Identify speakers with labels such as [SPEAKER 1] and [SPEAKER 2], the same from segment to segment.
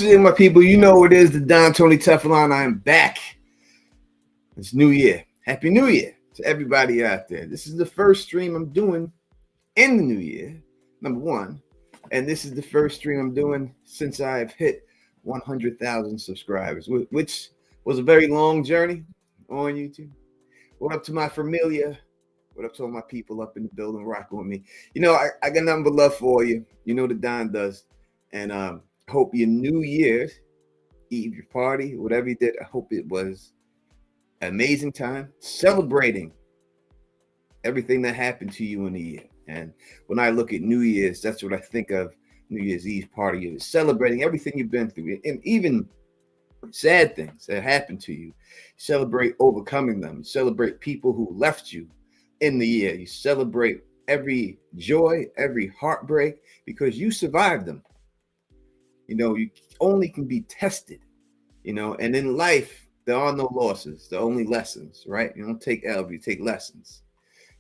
[SPEAKER 1] My people, you know it is the Don Tony Teflon. I am back. It's New Year. Happy New Year to everybody out there. This is the first stream I'm doing in the new year, number one. And this is the first stream I'm doing since I've hit 100,000 subscribers, which was a very long journey on YouTube. What up to my familia? What up to all my people up in the building rocking with me? You know, I got nothing but love for you. You know the Don does. And hope your New Year's Eve, your party, whatever you did, I hope it was an amazing time celebrating everything that happened to you in the year. And when I look at New Year's, that's what I think of. New Year's Eve party is celebrating everything you've been through, and even sad things that happened to you. Celebrate overcoming them. Celebrate people who left you in the year. You celebrate every joy, every heartbreak, because you survived them. You know, you only can be tested, you know, and in life, there are no losses. There are only lessons, right? You don't take L, you take lessons.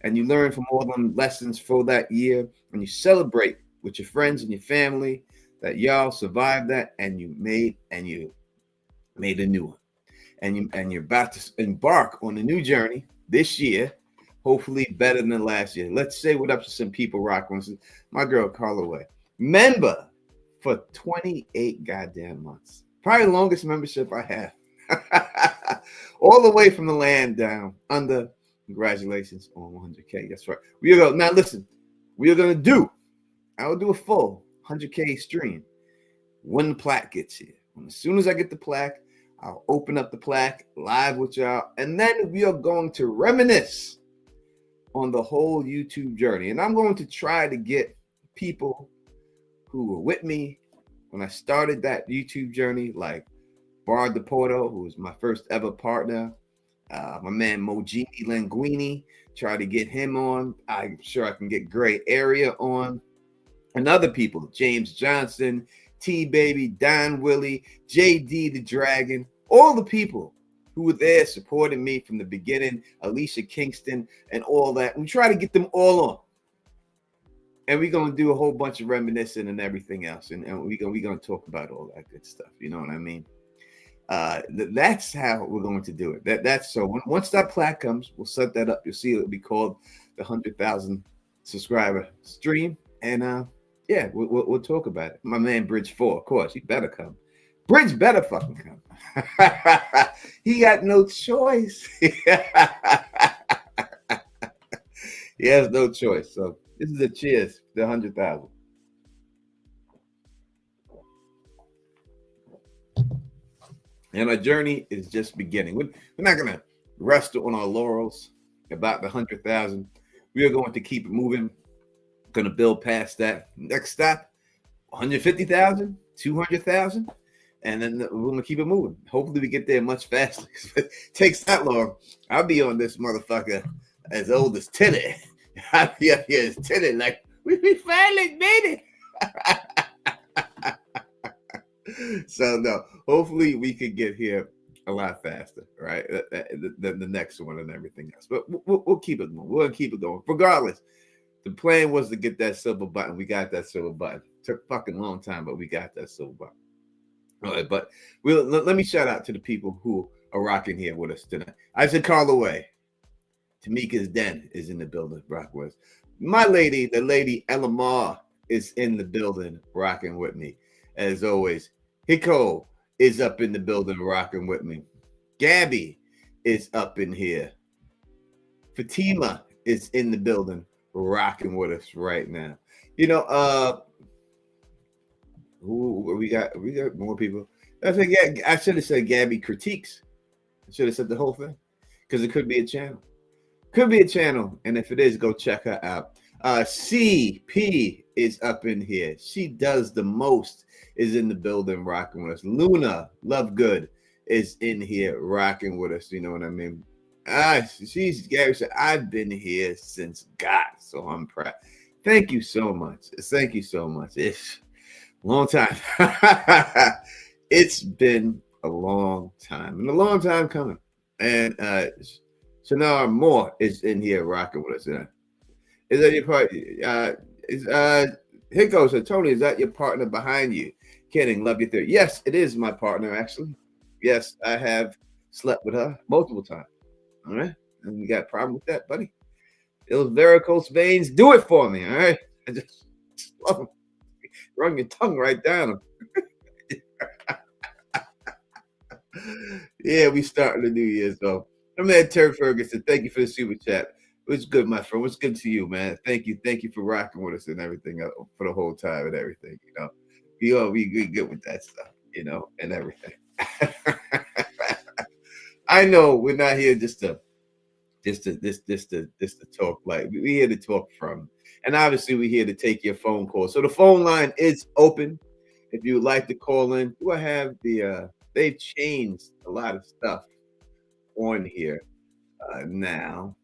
[SPEAKER 1] And you learn from all them lessons for that year, and you celebrate with your friends and your family that y'all survived that, and you made a new one. And you're about to embark on a new journey this year, hopefully better than last year. Let's say what up to some people rock on. My girl Carla Way, member for 28 goddamn months. Probably the longest membership I have. All the way from the land down under. Congratulations on 100K. That's right. We go. Now listen, we are going to do, I'll do a full 100K stream when the plaque gets here. And as soon as I get the plaque, I'll open up the plaque live with y'all. And then we are going to reminisce on the whole YouTube journey. And I'm going to try to get people who were with me when I started that YouTube journey, like Bard DePorto, who was my first ever partner, my man Mojini Linguini, try to get him on. I'm sure I can get Gray Area on. And other people, James Johnson, T-Baby, Don Willie, JD the Dragon, all the people who were there supporting me from the beginning, Alicia Kingston and all that. We try to get them all on. And we're going to do a whole bunch of reminiscing and everything else. And we're going to talk about all that good stuff. You know what I mean? That's how we're going to do it. That's so once that plaque comes, we'll set that up. You'll see it'll be called the 100,000 subscriber stream. And yeah, we'll talk about it. My man Bridge 4, of course, he better come. Bridge better fucking come. He got no choice. He has no choice. So this is a cheers to 100,000. And our journey is just beginning. We're not going to rest on our laurels about the 100,000. We are going to keep it moving. Going to build past that. Next stop, 150,000, 200,000. And then we're going to keep it moving. Hopefully we get there much faster. If it takes that long, I'll be on this motherfucker as old as Titty. I'll be up here as Titty, like, we finally made it. So no, hopefully we could get here a lot faster, right? Than the next one and everything else. But we'll keep it moving. We'll keep it going. Regardless, the plan was to get that silver button. We got that silver button. Took a fucking long time, but we got that silver button. All right, but let me shout out to the people who are rocking here with us tonight. I said Carla Way. Tamika's Den is in the building, rock with us. My lady, the lady Ella Ma, is in the building rocking with me. As always, Hiko is up in the building rocking with me. Gabby is up in here. Fatima is in the building rocking with us right now. You know, we got more people. I should have said Gabby critiques. I should have said the whole thing because it could be a channel. Could be a channel, and if it is, go check her out. CP is up in here. She does the most. Is in the building rocking with us. Luna Lovegood is in here rocking with us. You know what I mean? She's Gary said, I've been here since God, so I'm proud. Thank you so much. Thank you so much. It's a long time. It's been a long time and a long time coming. And Shannara Moore is in here rocking with us. Is that your party? Here goes. So Tony, is that your partner behind you? Kidding. Love you theory. Yes, it is my partner, actually. Yes, I have slept with her multiple times. All right. And you got a problem with that, buddy? Those varicose veins, do it for me. All right. I just love them. Run your tongue right down them. Yeah, we starting the new year. So I'm at Terry Ferguson. Thank you for the super chat. What's good, my friend? What's good to you, man? Thank you. Thank you for rocking with us and everything for the whole time and everything. We good with that stuff, and everything. I know we're not here just to talk. Like we here to talk from, and obviously we're here to take your phone call. So the phone line is open. If you would like to call in, do I have they've changed a lot of stuff on here now,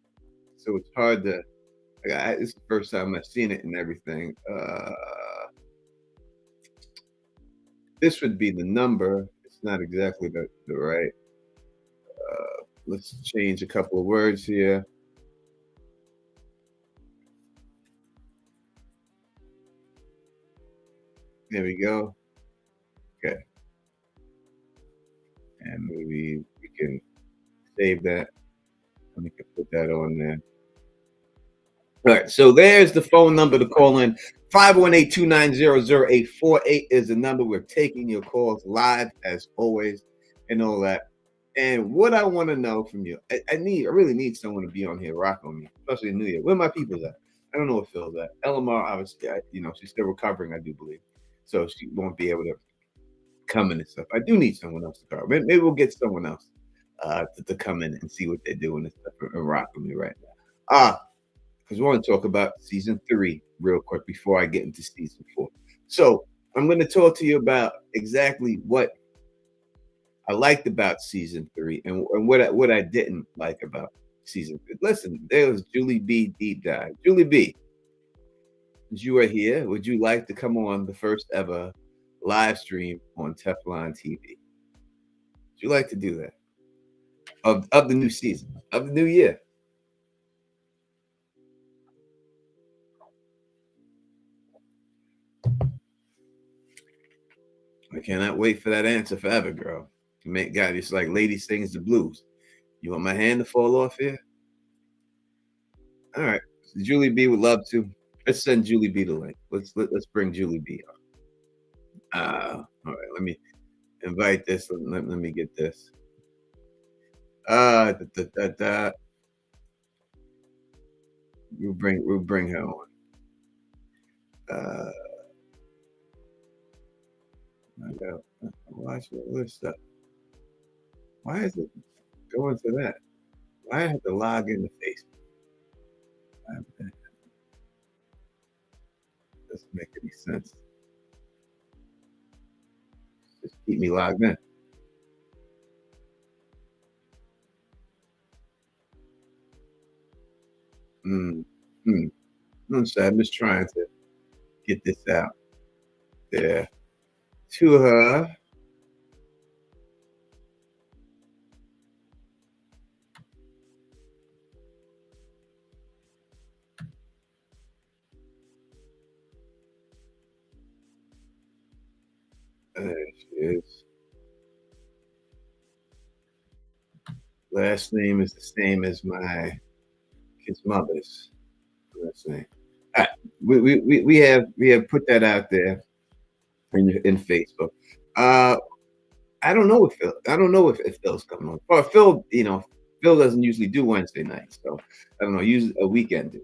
[SPEAKER 1] so it's hard to. It's the first time I've seen it and everything. This would be the number. It's not exactly the right. Let's change a couple of words here. There we go. Okay. And maybe we can save that. And we can put that on there. All right. So there's the phone number to call in. 518-290-0848 is the number. We're taking your calls live as always and all that. And what I want to know from you, I really need someone to be on here rocking on me, especially in New Year. Where my people at? I don't know what Phil's at. LMR, obviously, she's still recovering, I do believe. So she won't be able to come in and stuff. I do need someone else to cover. Maybe we'll get someone else to come in and see what they're doing and stuff and rock with me right now. Because we want to talk about season 3 real quick before I get into season 4. So I'm going to talk to you about exactly what I liked about season 3 and what I didn't like about season 3. Listen, there was Julie B deep dive. Julie B, as you are here, would you like to come on the first ever live stream on Teflon TV? Would you like to do that? Of the new season, of the new year? I cannot wait for that answer forever, girl. God, it's like Lady Sings the Blues. You want my hand to fall off here? All right. So Julie B would love to. Let's send Julie B the link. Let's bring Julie B on. All right. Let me invite this. Let me get this. We'll bring her on. Watch this stuff. Why is it going to that? Why I have to log into Facebook? Doesn't make any sense. Just keep me logged in. I'm just trying to get this out there to her. There she is. Last name is the same as my kid's mother's last name. We have put that out there in Facebook. I don't know if Phil's coming on. Or Phil, Phil doesn't usually do Wednesday nights, so I don't know. Usually a weekend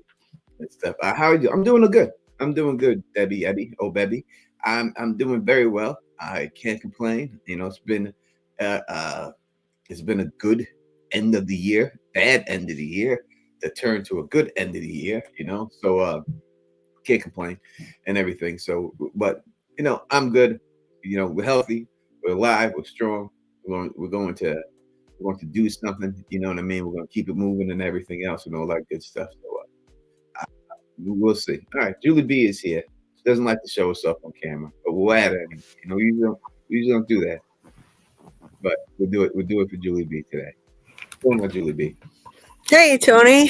[SPEAKER 1] and stuff. How are you? I'm doing good. I'm doing good, Debbie, Bebby. I'm doing very well. I can't complain. It's been a good end of the year, bad end of the year that turned to a good end of the year. So can't complain and everything. So, but I'm good. We're healthy. We're alive. We're strong. We're going to do something. You know what I mean? We're going to keep it moving and everything else and all that good stuff. So we'll see. All right, Julie B is here. She doesn't like to show herself on camera, but we'll add her. We usually don't do that, but we'll do it. We'll do it for Julie B today. What's going on, Julie B?
[SPEAKER 2] Hey, Tony.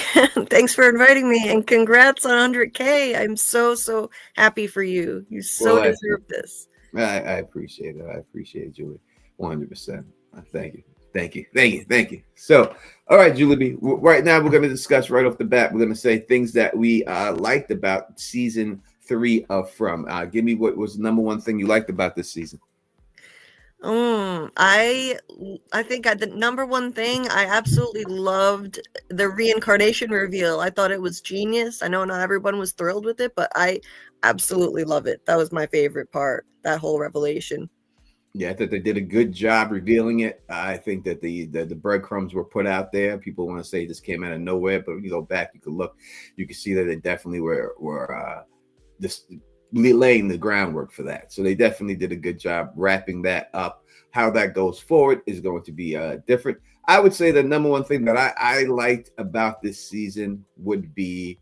[SPEAKER 2] Thanks for inviting me and congrats on 100K. I'm so happy for you. You so
[SPEAKER 1] Well,
[SPEAKER 2] deserve this.
[SPEAKER 1] I appreciate it. I appreciate it, Julie. 100%. Thank you. Thank you. Thank you. Thank you. So, all right, Julie B. Right now, we're going to discuss right off the bat. We're going to say things that we liked about season 3 of From. Give me what was the number one thing you liked about this season.
[SPEAKER 2] I think the number one thing I absolutely loved the reincarnation reveal. I thought it was genius. I know not everyone was thrilled with it, but I absolutely love it. That was my favorite part. That whole revelation.
[SPEAKER 1] Yeah, I thought they did a good job revealing it. I think that the breadcrumbs were put out there. People want to say this came out of nowhere, but when you go back, you could look, you can see that they definitely were just laying the groundwork for that. So they definitely did a good job wrapping that up. How that goes forward is going to be different. I would say the number one thing that I liked about this season would be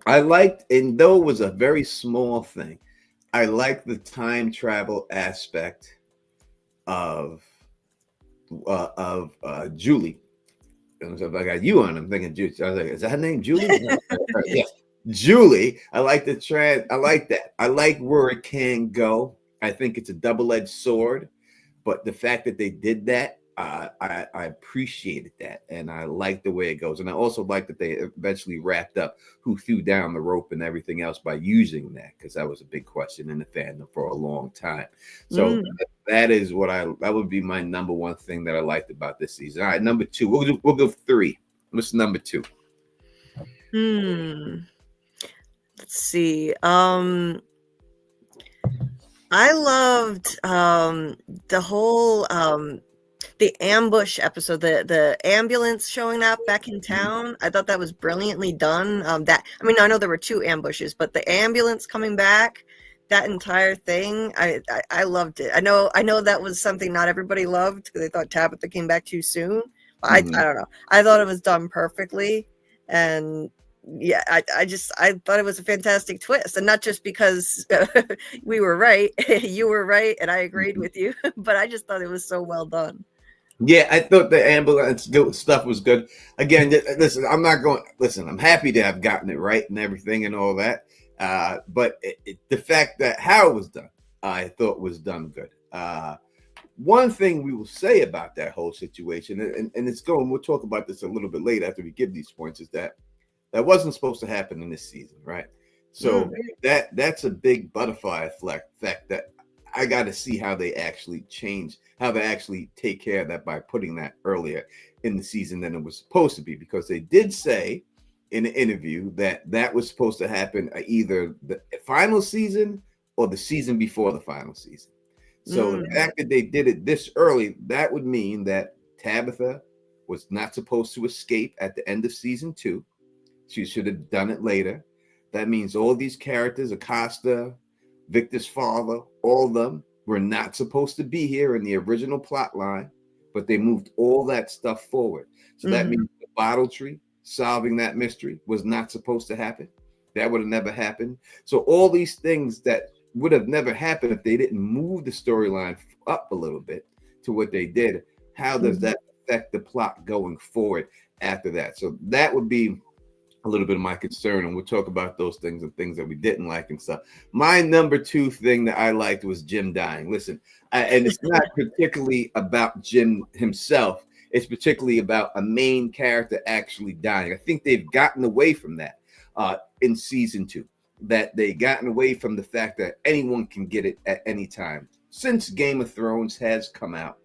[SPEAKER 1] I liked, and though it was a very small thing, I like the time travel aspect of Julie. And so if I got you on, I'm thinking Julie. I was like, is that her name, Julie? Yes, Julie. I like the trend. I like that. I like where it can go. I think it's a double-edged sword, but the fact that they did that, I appreciated that, and I like the way it goes. And I also like that they eventually wrapped up who threw down the rope and everything else by using that, because that was a big question in the fandom for a long time. So that is what that would be my number one thing that I liked about this season. All right, number two. We'll go 3. What's number 2?
[SPEAKER 2] Let's see. I loved the whole the ambush episode, the ambulance showing up back in town. I thought that was brilliantly done. I know there were 2 ambushes, but the ambulance coming back, that entire thing, I loved it. I know that was something not everybody loved because they thought Tabitha came back too soon. But I don't know. I thought it was done perfectly, and yeah, I thought it was a fantastic twist, and not just because we were right, you were right, and I agreed with you, but I just thought it was so well done.
[SPEAKER 1] Yeah, I thought the ambulance stuff was good. Again, listen, I'm not going. Listen, I'm happy to have gotten it right and everything and all that. But the fact that how it was done, I thought was done good. One thing we will say about that whole situation, and it's going. We'll talk about this a little bit later after we give these points, is that wasn't supposed to happen in this season, right? So that's a big butterfly effect that I got to see how they actually change, how they actually take care of that by putting that earlier in the season than it was supposed to be, because they did say in an interview that was supposed to happen either the final season or the season before the final season. So the fact that they did it this early, that would mean that Tabitha was not supposed to escape at the end of season 2. She should have done it later. That means all these characters, Acosta, Victor's father, all of them were not supposed to be here in the original plot line, but they moved all that stuff forward. So that means the bottle tree, solving that mystery, was not supposed to happen. That would have never happened. So all these things that would have never happened if they didn't move the storyline up a little bit to what they did, how does that affect the plot going forward after that? So that would be a little bit of my concern, and we'll talk about those things and things that we didn't like and stuff. My number 2 thing that I liked was Jim dying. Listen, and it's not particularly about Jim himself. It's particularly about a main character actually dying. I think they've gotten away from that in season 2, that they gotten away from the fact that anyone can get it at any time. Since Game of Thrones has come out,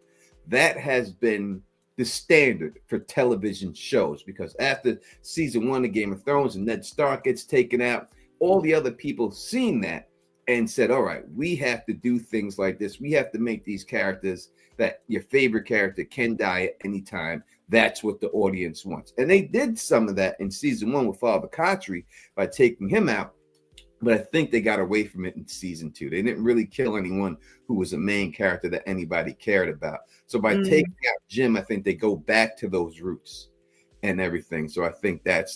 [SPEAKER 1] that has been the standard for television shows, because after season 1 of Game of Thrones and Ned Stark gets taken out, all the other people seen that and said, all right, we have to do things like this. We have to make these characters that your favorite character can die at any time. That's what the audience wants. And they did some of that in season 1 with Father Khatri by taking him out. But I think they got away from it in season 2. They didn't really kill anyone who was a main character that anybody cared about. So by taking out Jim, I think they go back to those roots and everything. So I think that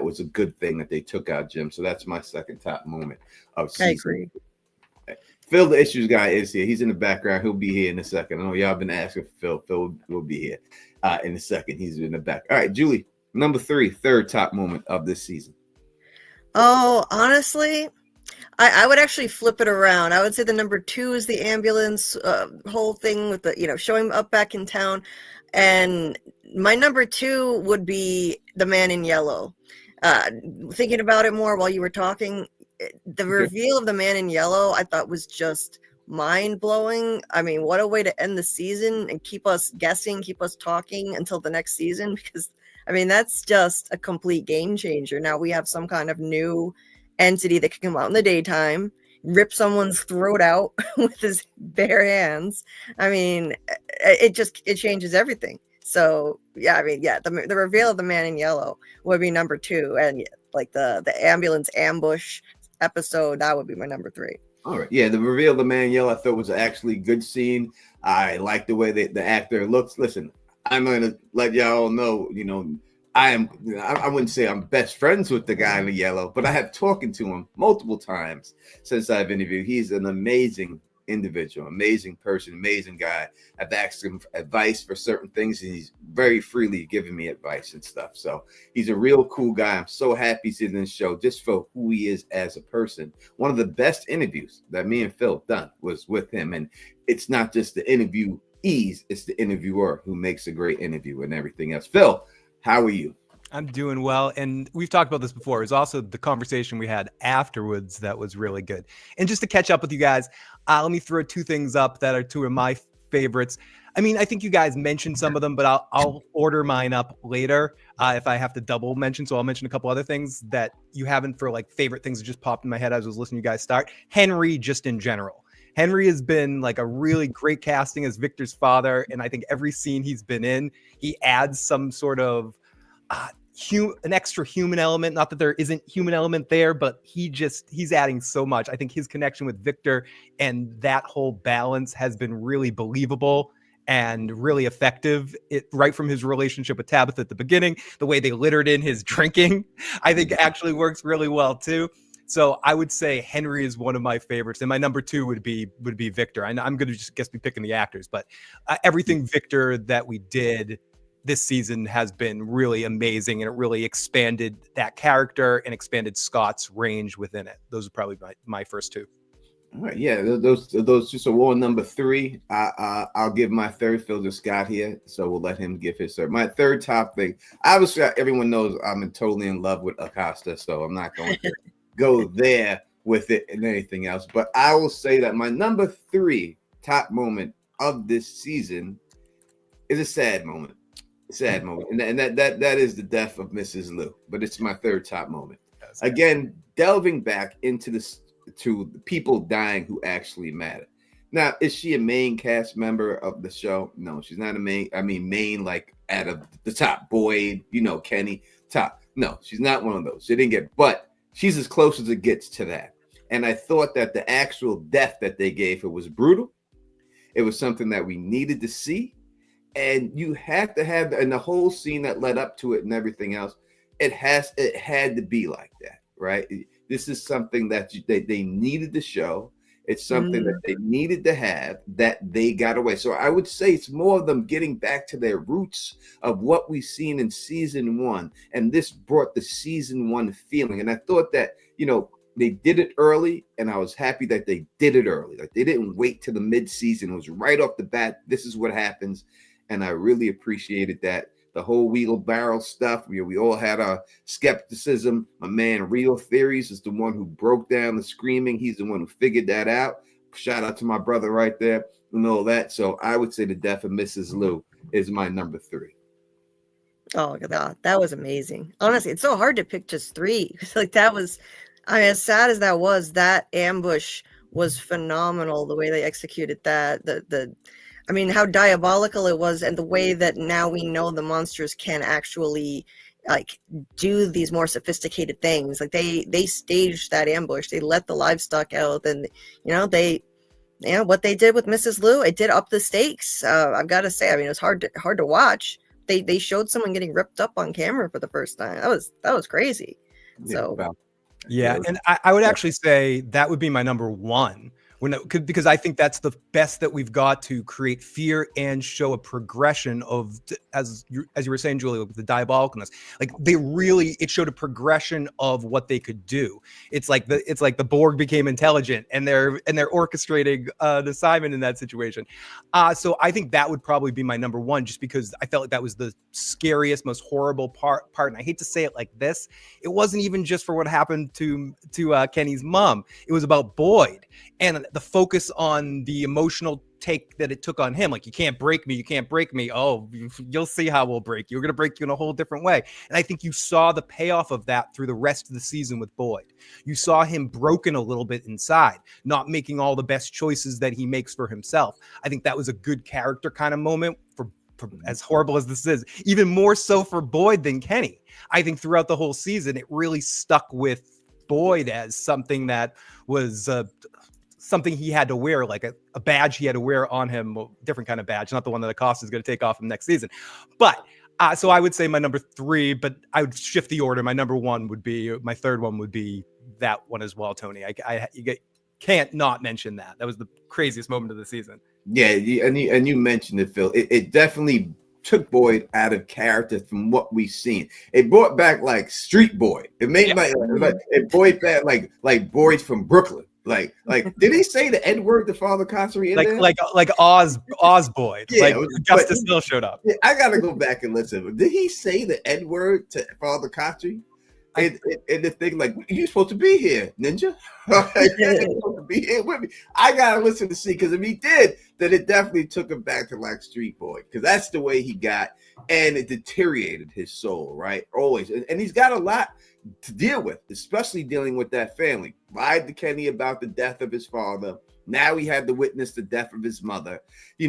[SPEAKER 1] was a good thing that they took out Jim. So that's my second top moment of season.
[SPEAKER 2] I agree.
[SPEAKER 1] Phil, the issues guy, is here. He's in the background. He'll be here in a second. I know y'all been asking for Phil. Phil will be here in a second. He's in the back. All right, Julie, number 3, third top moment of this season.
[SPEAKER 2] Oh, honestly, I would actually flip it around. I would say the number 2 is the ambulance whole thing with the, showing up back in town. And my number 2 would be the man in yellow. Thinking about it more while you were talking, the reveal of the man in yellow, I thought was just mind-blowing. I mean, what a way to end the season and keep us guessing, keep us talking until the next season, because I mean, that's just a complete game changer. Now we have some kind of new entity that can come out in the daytime, rip someone's throat out with his bare hands. I mean, it changes everything. So yeah, I mean, yeah, the reveal of the man in yellow would be number 2, and like the ambulance ambush episode, that would be my number 3.
[SPEAKER 1] All right, yeah, the reveal of the man in yellow I thought was actually a good scene. I like the way that the actor looks. Listen, I'm gonna let y'all know, I wouldn't say I'm best friends with the guy in the yellow, but I have talking to him multiple times since I've interviewed. He's an amazing individual, amazing person, amazing guy. I've asked him advice for certain things, and he's very freely giving me advice and stuff. So he's a real cool guy. I'm so happy he's in this show just for who he is as a person. One of the best interviews that me and Phil done was with him. And it's not just the interviewees, it's the interviewer who makes a great interview and everything else. Phil, how are you?
[SPEAKER 3] I'm doing well. And we've talked about this before. It was also the conversation we had afterwards that was really good. And just to catch up with you guys, let me throw 2 things up that are 2 of my favorites. I mean, I think you guys mentioned some of them, but I'll order mine up later if I have to double mention. So I'll mention a couple other things that you haven't, for like favorite things that just popped in my head as I was listening to you guys start. Henry, just in general. Henry has been like a really great casting as Victor's father. And I think every scene he's been in, he adds some sort of an extra human element. Not that there isn't human element there, but he's adding so much. I think his connection with Victor and that whole balance has been really believable and really effective. Right from his relationship with Tabitha at the beginning, the way they littered in his drinking, I think actually works really well too. So I would say Henry is one of my favorites, and my number 2 would be Victor. I'm going to just be picking the actors, but everything Victor that we did this season has been really amazing, and it really expanded that character and expanded Scott's range within it. Those are probably my first 2.
[SPEAKER 1] All right, yeah, those just a war. Number 3, I'll give my third. Phil just got here, so we'll let him give his third. My third top thing, obviously everyone knows I'm totally in love with Acosta, so I'm not going to go there with it and anything else. But I will say that my number 3 top moment of this season is a sad moment. And that is the death of Mrs. Liu, but it's my third top moment. Again, delving back into this, to the people dying who actually matter. Now, is she a main cast member of the show? No, she's not a main. I mean, main like out of the top. Boyd, Kenny, top. No, she's not one of those. She didn't get, but she's as close as it gets to that. And I thought that the actual death that they gave her was brutal. It was something that we needed to see. And you have to have, and the whole scene that led up to it and everything else, it had to be like that, right? This is something that they needed to show. It's something that they needed to have that they got away. So I would say it's more of them getting back to their roots of what we've seen in season 1. And this brought the season 1 feeling. And I thought that, they did it early, and I was happy that they did it early. Like, they didn't wait till the mid-season. It was right off the bat. This is what happens. And I really appreciated that. The whole wheelbarrow stuff, we all had our skepticism. My man, Real Theories, is the one who broke down the screaming. He's the one who figured that out. Shout out to my brother right there and all that. So I would say the death of Mrs. Liu is my number 3.
[SPEAKER 2] Oh, God, that was amazing. Honestly, it's so hard to pick just 3. Like, that was, I mean, as sad as that was, that ambush was phenomenal. The way they executed that, I mean, how diabolical it was, and the way that now we know the monsters can actually like do these more sophisticated things. Like they staged that ambush. They let the livestock out, and what they did with Mrs. Liu, it did up the stakes. I've got to say, I mean, it was hard to watch. They showed someone getting ripped up on camera for the first time. That was crazy. So
[SPEAKER 3] yeah, and I would actually say that would be my number 1. Because I think that's the best that we've got to create fear and show a progression of, as you were saying, Julie, with the diabolicalness. Like it showed a progression of what they could do. It's like the Borg became intelligent, and they're orchestrating an assignment in that situation. So I think that would probably be my number one, just because I felt like that was the scariest, most horrible part. And I hate to say it like this, it wasn't even just for what happened to Kenny's mom. It was about Boyd. And the focus on the emotional take that it took on him, like, you can't break me. Oh, you'll see how we'll break you. We're going to break you in a whole different way. And I think you saw the payoff of that through the rest of the season with Boyd. You saw him broken a little bit inside, not making all the best choices that he makes for himself. I think that was a good character kind of moment for as horrible as this is, even more so for Boyd than Kenny. I think throughout the whole season, it really stuck with Boyd as something that was something he had to wear, like a badge he had to wear on him, a different kind of badge, not the one that Acosta is going to take off him next season. But so I would say my number 3, but I would shift the order. My third one would be that one as well, Tony. Can't not mention that. That was the craziest moment of the season.
[SPEAKER 1] Yeah, and you mentioned it, Phil. It definitely took Boyd out of character from what we've seen. It brought back like Street Boyd. It made it Boyd back like Boyd from Brooklyn. Like did he say the N word to Father Constantine?
[SPEAKER 3] Like Oz Boyd. Yeah, like Justice Hill showed up.
[SPEAKER 1] Yeah, I gotta go back and listen. Did he say the N word to Father Constantine? And the thing, like, you're supposed to be here, ninja. You're supposed to be here with me. I gotta listen to see, because if he did, then it definitely took him back to like Street Boy, because that's the way he got, and it deteriorated his soul, right? Always, and he's got a lot to deal with, especially dealing with that family. Lied to Kenny about the death of his father. Now he had to witness the death of his mother. They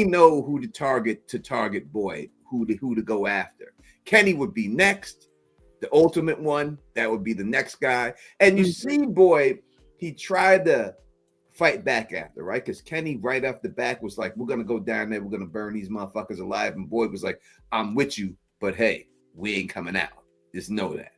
[SPEAKER 1] know who to target Boyd, who to go after. Kenny would be next. The ultimate one, that would be the next guy. And you see Boyd, he tried to fight back after, right? Because Kenny right off the back was like, we're going to go down there, we're going to burn these motherfuckers alive. And Boyd was like, I'm with you, but hey, we ain't coming out. Just know that.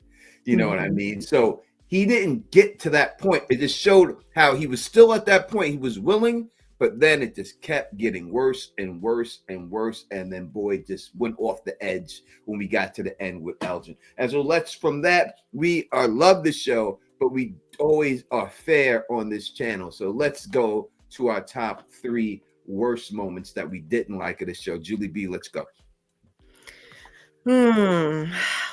[SPEAKER 1] You know what I mean? So he didn't get to that point. It just showed how he was still at that point. He was willing, but then it just kept getting worse and worse and worse. And then Boyd just went off the edge when we got to the end with Elgin. And so from that, we love the show, but we always are fair on this channel. So let's go to our top 3 worst moments that we didn't like of the show. Julie B, let's go.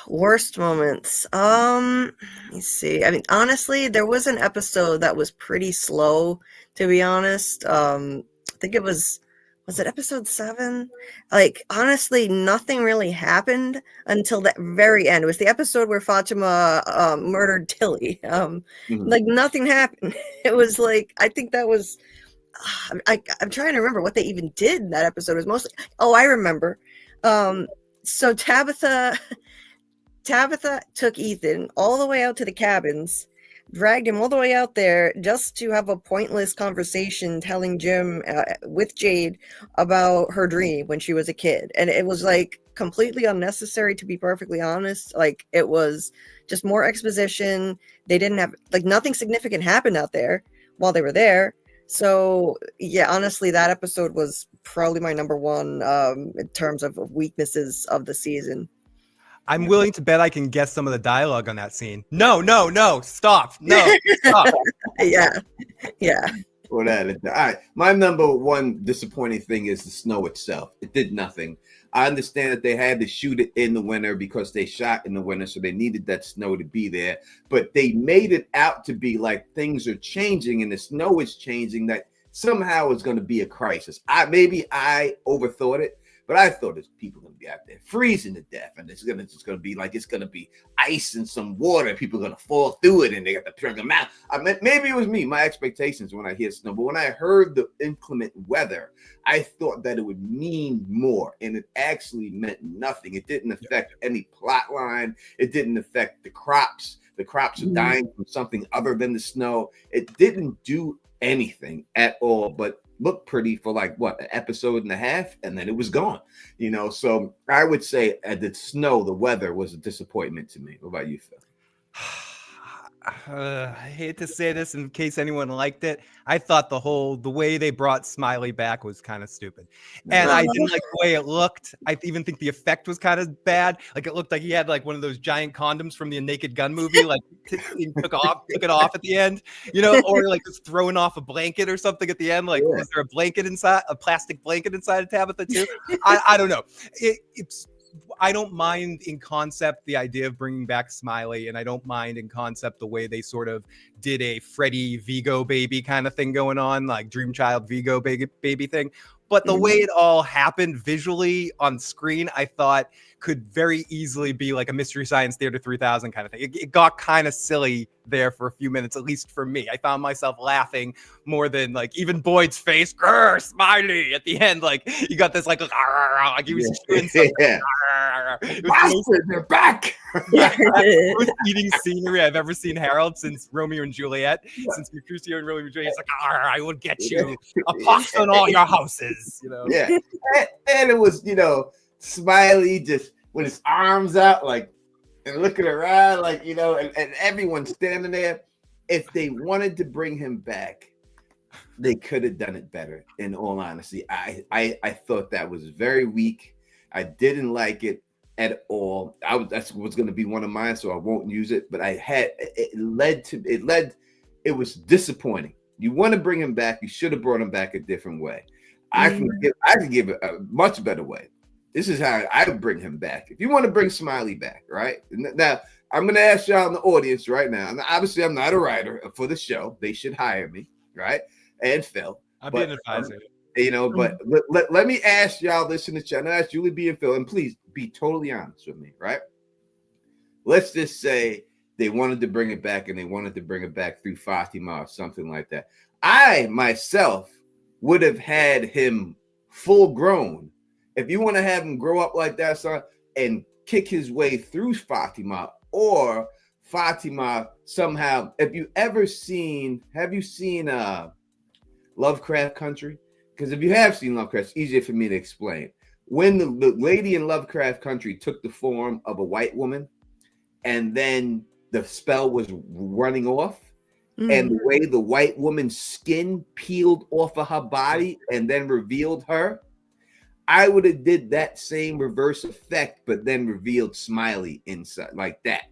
[SPEAKER 2] Worst moments. Let me see. I mean, honestly, there was an episode that was pretty slow, to be honest. I think it was it episode 7? Like, honestly, nothing really happened until the very end. It was the episode where Fatima murdered Tilly. Like, nothing happened. It was like, I think that was I'm trying to remember what they even did in that episode. It was mostly, I remember. So Tabitha took Ethan all the way out to the cabins, dragged him all the way out there just to have a pointless conversation telling Jim with Jade about her dream when she was a kid. And it was like completely unnecessary, to be perfectly honest. Like, it was just more exposition. They didn't have, like, nothing significant happened out there while they were there. So yeah, honestly, that episode was probably my number 1 in terms of weaknesses of the season.
[SPEAKER 3] I'm willing to bet I can guess some of the dialogue on that scene. No, stop. No, stop.
[SPEAKER 2] Yeah.
[SPEAKER 1] All right. My number 1 disappointing thing is the snow itself. It did nothing. I understand that they had to shoot it in the winter because they shot in the winter, so they needed that snow to be there. But they made it out to be like things are changing and the snow is changing, that somehow it's going to be a crisis. Maybe I overthought it, but I thought there's people going to be out there freezing to death, and it's going to be like, it's going to be ice and some water. People are going to fall through it, and they got to turn them out. Maybe it was me, my expectations when I hear snow, but when I heard the inclement weather, I thought that it would mean more, and it actually meant nothing. It didn't affect any plot line. It didn't affect the crops. The crops are dying from something other than the snow. It didn't do anything at all, but looked pretty for like an episode and a half, and then it was gone. So I would say the snow, the weather was a disappointment to me. What about you, Phil?
[SPEAKER 3] I hate to say this in case anyone liked it. I thought the way they brought Smiley back was kind of stupid. And I didn't like the way it looked. I even think the effect was kind of bad. Like it looked like he had like one of those giant condoms from the Naked Gun movie, like he took it off at the end, or like just throwing off a blanket or something at the end. Like, was there a plastic blanket inside of Tabitha too? I don't know. I don't mind in concept the idea of bringing back Smiley, and I don't mind in concept the way they sort of did a Freddy Vigo baby kind of thing going on, like Dream Child Vigo baby thing. But the way it all happened visually on screen, I thought could very easily be like a Mystery Science Theater 3000 kind of thing. It got kind of silly there for a few minutes, at least for me. I found myself laughing more than like even Boyd's face, grr, Smiley at the end. Like you got this like he was doing something.
[SPEAKER 1] They're back.
[SPEAKER 3] The most eating scenery I've ever seen Harold since Romeo and Juliet. Since Mercutio and Romeo and Juliet, it's like, I will get you a pox on all your houses.
[SPEAKER 1] Yeah, and it was Smiley just with his arms out, like, and looking around, like, and everyone standing there. If they wanted to bring him back, they could have done it better. In all honesty, I thought that was very weak. I didn't like it at all. That was going to be one of mine, so I won't use it. But it was disappointing. You want to bring him back, you should have brought him back a different way. I can give it a much better way. This is how I would bring him back. If you want to bring Smiley back, right? Now, I'm going to ask y'all in the audience right now. And obviously, I'm not a writer for the show. They should hire me, right? And Phil.
[SPEAKER 3] I'll be an advisor.
[SPEAKER 1] But let me ask y'all this in the chat. And I ask Julie B and Phil, and please be totally honest with me, right? Let's just say they wanted to bring it back, and they wanted to bring it back through Fatima or something like that. I myself would have had him full grown. If you want to have him grow up like that, son, and kick his way through Fatima, or Fatima somehow. Have you seen Lovecraft Country? Because if you have seen Lovecraft, it's easier for me to explain. When the lady in Lovecraft Country took the form of a white woman, and then the spell was running off, and the way the white woman's skin peeled off of her body and then revealed her, I would have did that same reverse effect, but then revealed Smiley inside like that,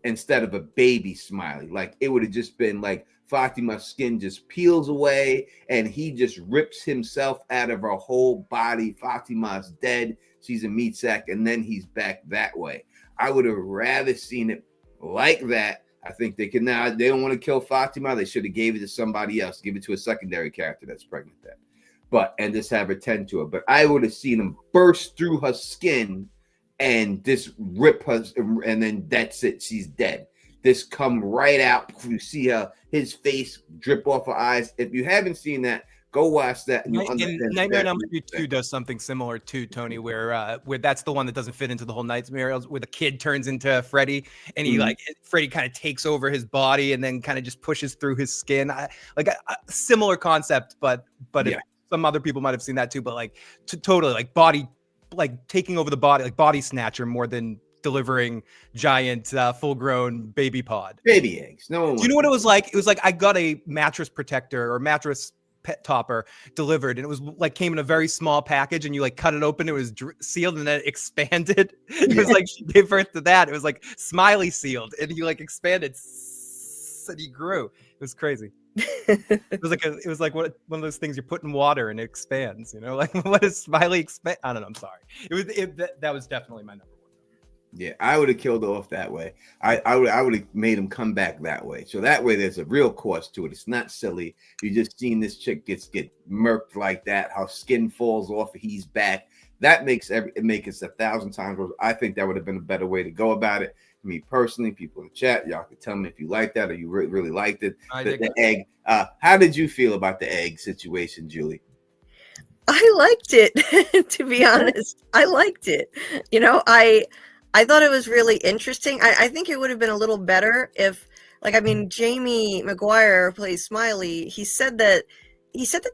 [SPEAKER 1] instead of a baby Smiley. Like it would have just been like Fatima's skin just peels away and he just rips himself out of her whole body. Fatima's dead. She's a meat sack. And then he's back that way. I would have rather seen it like that. I think they don't want to kill Fatima. They should have gave it to somebody else. Give it to a secondary character that's pregnant then. And just have her tend to her. But I would have seen him burst through her skin and just rip her, and then that's it. She's dead. This come right out. You see his face drip off her eyes. If you haven't seen that, go watch that. And
[SPEAKER 3] Nightmare on Elm Street 2 does something similar too, Tony, where that's the one that doesn't fit into the whole Nightmare, where the kid turns into Freddy, and he Freddy kind of takes over his body and then kind of just pushes through his skin. A similar concept, but yeah. Some other people might have seen that too, but totally body, taking over the body, like Body Snatcher, more than delivering giant full-grown baby
[SPEAKER 1] baby eggs. No one.
[SPEAKER 3] Do you know what it was like? It was like I got a mattress protector or mattress pet topper delivered, and it was came in a very small package, and you cut it open, it was sealed, and then it expanded. It was like she gave birth to that. It was like Smiley sealed, and he expanded, and he grew. It was crazy. It was like one of those things you put in water and it expands. What does Smiley expand? I don't know. I'm sorry. That was definitely my number one.
[SPEAKER 1] Yeah, I would have killed off that way. I would have made him come back that way. So that way there's a real cost to it. It's not silly. You just seen this chick get murked like that, how skin falls off, he's back. That makes it 1,000 times worse. I think that would have been a better way to go about it. Me personally, people in the chat, y'all can tell me if you like that or you really liked it. The egg. How did you feel about the egg situation, Julie?
[SPEAKER 2] I liked it, to be honest. I liked it. I thought it was really interesting. I think it would have been a little better if, Jamie Maguire plays Smiley. He said that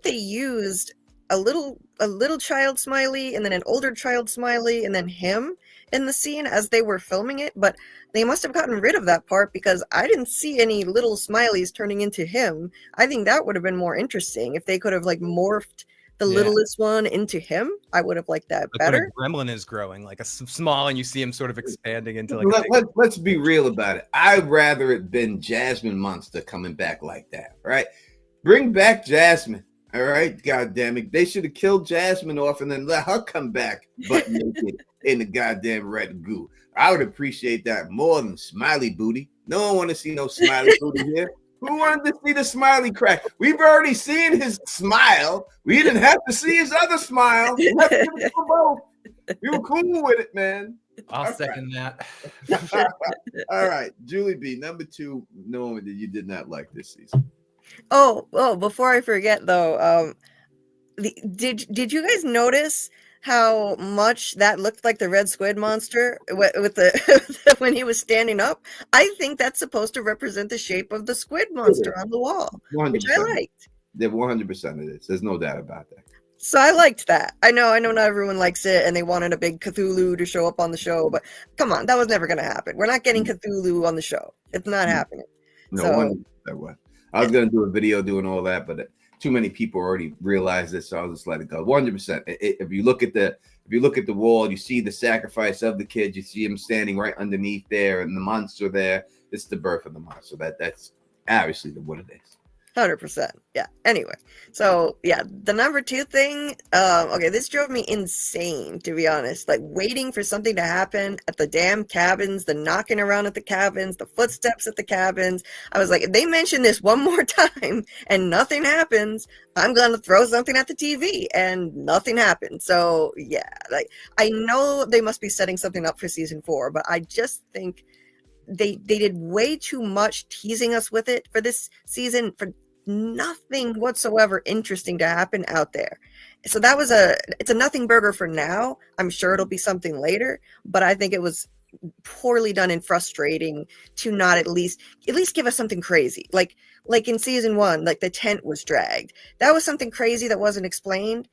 [SPEAKER 2] they used a little child smiley and then an older child smiley and then him in the scene as they were filming it, but they must have gotten rid of that part because I didn't see any little smileys turning into him. I think that would have been more interesting if they could have like morphed the littlest one into him. I would have liked that better.
[SPEAKER 3] When a gremlin is growing, like a small, and you see him sort of expanding into like.
[SPEAKER 1] Let's be real about it. I'd rather it been Jasmine Monster coming back like that, right? Bring back Jasmine. All right, God damn it. They should have killed Jasmine off and then let her come back butt naked in the goddamn red goo. I would appreciate that more than Smiley Booty. No one want to see no Smiley Booty here. Who wanted to see the smiley crack? We've already seen his smile. We didn't have to see his other smile. We were cool with it, man.
[SPEAKER 3] I'll second that.
[SPEAKER 1] All right, Julie B, number 2, knowing that you did not like this season.
[SPEAKER 2] Oh, before I forget though, did you guys notice how much that looked like the red squid monster with the when he was standing up? I think that's supposed to represent the shape of the squid monster on the wall,
[SPEAKER 1] 100%.
[SPEAKER 2] which I liked.
[SPEAKER 1] Yeah, 100% it is. There's no doubt about that.
[SPEAKER 2] So I liked that. I know not everyone likes it and they wanted a big Cthulhu to show up on the show, but come on, that was never going to happen. We're not getting Cthulhu on the show. It's not happening.
[SPEAKER 1] No,
[SPEAKER 2] so,
[SPEAKER 1] that way. I was going to do a video doing all that, but too many people already realized this, so I'll just let it go. 100%. If you look at the wall, you see the sacrifice of the kid. You see him standing right underneath there, and the monster there. It's the birth of the monster. That's obviously what it is.
[SPEAKER 2] 100%. Yeah. Anyway, so yeah, the number 2 thing. Okay, this drove me insane, to be honest. Like waiting for something to happen at the damn cabins, the knocking around at the cabins, the footsteps at the cabins. I was like, if they mention this one more time and nothing happens, I'm gonna throw something at the TV, and nothing happened. So yeah, like I know they must be setting something up for season 4, but I just think they did way too much teasing us with it for this season for nothing whatsoever interesting to happen out there. So that was it's a nothing burger for now. I'm sure it'll be something later, but I think it was poorly done and frustrating to not at least give us something crazy. Like in season 1, like the tent was dragged. That was something crazy that wasn't explained.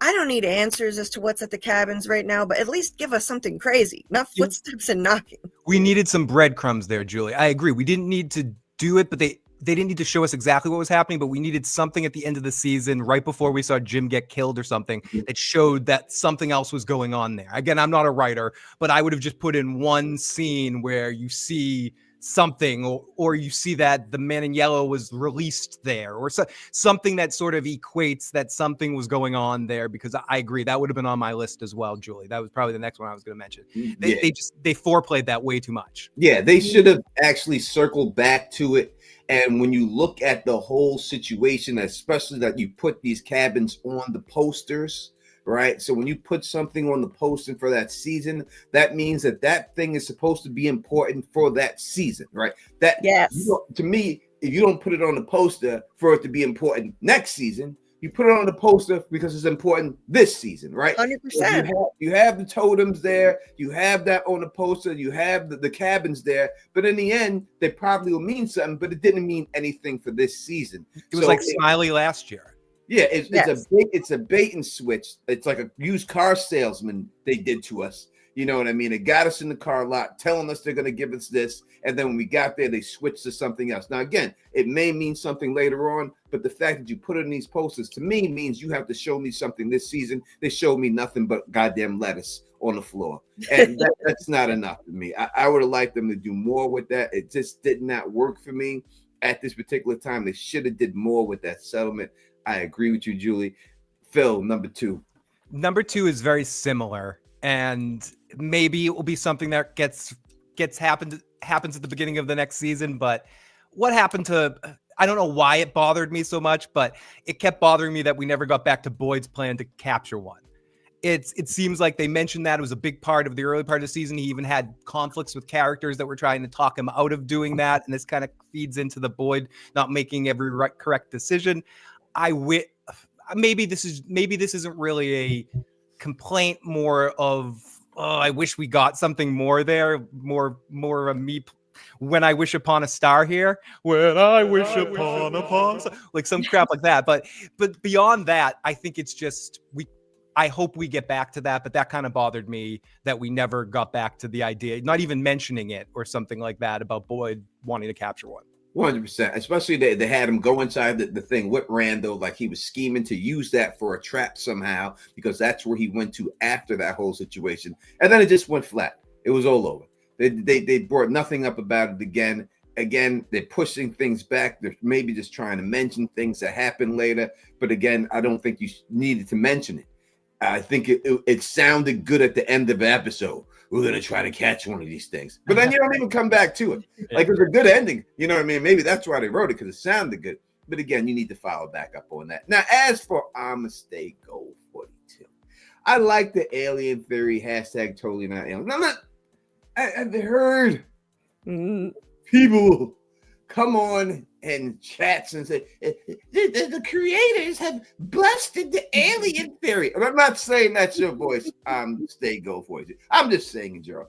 [SPEAKER 2] I don't need answers as to what's at the cabins right now, but at least give us something crazy, not footsteps and knocking.
[SPEAKER 3] We needed some breadcrumbs there, Julie. I agree. We didn't need to do it, but they didn't need to show us exactly what was happening, but we needed something at the end of the season, right before we saw Jim get killed or something, that showed that something else was going on there. Again, I'm not a writer, but I would have just put in one scene where you see something, or you see that the man in yellow was released there, or something that sort of equates that something was going on there, because I agree that would have been on my list as well, Julie. That was probably the next one I was going to mention. They foreplayed that way too much. Yeah,
[SPEAKER 1] they should have actually circled back to it. And when you look at the whole situation, especially that you put these cabins on the posters, right? So when you put something on the poster for that season, that means that thing is supposed to be important for that season, right? To me, if you don't put it on the poster for it to be important next season, you put it on the poster because it's important this season, right?
[SPEAKER 2] 100%.
[SPEAKER 1] You have the totems there. You have that on the poster. You have the cabins there. But in the end, they probably will mean something, but it didn't mean anything for this season.
[SPEAKER 3] It was like Smiley last year.
[SPEAKER 1] Yeah, it's a bait and switch. It's like a used car salesman they did to us. You know what I mean? It got us in the car lot, telling us they're going to give us this. And then when we got there, they switched to something else. Now, again, it may mean something later on, but the fact that you put it in these posters, to me, means you have to show me something this season. They showed me nothing but goddamn lettuce on the floor. And that's not enough for me. I would have liked them to do more with that. It just did not work for me at this particular time. They should have did more with that settlement. I agree with you, Julie. Phil, number 2.
[SPEAKER 3] Number 2 is very similar, and maybe it will be something that happens at the beginning of the next season. But what happened to? I don't know why it bothered me so much, but it kept bothering me that we never got back to Boyd's plan to capture one. It seems like they mentioned that it was a big part of the early part of the season. He even had conflicts with characters that were trying to talk him out of doing that, and this kind of feeds into the Boyd not making every correct decision. Maybe this isn't really a complaint, more of I wish we got something more there, more of me when I wish upon a star here, when I wish upon a star, like some crap like that. But beyond that, I think it's just I hope we get back to that, but that kind of bothered me that we never got back to the idea, not even mentioning it or something like that about Boyd wanting to capture one.
[SPEAKER 1] 100%. Especially they had him go inside the thing with Randall, like he was scheming to use that for a trap somehow, because that's where he went to after that whole situation. And then it just went flat. It was all over. They brought nothing up about it again. Again, they're pushing things back. They're maybe just trying to mention things that happen later. But again, I don't think you needed to mention it. I think it sounded good at the end of the episode. We're going to try to catch one of these things. But then you don't even come back to it. Like, it was a good ending. You know what I mean? Maybe that's why they wrote it, because it sounded good. But again, you need to follow back up on that. Now, as for I'ma stay Gold 42, I like the alien theory, hashtag totally not alien. I've heard people come on and chats and say the creators have busted the alien theory. And I'm not saying that's your voice. Stay Gold 42. I'm just saying it, Joe.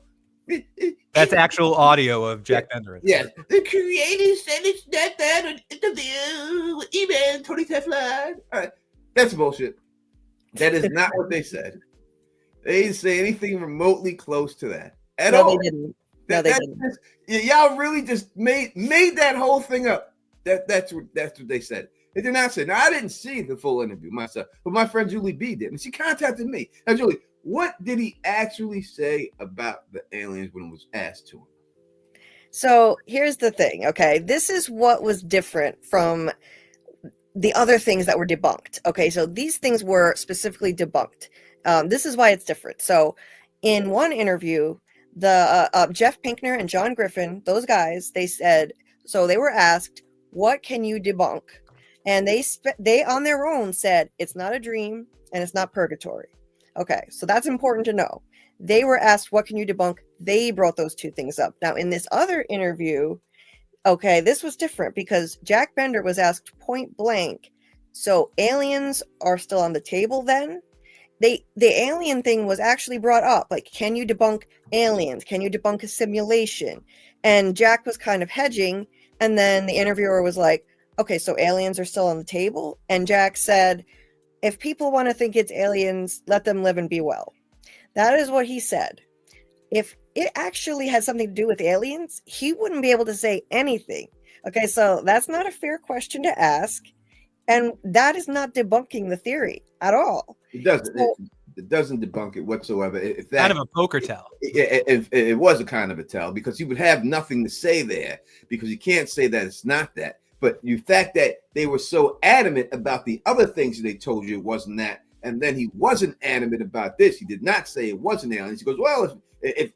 [SPEAKER 3] That's actual audio of Jack Bender.
[SPEAKER 1] Yeah, the creators said it's not that on interview with email Tony Teflon. All right, that's bullshit. That is not what they said. They didn't say anything remotely close to that at all.
[SPEAKER 2] They didn't. No, they didn't.
[SPEAKER 1] Y'all really just made that whole thing up. That's what they said. They did not say. Now, I didn't see the full interview myself, but my friend Julie B did, and she contacted me. Now, Julie, what did he actually say about the aliens when it was asked to him?
[SPEAKER 2] So here's the thing, okay? This is what was different from the other things that were debunked. Okay, so these things were specifically debunked. This is why it's different. So in one interview, the Jeff Pinkner and John Griffin, those guys, they said, so they were asked, what can you debunk? And they on their own said, it's not a dream and it's not purgatory. Okay, so that's important to know. They were asked, what can you debunk? They brought those two things up. Now, in this other interview, okay, this was different because Jack Bender was asked point blank, so aliens are still on the table then? The alien thing was actually brought up. Like, can you debunk aliens? Can you debunk a simulation? And Jack was kind of hedging. And then the interviewer was like, okay, so aliens are still on the table? And Jack said, if people want to think it's aliens, let them live and be well. That is what he said. If it actually had something to do with aliens, he wouldn't be able to say anything. Okay, so that's not a fair question to ask. And that is not debunking the theory at all.
[SPEAKER 1] It doesn't. So, it doesn't debunk it whatsoever. If that,
[SPEAKER 3] kind of a poker tell.
[SPEAKER 1] It was a kind of a tell, because you would have nothing to say there, because you can't say that it's not that. But the fact that they were so adamant about the other things they told you it wasn't that, and then he wasn't adamant about this. He did not say it wasn't aliens. He goes, well, if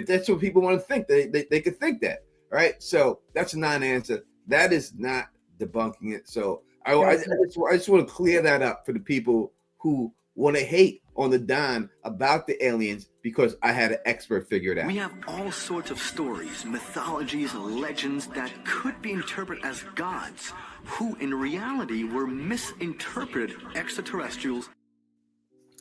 [SPEAKER 1] that's what people want to think, they could think that, right? So that's a non-answer. That is not debunking it. So I just want to clear that up for the people who want to hate on the Don about the aliens, because I had an expert figure it out.
[SPEAKER 4] We have all sorts of stories, mythologies, legends that could be interpreted as gods, who in reality were misinterpreted extraterrestrials.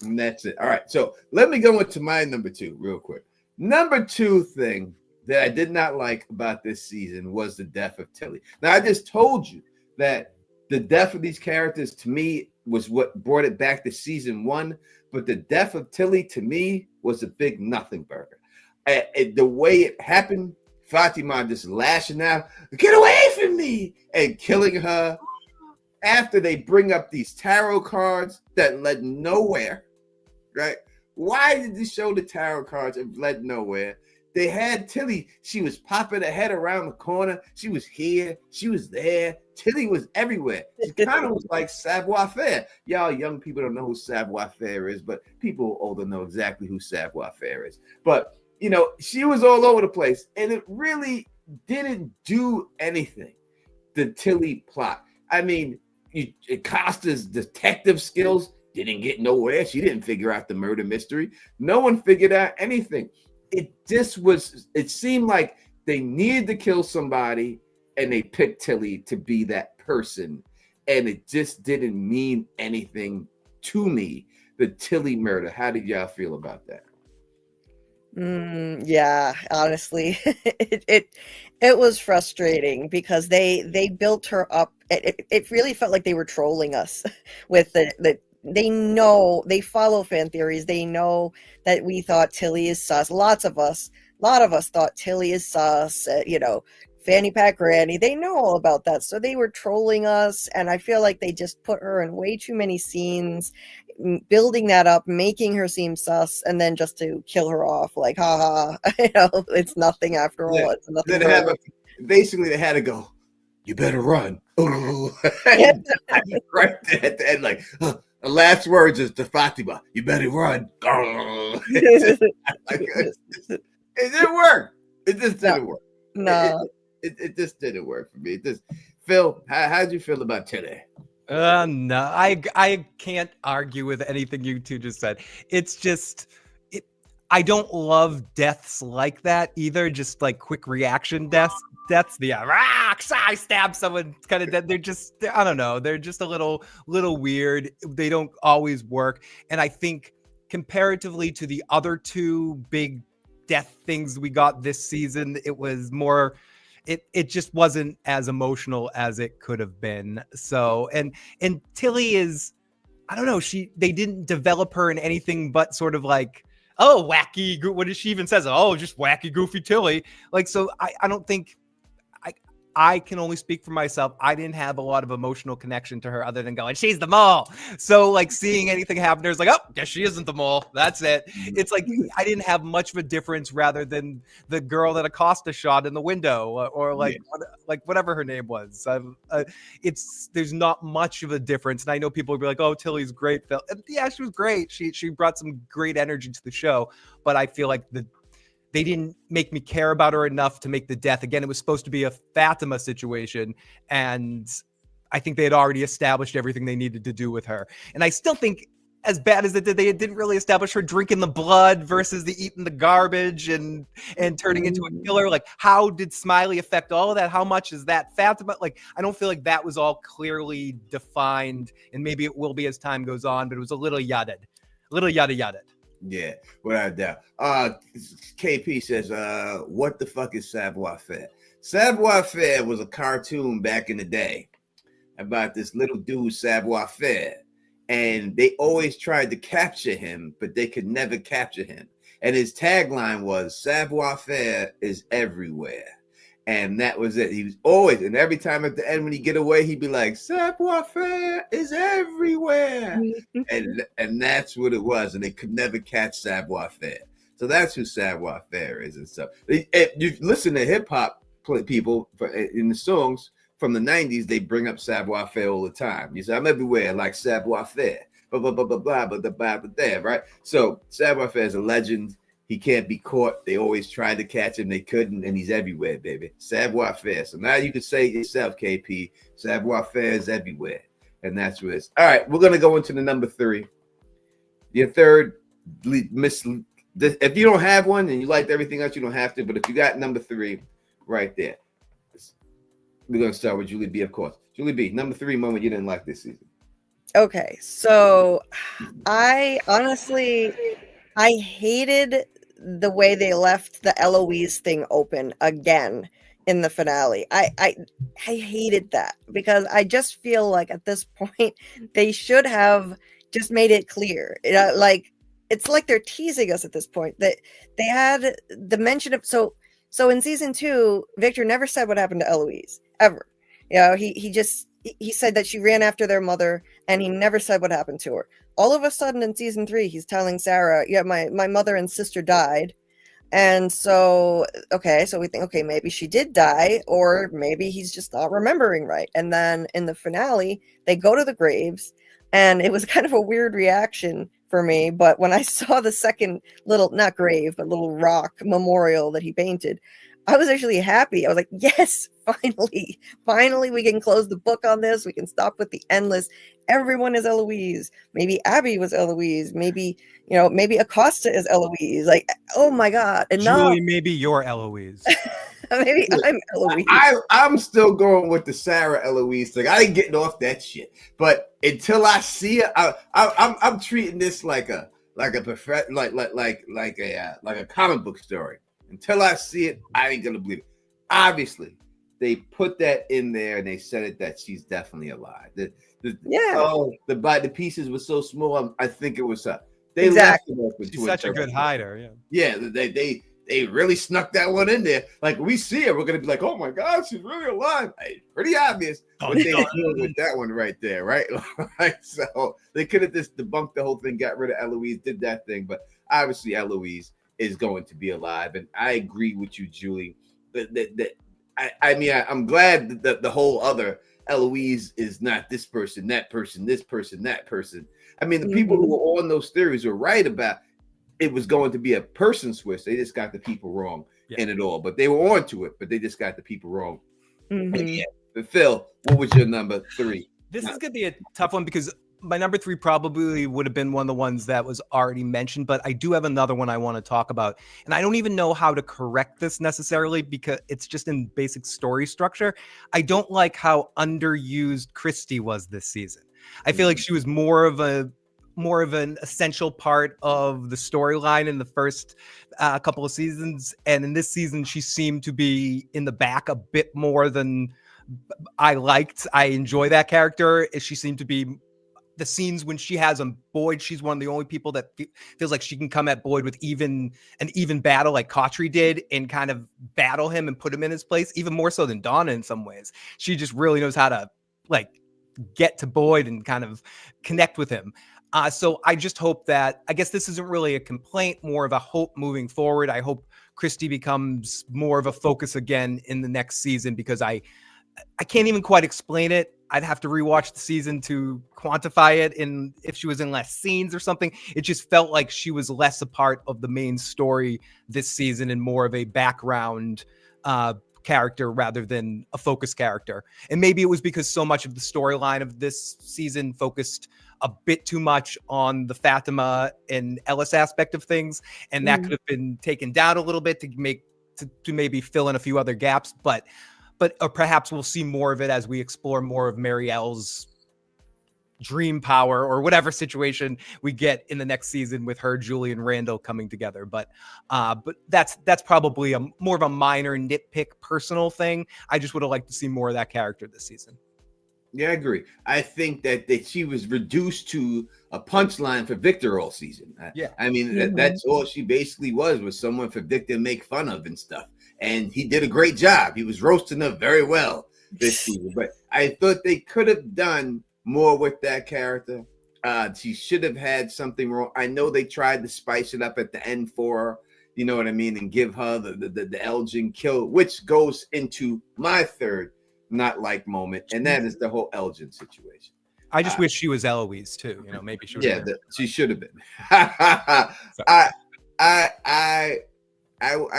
[SPEAKER 1] And that's it. All right. So let me go into my number two real quick. Number two thing that I did not like about this season was the death of Tilly. Now, I just told you that the death of these characters, to me, was what brought it back to season one. But the death of Tilly, to me, was a big nothing burger. The way it happened, Fatima just lashing out, get away from me, and killing her after they bring up these tarot cards that led nowhere, right? Why did they show the tarot cards and led nowhere? They had Tilly. She was popping her head around the corner. She was here. She was there. Tilly was everywhere. She kind of was like Savoir Faire. Y'all young people don't know who Savoir Faire is, but people older know exactly who Savoir Faire is. But, you know, she was all over the place, and it really didn't do anything, the Tilly plot. I mean, Costa's detective skills didn't get nowhere. She didn't figure out the murder mystery. No one figured out anything. It seemed like they needed to kill somebody, and they picked Tilly to be that person. And it just didn't mean anything to me, the Tilly murder. How did y'all feel about that?
[SPEAKER 2] Yeah, honestly, it was frustrating because they built her up. It really felt like they were trolling us with they know they follow fan theories. They know that we thought Tilly is sus. A lot of us thought Tilly is sus. Fanny Pack Granny. They know all about that, so they were trolling us. And I feel like they just put her in way too many scenes, building that up, making her seem sus, and then just to kill her off, like, haha, it's nothing after all. It's nothing.
[SPEAKER 1] Basically, they had to go, you better run. Right there at the end, like, the last words is to Fatima, you better run. It didn't work. It just didn't work.
[SPEAKER 2] No.
[SPEAKER 1] It just didn't work for me. Phil, how'd you feel about today?
[SPEAKER 3] No, I can't argue with anything you two just said. It's just, I don't love deaths like that either. Just like quick reaction deaths. I stab someone, kind of dead. They're just, I don't know. They're just a little weird. They don't always work. And I think comparatively to the other two big death things we got this season, it was more. It just wasn't as emotional as it could have been. So and Tilly is, I don't know, they didn't develop her in anything but sort of like, oh, wacky, what does she even says? Oh, just wacky, goofy Tilly. Like, so I don't think, I can only speak for myself. I didn't have a lot of emotional connection to her other than going, she's the mole. So like seeing anything happen, there's like, oh, guess she isn't the mole. That's it. It's like, I didn't have much of a difference rather than the girl that Acosta shot in the window or like whatever her name was. There's not much of a difference. And I know people will be like, oh, Tilly's great. Yeah, she was great. She brought some great energy to the show, but I feel like they didn't make me care about her enough to make the death. Again, it was supposed to be a Fatima situation, and I think they had already established everything they needed to do with her. And I still think, as bad as it did, they didn't really establish her drinking the blood versus the eating the garbage and turning into a killer. Like, how did Smiley affect all of that? How much is that Fatima? Like, I don't feel like that was all clearly defined, and maybe it will be as time goes on, but it was a little yada.
[SPEAKER 1] Yeah, without a doubt. KP says, what the fuck is Savoir Faire? Savoir Faire was a cartoon back in the day about this little dude, Savoir Faire. And they always tried to capture him, but they could never capture him. And his tagline was, Savoir Faire is everywhere. And that was it. He was always, and every time at the end when he get away, he'd be like, Savoir Faire is everywhere. and that's what it was. And they could never catch Savoir Faire. So that's who Savoir Faire is and stuff. You listen to hip hop people in the songs from the 90s, they bring up Savoir Faire all the time. You say, I'm everywhere like Savoir Faire. Blah, blah, blah, blah, blah, blah, blah, blah, blah, right? So Savoir Faire is a legend. He can't be caught. They always tried to catch him. They couldn't, and he's everywhere, baby. Savoir Faire. So now you can say it yourself, KP. Savoir Faire is everywhere. And that's what it is. All right, we're going to go into the number 3. Your third, if you don't have one and you liked everything else, you don't have to. But if you got number 3 right there, we're going to start with Julie B, of course. Julie B, number 3 moment you didn't like this season.
[SPEAKER 2] Okay, so I honestly hated the way they left the Eloise thing open again in the finale. I hated that because I just feel like at this point they should have just made it clear. Like it's like they're teasing us at this point. That they had the mention of so in season 2, Victor never said what happened to Eloise ever. He said that she ran after their mother, and he never said what happened to her. All of a sudden in season 3, he's telling Sarah, yeah, my mother and sister died. And so we think, okay, maybe she did die, or maybe he's just not remembering right. And then in the finale, they go to the graves, and it was kind of a weird reaction for me. But when I saw the second little, not grave, but little rock memorial that he painted, I was actually happy. I was like, yes, finally we can close the book on this. We can stop with the endless. Everyone is Eloise. Maybe Abby was Eloise. Maybe Acosta is Eloise. Like, oh my God. Enough.
[SPEAKER 3] Julie, maybe you're Eloise.
[SPEAKER 2] Maybe I'm Eloise.
[SPEAKER 1] I'm still going with the Sarah Eloise thing. I ain't getting off that shit. But until I see it, I'm treating this like a like a like a comic book story. Until I see it, I ain't gonna believe it. Obviously, they put that in there and they said it that she's definitely alive. The pieces were so small. I think it was her. They
[SPEAKER 2] Exactly.
[SPEAKER 1] left it open.
[SPEAKER 3] She's such a good hider.
[SPEAKER 1] Yeah, they really snuck that one in there. Like we see her, we're gonna be like, oh my god, she's really alive. Hey, pretty obvious what they were doing with that one right there, right? Like, so they could have just debunked the whole thing, got rid of Eloise, did that thing, but obviously Eloise is going to be alive, and I agree with you, Julie. I'm glad that the whole other Eloise is not this person, that person, this person, that person. I mean, the people who were on those theories were right about it was going to be a person switch. They just got the people wrong in it all, but they were onto it, but they just got the people wrong. But Phil, what was your number 3?
[SPEAKER 3] This is going to be a tough one because my number 3 probably would have been one of the ones that was already mentioned, but I do have another one I want to talk about. And I don't even know how to correct this necessarily because it's just in basic story structure. I don't like how underused Christy was this season. I feel like she was more of an essential part of the storyline in the first couple of seasons. And in this season, she seemed to be in the back a bit more than I liked. I enjoy that character. She seemed to be the scenes when she has on Boyd. She's one of the only people that feels like she can come at Boyd with an even battle like Cautry did and kind of battle him and put him in his place, even more so than Donna in some ways. She just really knows how to like get to Boyd and kind of connect with him. So I just hope that, I guess this isn't really a complaint, more of a hope moving forward. I hope Christy becomes more of a focus again in the next season because I can't even quite explain it. I'd have to rewatch the season to quantify it. And if she was in less scenes or something, it just felt like she was less a part of the main story this season and more of a background character rather than a focus character. And maybe it was because so much of the storyline of this season focused a bit too much on the Fatima and Ellis aspect of things. And that could have been taken down a little bit to maybe fill in a few other gaps, but perhaps we'll see more of it as we explore more of Marielle's dream power or whatever situation we get in the next season with her, Julie, and Randall coming together. But that's probably more of a minor nitpick personal thing. I just would have liked to see more of that character this season.
[SPEAKER 1] Yeah, I agree. I think that she was reduced to a punchline for Victor all season. I mean, that's all she basically was someone for Victor to make fun of and stuff. And he did a great job. He was roasting her very well this season. But I thought they could have done more with that character. She should have had something wrong. I know they tried to spice it up at the end for her, you know what I mean, and give her the Elgin kill, which goes into my third not like moment, and that is the whole Elgin situation.
[SPEAKER 3] I just wish she was Eloise too. You know, maybe she would.
[SPEAKER 1] Yeah, she should have been. I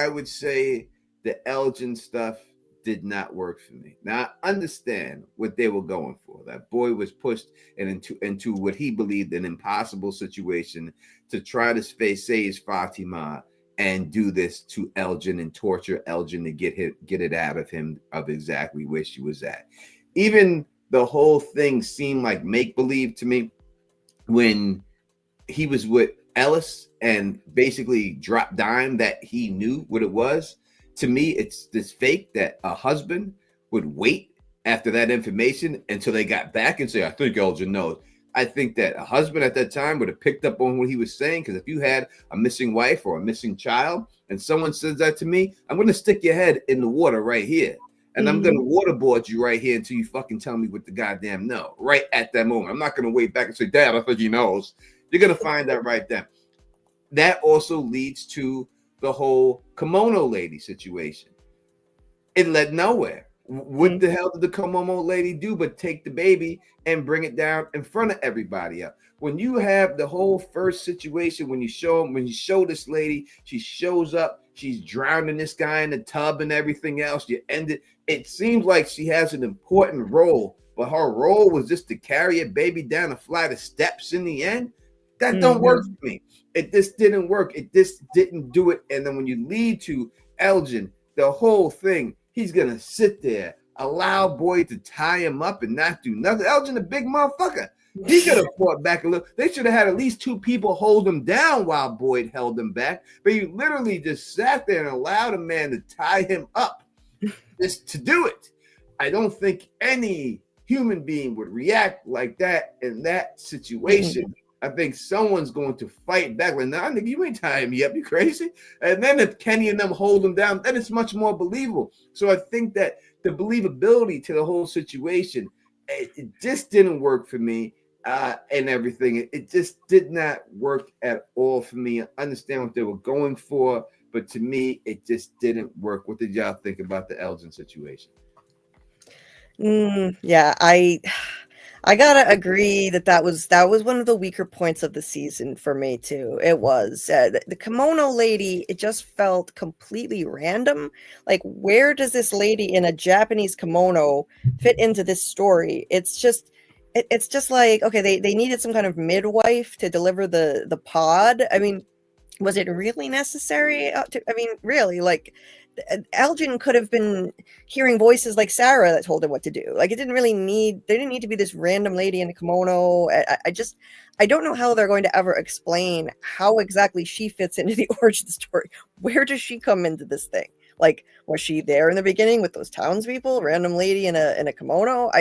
[SPEAKER 1] would say the Elgin stuff did not work for me. Now I understand what they were going for. That boy was pushed into what he believed an impossible situation to try to save Fatima and do this to Elgin and torture Elgin to get it out of him of exactly where she was at. Even the whole thing seemed like make-believe to me when he was with Ellis and basically dropped dime that he knew what it was. To me, it's this fake that a husband would wait after that information until they got back and say, I think Elgin knows. I think that a husband at that time would have picked up on what he was saying, because if you had a missing wife or a missing child and someone says that to me, I'm going to stick your head in the water right here. And I'm going to waterboard you right here until you fucking tell me what the goddamn know right at that moment. I'm not going to wait back and say, Dad, I think he knows. You're going to find out right then. That also leads to the whole kimono lady situation. It led nowhere. What the hell did the kimono lady do but take the baby and bring it down in front of everybody else? When you have the whole first situation, when you show this lady, she shows up, she's drowning this guy in the tub and everything else, you end it. It seems like she has an important role, but her role was just to carry a baby down a flight of steps in the end. That don't work for me. It just didn't work. It just didn't do it. And then when you lead to Elgin, the whole thing, he's going to sit there, allow Boyd to tie him up and not do nothing. Elgin, a big motherfucker. He could have fought back a little. They should have had at least 2 people hold him down while Boyd held him back. But he literally just sat there and allowed a man to tie him up just to do it. I don't think any human being would react like that in that situation. I think someone's going to fight back. Like, nah, nigga, you ain't tying me up. You crazy? And then if Kenny and them hold him down, then it's much more believable. So I think that the believability to the whole situation, it just didn't work for me and everything. It just did not work at all for me. I understand what they were going for, but to me, it just didn't work. What did y'all think about the Elgin situation?
[SPEAKER 2] Yeah, I gotta agree that was one of the weaker points of the season for me too. It was the kimono lady. It just felt completely random. Like, where does this lady in a Japanese kimono fit into this story? It's just like, okay, they needed some kind of midwife to deliver the pod. I mean, was it really necessary? Really, like, Elgin could have been hearing voices like Sarah that told him what to do. Like, they didn't need to be this random lady in a kimono. I don't know how they're going to ever explain how exactly she fits into the origin story. Where does she come into this thing? Like, was she there in the beginning with those townspeople? Random lady in a kimono?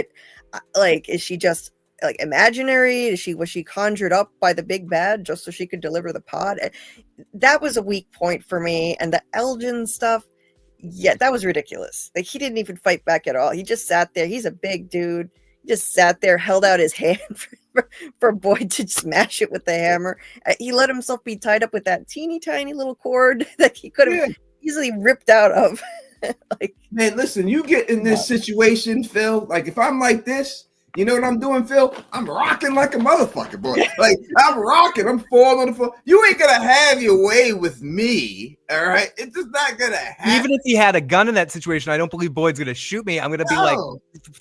[SPEAKER 2] Like, is she just like imaginary? Was she conjured up by the big bad just so she could deliver the pod? That was a weak point for me. And the Elgin stuff, yeah, that was ridiculous. Like, he didn't even fight back at all. He just sat there. He's a big dude. He just sat there, held out his hand for Boyd to smash it with the hammer. He let himself be tied up with that teeny tiny little cord that he could have easily ripped out of. Like,
[SPEAKER 1] man, listen, you get in this situation, Phil. Like, if I'm like this, you know what I'm doing, Phil? I'm rocking like a motherfucker, boy. Like, I'm rocking. I'm falling on the floor. You ain't gonna have your way with me, all right? It's just not gonna happen.
[SPEAKER 3] Even if he had a gun in that situation, I don't believe Boyd's gonna shoot me. I'm gonna be like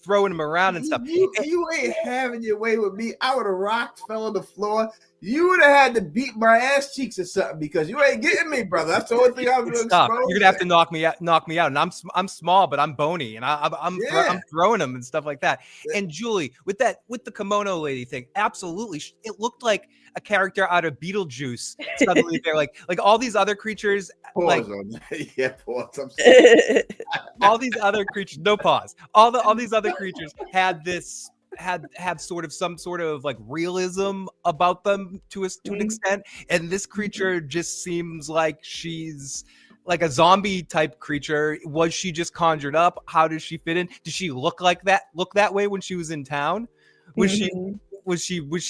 [SPEAKER 3] throwing him around and stuff.
[SPEAKER 1] You ain't having your way with me. I would have rocked, fell on the floor. You would have had to beat my ass cheeks or something because you ain't getting me, brother. That's the only thing I'm doing.
[SPEAKER 3] You're gonna have to knock me out, and I'm small, but I'm bony, and I'm throwing them and stuff like that. And Julie, with the kimono lady thing, absolutely, it looked like a character out of Beetlejuice. Suddenly, they're like all these other creatures.
[SPEAKER 1] Pause on that. Yeah, pause. I'm
[SPEAKER 3] sorry. All these other creatures, no pause. All these other creatures had this. Had sort of some sort of like realism about them to an extent, and this creature just seems like she's like a zombie type creature. Was she just conjured up? How does she fit in? Does she look that way when she was in town? Was she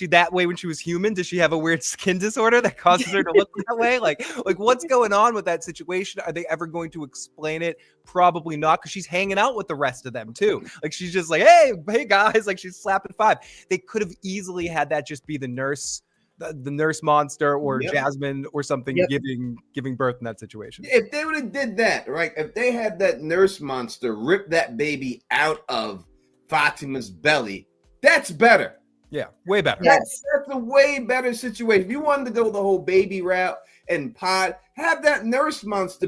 [SPEAKER 3] that way when she was human? Does she have a weird skin disorder that causes her to look that way? Like what's going on with that situation? Are they ever going to explain it? Probably not, because she's hanging out with the rest of them too. Like, she's just like, hey guys, like she's slapping 5. They could have easily had that just be the nurse, the nurse monster, or Jasmine or something giving birth in that situation.
[SPEAKER 1] If they would have did that, right? If they had that nurse monster rip that baby out of Fatima's belly, that's better.
[SPEAKER 3] Yeah, way better.
[SPEAKER 1] That's a way better situation. If you wanted to go the whole baby route and pod, have that nurse monster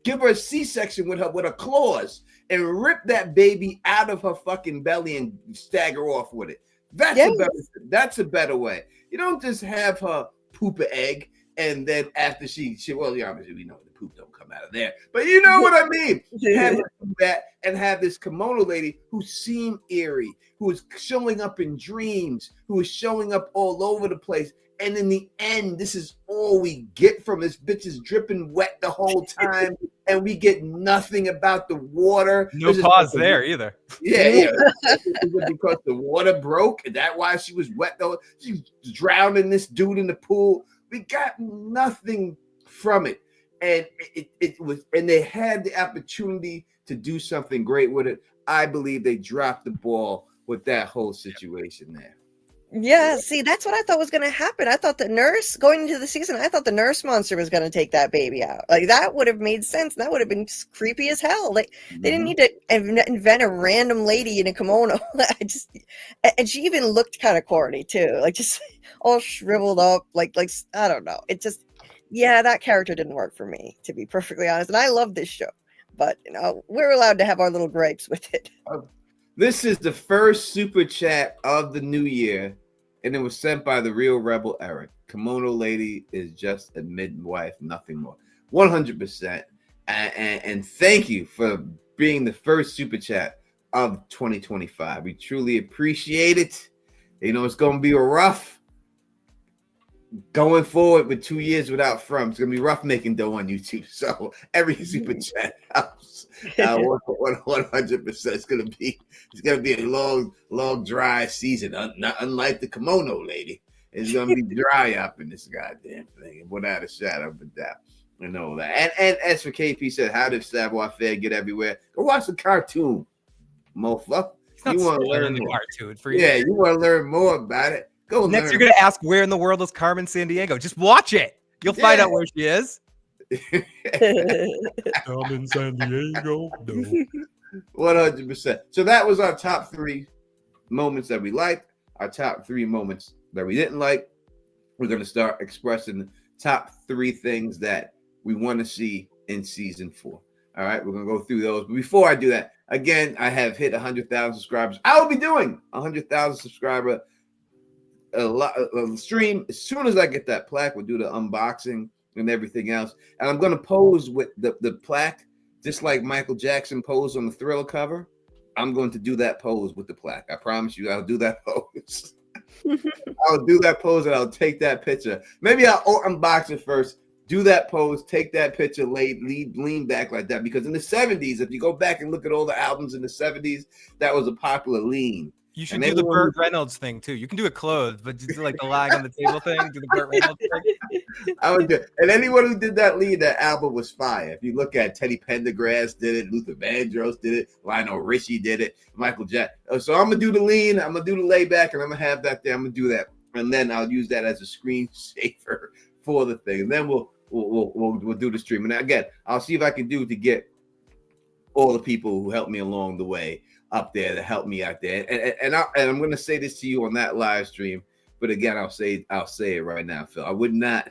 [SPEAKER 1] give her a C-section with her claws and rip that baby out of her fucking belly and stagger off with it. That's a better way. You don't just have her poop an egg and then after she obviously we know the poop don't come out of there, but you know what I mean. Have her do that and have this kimono lady who seemed eerie, who is showing up in dreams, who is showing up all over the place. And in the end, this is all we get from this bitch is dripping wet the whole time, and we get nothing about the water.
[SPEAKER 3] No pause there either.
[SPEAKER 1] Yeah. Because the water broke, and that's why she was wet though. She's drowning this dude in the pool. We got nothing from it. And it was, and they had the opportunity to do something great with it. I believe they dropped the ball with that whole situation there.
[SPEAKER 2] Yeah, see, that's what I thought was going to happen. I thought the nurse, going into the season, I thought the nurse monster was going to take that baby out. Like, that would have made sense. That would have been creepy as hell. Like, they didn't need to invent a random lady in a kimono. And she even looked kind of corny too. Like, just all shriveled up. Like I don't know. It just, that character didn't work for me, to be perfectly honest. And I love this show, but we're allowed to have our little gripes with it.
[SPEAKER 1] This is the first super chat of the new year. and it was sent by the real rebel Eric. Kimono lady is just a midwife, nothing more. 100%. And thank you for being the first super chat of 2025. We truly appreciate it. You know, it's going to be a rough going forward with 2 years without From. It's going to be rough making dough on YouTube. So every super chat helps. 100%. It's going to be a long, dry season. Unlike the Kimono lady, it's going to be dry up in this goddamn thing, without a shadow of a doubt. I know that. And as for KP said, how did savoir faire get everywhere? Go watch the cartoon, motherfucker. You want to learn more? Cartoon for you. Yeah, you want to learn more about it. Go
[SPEAKER 3] next, you're gonna ask where in the world is Carmen Sandiego? Just watch it. You'll find out where she is.
[SPEAKER 1] Carmen Sandiego. No. 100%. So that was our top 3 moments that we liked. Our top 3 moments that we didn't like. We're gonna start expressing the top 3 things that we want to see in season 4. All right, we're gonna go through those. But before I do that, again, I have hit 100,000 subscribers. I will be doing 100,000 subscriber stream as soon as I get that plaque. We'll do the unboxing and everything else, and I'm going to pose with the plaque just like Michael Jackson posed on the Thriller cover. I'm going to do that pose with the plaque. I promise you, I'll do that pose. I'll do that pose and I'll take that picture. Maybe I'll unbox it first, do that pose, take that picture, lean back like that, because in the 70s, if you go back and look at all the albums in the 70s, that was a popular lean.
[SPEAKER 3] You should do the Burt Reynolds thing too. You can do it clothed, but just like the lag on the table thing. Do the Burt Reynolds thing.
[SPEAKER 1] I would do it. And anyone who did that lead, that album was fire. If you look at Teddy Pendergrass did it, Luther Vandross did it, Lionel Richie did it, Michael Jackson. So I'm gonna do the lean, I'm gonna do the layback, and I'm gonna have that there. I'm gonna do that, and then I'll use that as a screensaver for the thing. And then we'll do the stream. And again, I'll see if I can do to get all the people who helped me along the way up there to help me out there, and I'm going to say this to you on that live stream, but again, I'll say it right now, Phil. I would not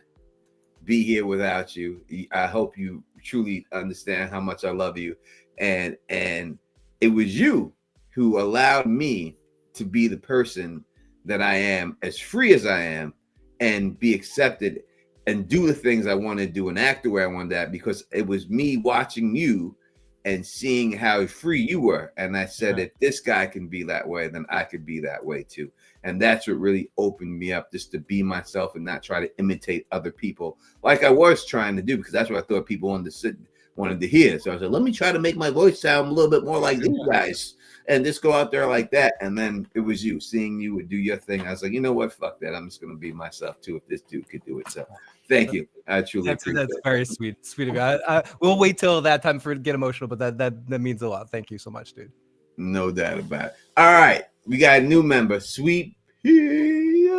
[SPEAKER 1] be here without you. I hope you truly understand how much I love you, and it was you who allowed me to be the person that I am, as free as I am, and be accepted and do the things I want to do and act the way I want that, because it was me watching you and seeing how free you were. And I said, if this guy can be that way, then I could be that way too. And that's what really opened me up, just to be myself and not try to imitate other people like I was trying to do, because that's what I thought people wanted to hear. So I said, let me try to make my voice sound a little bit more like these guys and just go out there like that. And then it was you, seeing you would do your thing. I was like, you know what? Fuck that. I'm just going to be myself too, if this dude could do it. So thank you. I truly appreciate
[SPEAKER 3] that's very sweet of you. We'll wait till that time for it to get emotional, but that means a lot. Thank you so much, dude.
[SPEAKER 1] No doubt about it. All right. We got a new member. Sweet P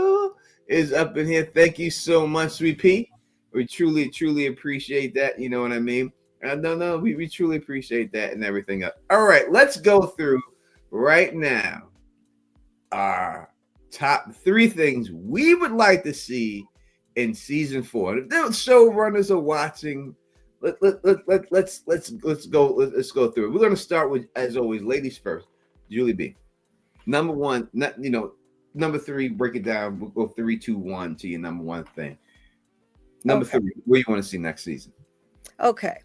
[SPEAKER 1] is up in here. Thank you so much, Sweet P. We truly appreciate that. You know what I mean? No, we truly appreciate that and everything else. All right, let's go through right now our top 3 things we would like to see in season 4. If the showrunners are watching, let's go through it. We're gonna start with, as always, ladies first. Julie B. Number 1, number 3, break it down. We'll go 3, 2, 1 to your number 1 thing. Number 3, what do you want to see next season?
[SPEAKER 2] Okay.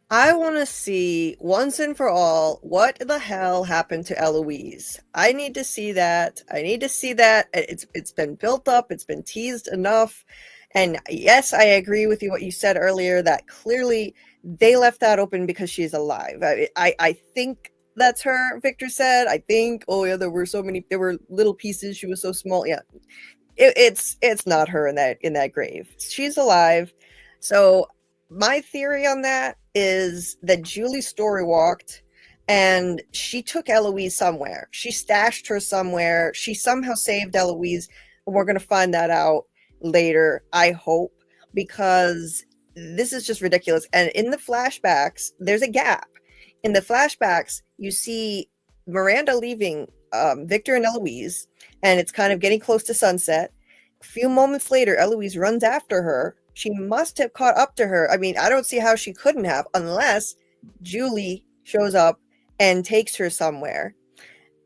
[SPEAKER 2] I want to see once and for all what the hell happened to Eloise. I need to see that. It's been built up. It's been teased enough. And yes, I agree with you what you said earlier, that clearly they left that open because she's alive. I think that's her. Victor said, I think, there were little pieces. She was so small. Yeah. It's not her in that grave. She's alive. So my theory on that is that Julie story walked and she took Eloise somewhere. She stashed her somewhere. She somehow saved Eloise. And we're going to find that out later, I hope, because this is just ridiculous. And in the flashbacks, there's a gap. In the flashbacks, you see Miranda leaving Victor and Eloise, and it's kind of getting close to sunset. A few moments later, Eloise runs after her. She must have caught up to her. I mean, I don't see how she couldn't have, unless Julie shows up and takes her somewhere.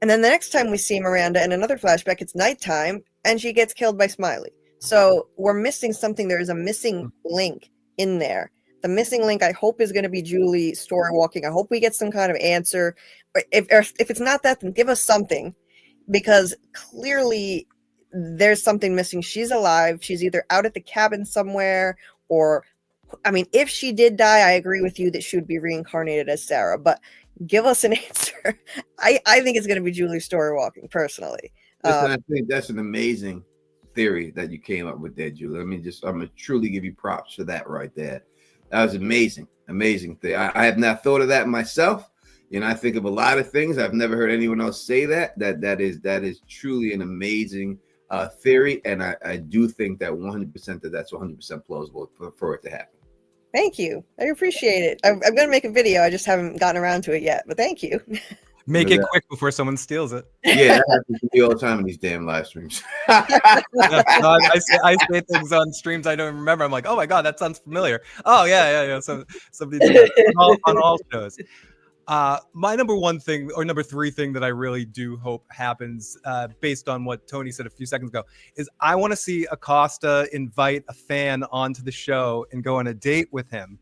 [SPEAKER 2] And then the next time we see Miranda in another flashback, it's nighttime, and she gets killed by Smiley. So we're missing something. There is a missing link in there. The missing link, I hope, is going to be Julie story walking. I hope we get some kind of answer. If it's not that, then give us something, because clearly there's something missing. She's alive. She's either out at the cabin somewhere, or, I mean, if she did die, I agree with you that she would be reincarnated as Sarah. But give us an answer. I think it's going to be Julie story walking, personally.
[SPEAKER 1] Listen, I think that's an amazing theory that you came up with there, Julie. I'm gonna truly give you props for that right there. That was amazing thing. I have not thought of that myself. I think of a lot of things. I've never heard anyone else say that is truly an amazing theory, and I do think that 100% that's 100% plausible for it to happen.
[SPEAKER 2] Thank you. I appreciate it. I'm going to make a video. I just haven't gotten around to it yet, but thank you.
[SPEAKER 3] Make it quick before someone steals it.
[SPEAKER 1] Yeah, that happens to me all the time in these damn live streams.
[SPEAKER 3] I say things on streams I don't remember. I'm like, oh my god, that sounds familiar. Oh yeah. So somebody did that on all shows. My number three thing that I really do hope happens, based on what Tony said a few seconds ago, is I want to see Acosta invite a fan onto the show and go on a date with him.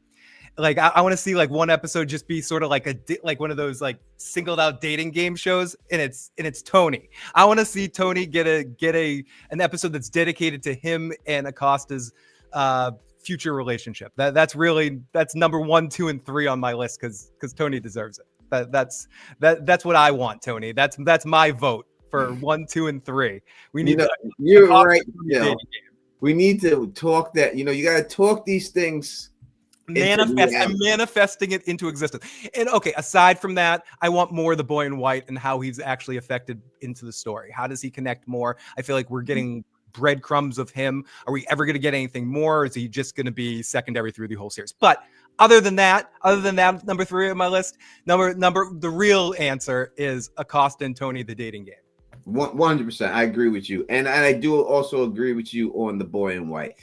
[SPEAKER 3] Like I want to see like one episode just be sort of like like one of those like singled out dating game shows, and it's Tony. I want to see Tony get an episode that's dedicated to him and Acosta's future relationship. That's number 1, 2, and 3 on my list because Tony deserves it. That's what I want, Tony. That's my vote for 1, 2, and 3. We need
[SPEAKER 1] you're right. We need to talk that. You got to talk these things.
[SPEAKER 3] I'm manifesting it into existence. And okay, aside from that, I want more of the boy in white and how he's actually affected into the story. How does he connect more? I feel like we're getting breadcrumbs of him. Are we ever going to get anything more, or is he just going to be secondary through the whole series? But other than that, number 3 on my list, the real answer is Acosta and Tony, the dating game.
[SPEAKER 1] 100%. I agree with you. And I do also agree with you on the boy in white.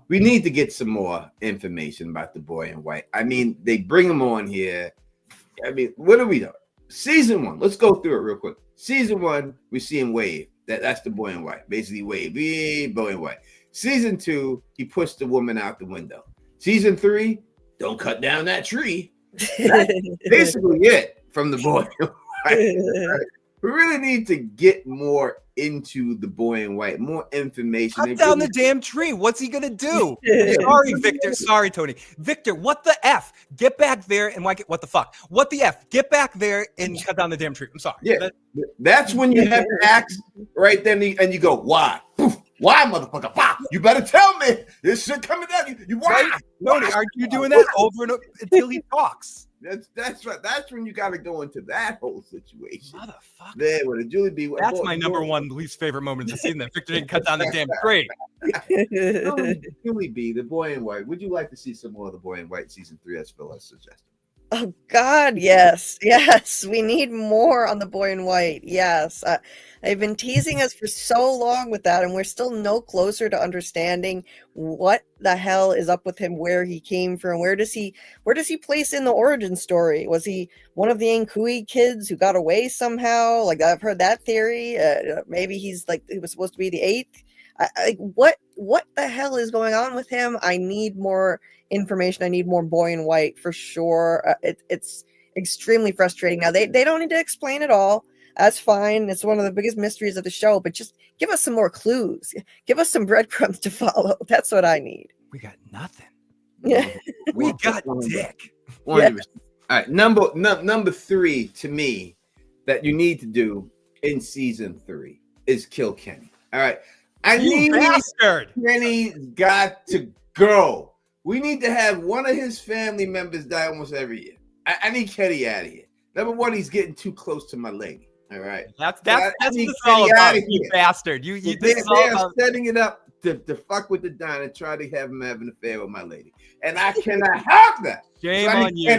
[SPEAKER 1] We need to get some more information about the boy in white. I mean, they bring him on here. I mean, what are we doing? Season 1, let's go through it real quick. Season 1, we see him wave. That's the boy in white. Basically wave, boy in white. Season 2, he pushed the woman out the window. Season 3, don't cut down that tree. That's basically it from the boy in white. Right? We really need to get more into the boy in white, more information.
[SPEAKER 3] Cut down the damn tree. What's he gonna do? Sorry, Victor. Sorry, Tony. Victor, what the F? Get back there and what the fuck? What the F? Get back there and cut down the damn tree. I'm sorry.
[SPEAKER 1] Yeah, that's when you have to ask right then, and you go, why? Why, motherfucker? Why? You better tell me. This shit coming down. You why?
[SPEAKER 3] Right? Tony, aren't you doing that over and over until he talks?
[SPEAKER 1] That's right. That's when you got to go into that whole situation.
[SPEAKER 3] Motherfucker.
[SPEAKER 1] There, with a Julie B.
[SPEAKER 3] That's my number 1 least favorite moment of the season. That Victor didn't cut down the damn tree.
[SPEAKER 1] Julie B. The boy in white. Would you like to see some more of the boy in white season 3, as Phil has suggested?
[SPEAKER 2] Oh God, yes. We need more on the boy in white. Yes, they've been teasing us for so long with that, and we're still no closer to understanding what the hell is up with him, where he came from, where does he place in the origin story? Was he one of the Nkui kids who got away somehow? Like, I've heard that theory. Maybe he was supposed to be the 8th. What the hell is going on with him? I need more information. I need more boy in white for sure. It's extremely frustrating. Now they don't need to explain it all. That's fine. It's one of the biggest mysteries of the show, but just give us some more clues. Give us some breadcrumbs to follow. That's what I need.
[SPEAKER 3] We got nothing.
[SPEAKER 2] Yeah.
[SPEAKER 3] We got dick.
[SPEAKER 1] Yeah. All right, number 3 to me that you need to do in season 3 is kill Kenny. All right. Kenny's got to go. We need to have one of his family members die almost every year. I need Kenny out of here. Number 1, he's getting too close to my lady. All right.
[SPEAKER 3] That's what it's all about, you bastard. This is all about
[SPEAKER 1] setting it up to fuck with the Donna and try to have him have an affair with my lady. And I cannot have that.
[SPEAKER 3] Shame on you.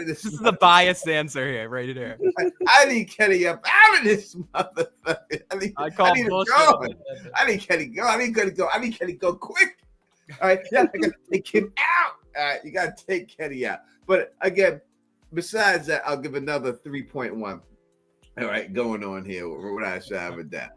[SPEAKER 3] This is a biased answer here, right here.
[SPEAKER 1] I need Kenny up out of this motherfucker. I need Kenny go. I need Kenny go quick. All right, yeah, I gotta take him out. All right, you gotta take Kenny out. But again, besides that, I'll give another 3.1. All right, going on here without a shadow of a doubt.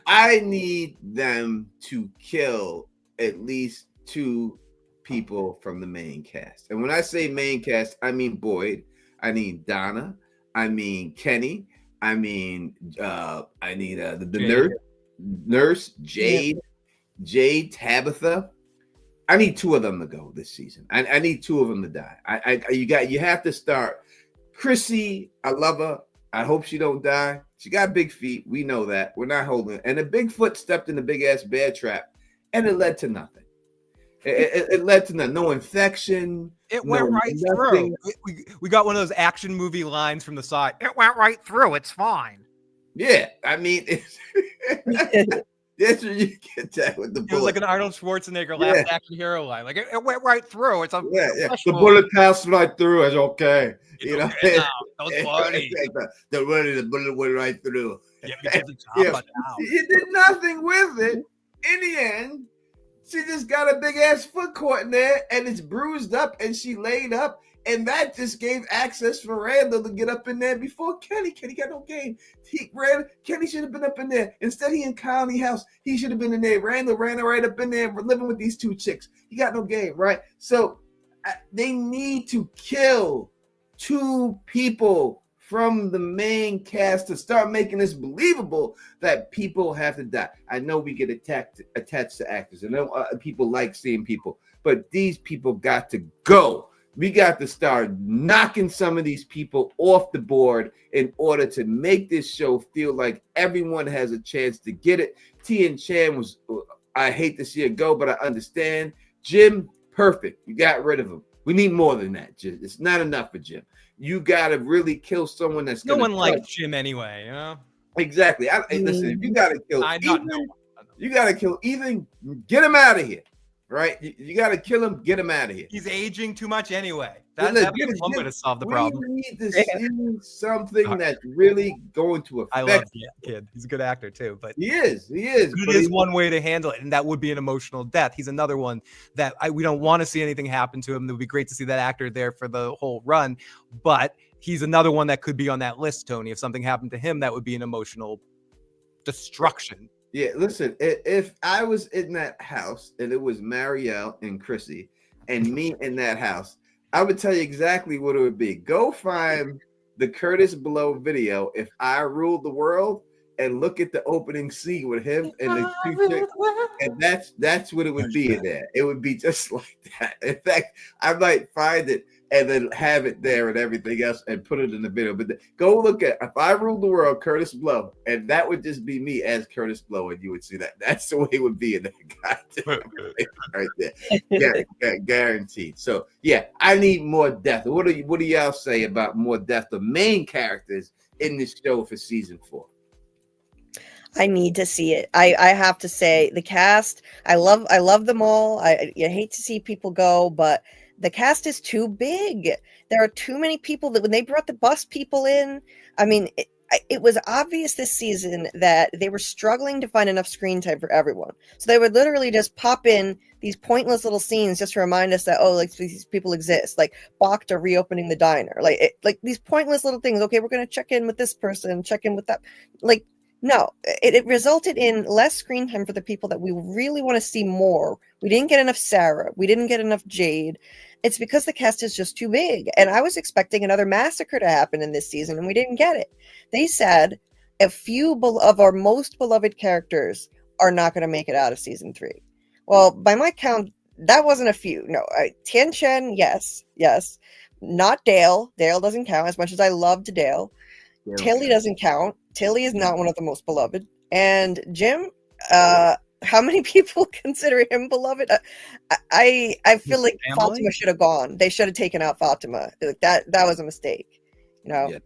[SPEAKER 1] I need them to kill at least 2 people from the main cast. And when I say main cast, I mean Boyd, I mean Donna, I mean Kenny, I mean I need the nurse Jade, Tabitha. I need 2 of them to go this season. I need 2 of them to die. You have to start. Chrissy, I love her. I hope she don't die. She got big feet. We know that. We're not holding it. And the Bigfoot stepped in the big ass bear trap, and it led to nothing. It led to nothing. No infection.
[SPEAKER 3] It went right through. We got one of those action movie lines from the side. It went right through. It's fine.
[SPEAKER 1] Yeah, I mean, that's what you get that with the bullet.
[SPEAKER 3] It was like an Arnold Schwarzenegger last action hero line. Like it went right through. It's a
[SPEAKER 1] The bullet passed right through. It's okay. You know,
[SPEAKER 3] that was funny.
[SPEAKER 1] The bullet went right through.
[SPEAKER 3] Yeah,
[SPEAKER 1] you did nothing with it. In the end, she just got a big ass foot caught in there, and it's bruised up, and she laid up, and that just gave access for Randall to get up in there before Kenny. Kenny got no game. Kenny should have been up in there. Instead, he in Conley house. He should have been in there. Randall ran right up in there, living with these 2 chicks. He got no game, right? So they need to kill 2 people from the main cast to start making this believable that people have to die. I know we get attached to actors. I know people like seeing people, but these people got to go. We got to start knocking some of these people off the board in order to make this show feel like everyone has a chance to get it. Tien Chan was, I hate to see it go, but I understand. Jim, perfect. You got rid of him. We need more than that, Jim. It's not enough for Jim. You got to really kill someone that's
[SPEAKER 3] no one likes Jim anyway, you know?
[SPEAKER 1] Exactly. Listen, if you got to kill Ethan, you got to kill Ethan, get him out of here, right? You got to kill him, get him out of here.
[SPEAKER 3] He's aging too much anyway. That's one way to solve the problem.
[SPEAKER 1] We need to see something that's really going to affect.
[SPEAKER 3] I love the kid. He's a good actor too, but
[SPEAKER 1] he is.
[SPEAKER 3] But it is one way to handle it, and that would be an emotional death. He's another one that we don't want to see anything happen to him. It would be great to see that actor there for the whole run, but he's another one that could be on that list, Tony. If something happened to him, that would be an emotional destruction.
[SPEAKER 1] Yeah, listen, if I was in that house and it was Marielle and Chrissy and me in that house, I would tell you exactly what it would be. Go find the Curtis Blow video, If I Ruled the World, and look at the opening scene with him and the 2 chicks, and that's what it would be in there. It would be just like that. In fact, I might find it and then have it there and everything else and put it in the video. But go look at If I Ruled the World, Curtis Blow, and that would just be me as Curtis Blow, and you would see that. That's the way it would be in that goddamn right there. Yeah, guaranteed. So yeah, I need more depth. What do y'all say about more depth of main characters in this show for season 4?
[SPEAKER 2] I need to see it. I have to say the cast, I love them all. I hate to see people go, but the cast is too big. There are too many people that when they brought the bus people in, I mean, it was obvious this season that they were struggling to find enough screen time for everyone. So they would literally just pop in these pointless little scenes just to remind us that, like these people exist, like Bacta reopening the diner, like these pointless little things. Okay, we're going to check in with this person, check in with that. Like, no, it resulted in less screen time for the people that we really want to see more. We didn't get enough Sarah. We didn't get enough Jade. It's because the cast is just too big. And I was expecting another massacre to happen in this season, and we didn't get it. They said a few of our most beloved characters are not going to make it out of season 3. Well, by my count, that wasn't a few. No, Tien Chen, yes. Not Dale. Dale doesn't count as much as I loved Dale. Yeah, Tilly doesn't count. Tilly is not one of the most beloved. And Jim, how many people consider him beloved? I feel like Fatima should have gone. They should have taken out Fatima. That was a mistake. You know. Yeah,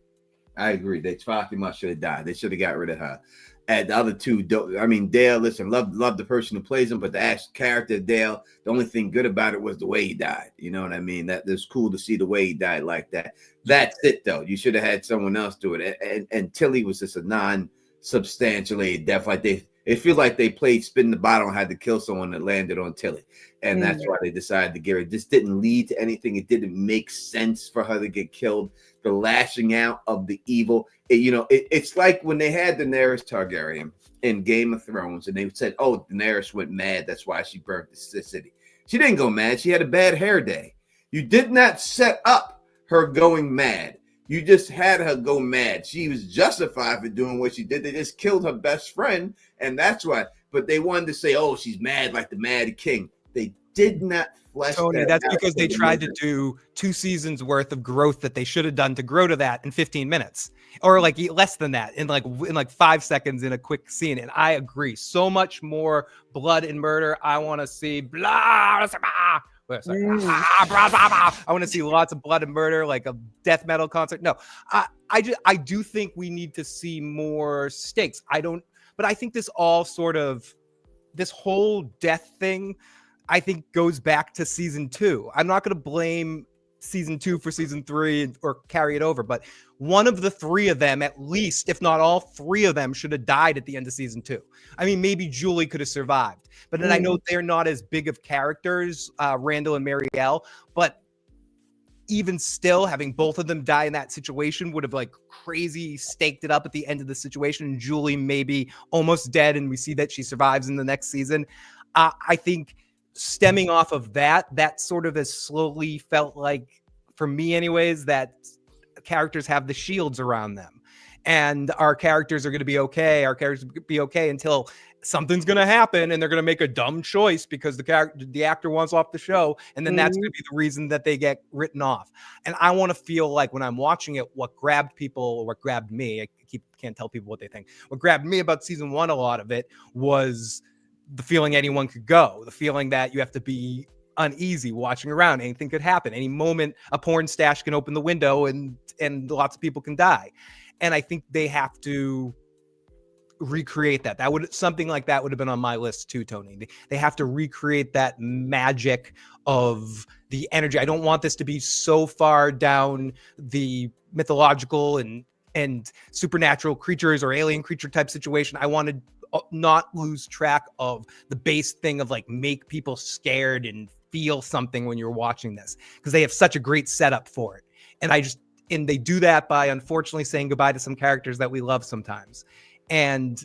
[SPEAKER 1] I agree. Fatima should have died. They should have got rid of her. And the other two, I mean, Dale, listen, love the person who plays him, but the actual character Dale, the only thing good about it was the way he died. You know what I mean? That's cool to see the way he died like that. That's it, though. You should have had someone else do it. And Tilly was just a non-substantial death. Like it feels like they played spin the bottle and had to kill someone that landed on Tilly. And that's why they decided to get her. This didn't lead to anything. It didn't make sense for her to get killed. The lashing out of the evil. It's like when they had Daenerys Targaryen in Game of Thrones, and they said, "Oh, Daenerys went mad. That's why she burnt the city." She didn't go mad. She had a bad hair day. You did not set up her going mad. You just had her go mad. She was justified for doing what she did. They just killed her best friend, and that's why. But they wanted to say, "Oh, she's mad like the Mad King." They did not flesh
[SPEAKER 3] Tony,
[SPEAKER 1] that
[SPEAKER 3] that's
[SPEAKER 1] out
[SPEAKER 3] because they
[SPEAKER 1] in the
[SPEAKER 3] tried to
[SPEAKER 1] movie.
[SPEAKER 3] do 2 seasons worth of growth that they should have done to grow to that in 15 minutes, or like less than that in like 5 seconds in a quick scene. And I agree, so much more blood and murder. I want to see blah. I want to see lots of blood and murder, like a death metal concert. No, I do think we need to see more stakes. But I think this whole death thing, I think, goes back to season 2. I'm not going to blame season 2 for season 3 or carry it over, but one of the 3 of them, at least, if not all 3 of them, should have died at the end of season 2. I mean, maybe Julie could have survived, but then I know they're not as big of characters, Randall and Marielle, but even still, having both of them die in that situation would have like crazy staked it up at the end of the situation. And Julie maybe almost dead, and we see that she survives in the next season. I think stemming off of that sort of has slowly felt like, for me anyways, that characters have the shields around them, and our characters are going to be okay. Our characters will be okay until something's going to happen and they're going to make a dumb choice because the actor wants off the show, and then that's going to be the reason that they get written off. And I want to feel like when I'm watching it, what grabbed people, or what grabbed me, can't tell people what they think. What grabbed me about season 1, a lot of it was the feeling anyone could go, the feeling that you have to be uneasy watching around. Anything could happen. Any moment, a porn stash can open the window and lots of people can die. And I think they have to recreate that. Something like that would have been on my list too, Tony. They have to recreate that magic of the energy. I don't want this to be so far down the mythological and supernatural creatures or alien creature type situation. I want to not lose track of the base thing of like make people scared and feel something when you're watching this, because they have such a great setup for it. And they do that by unfortunately saying goodbye to some characters that we love sometimes. And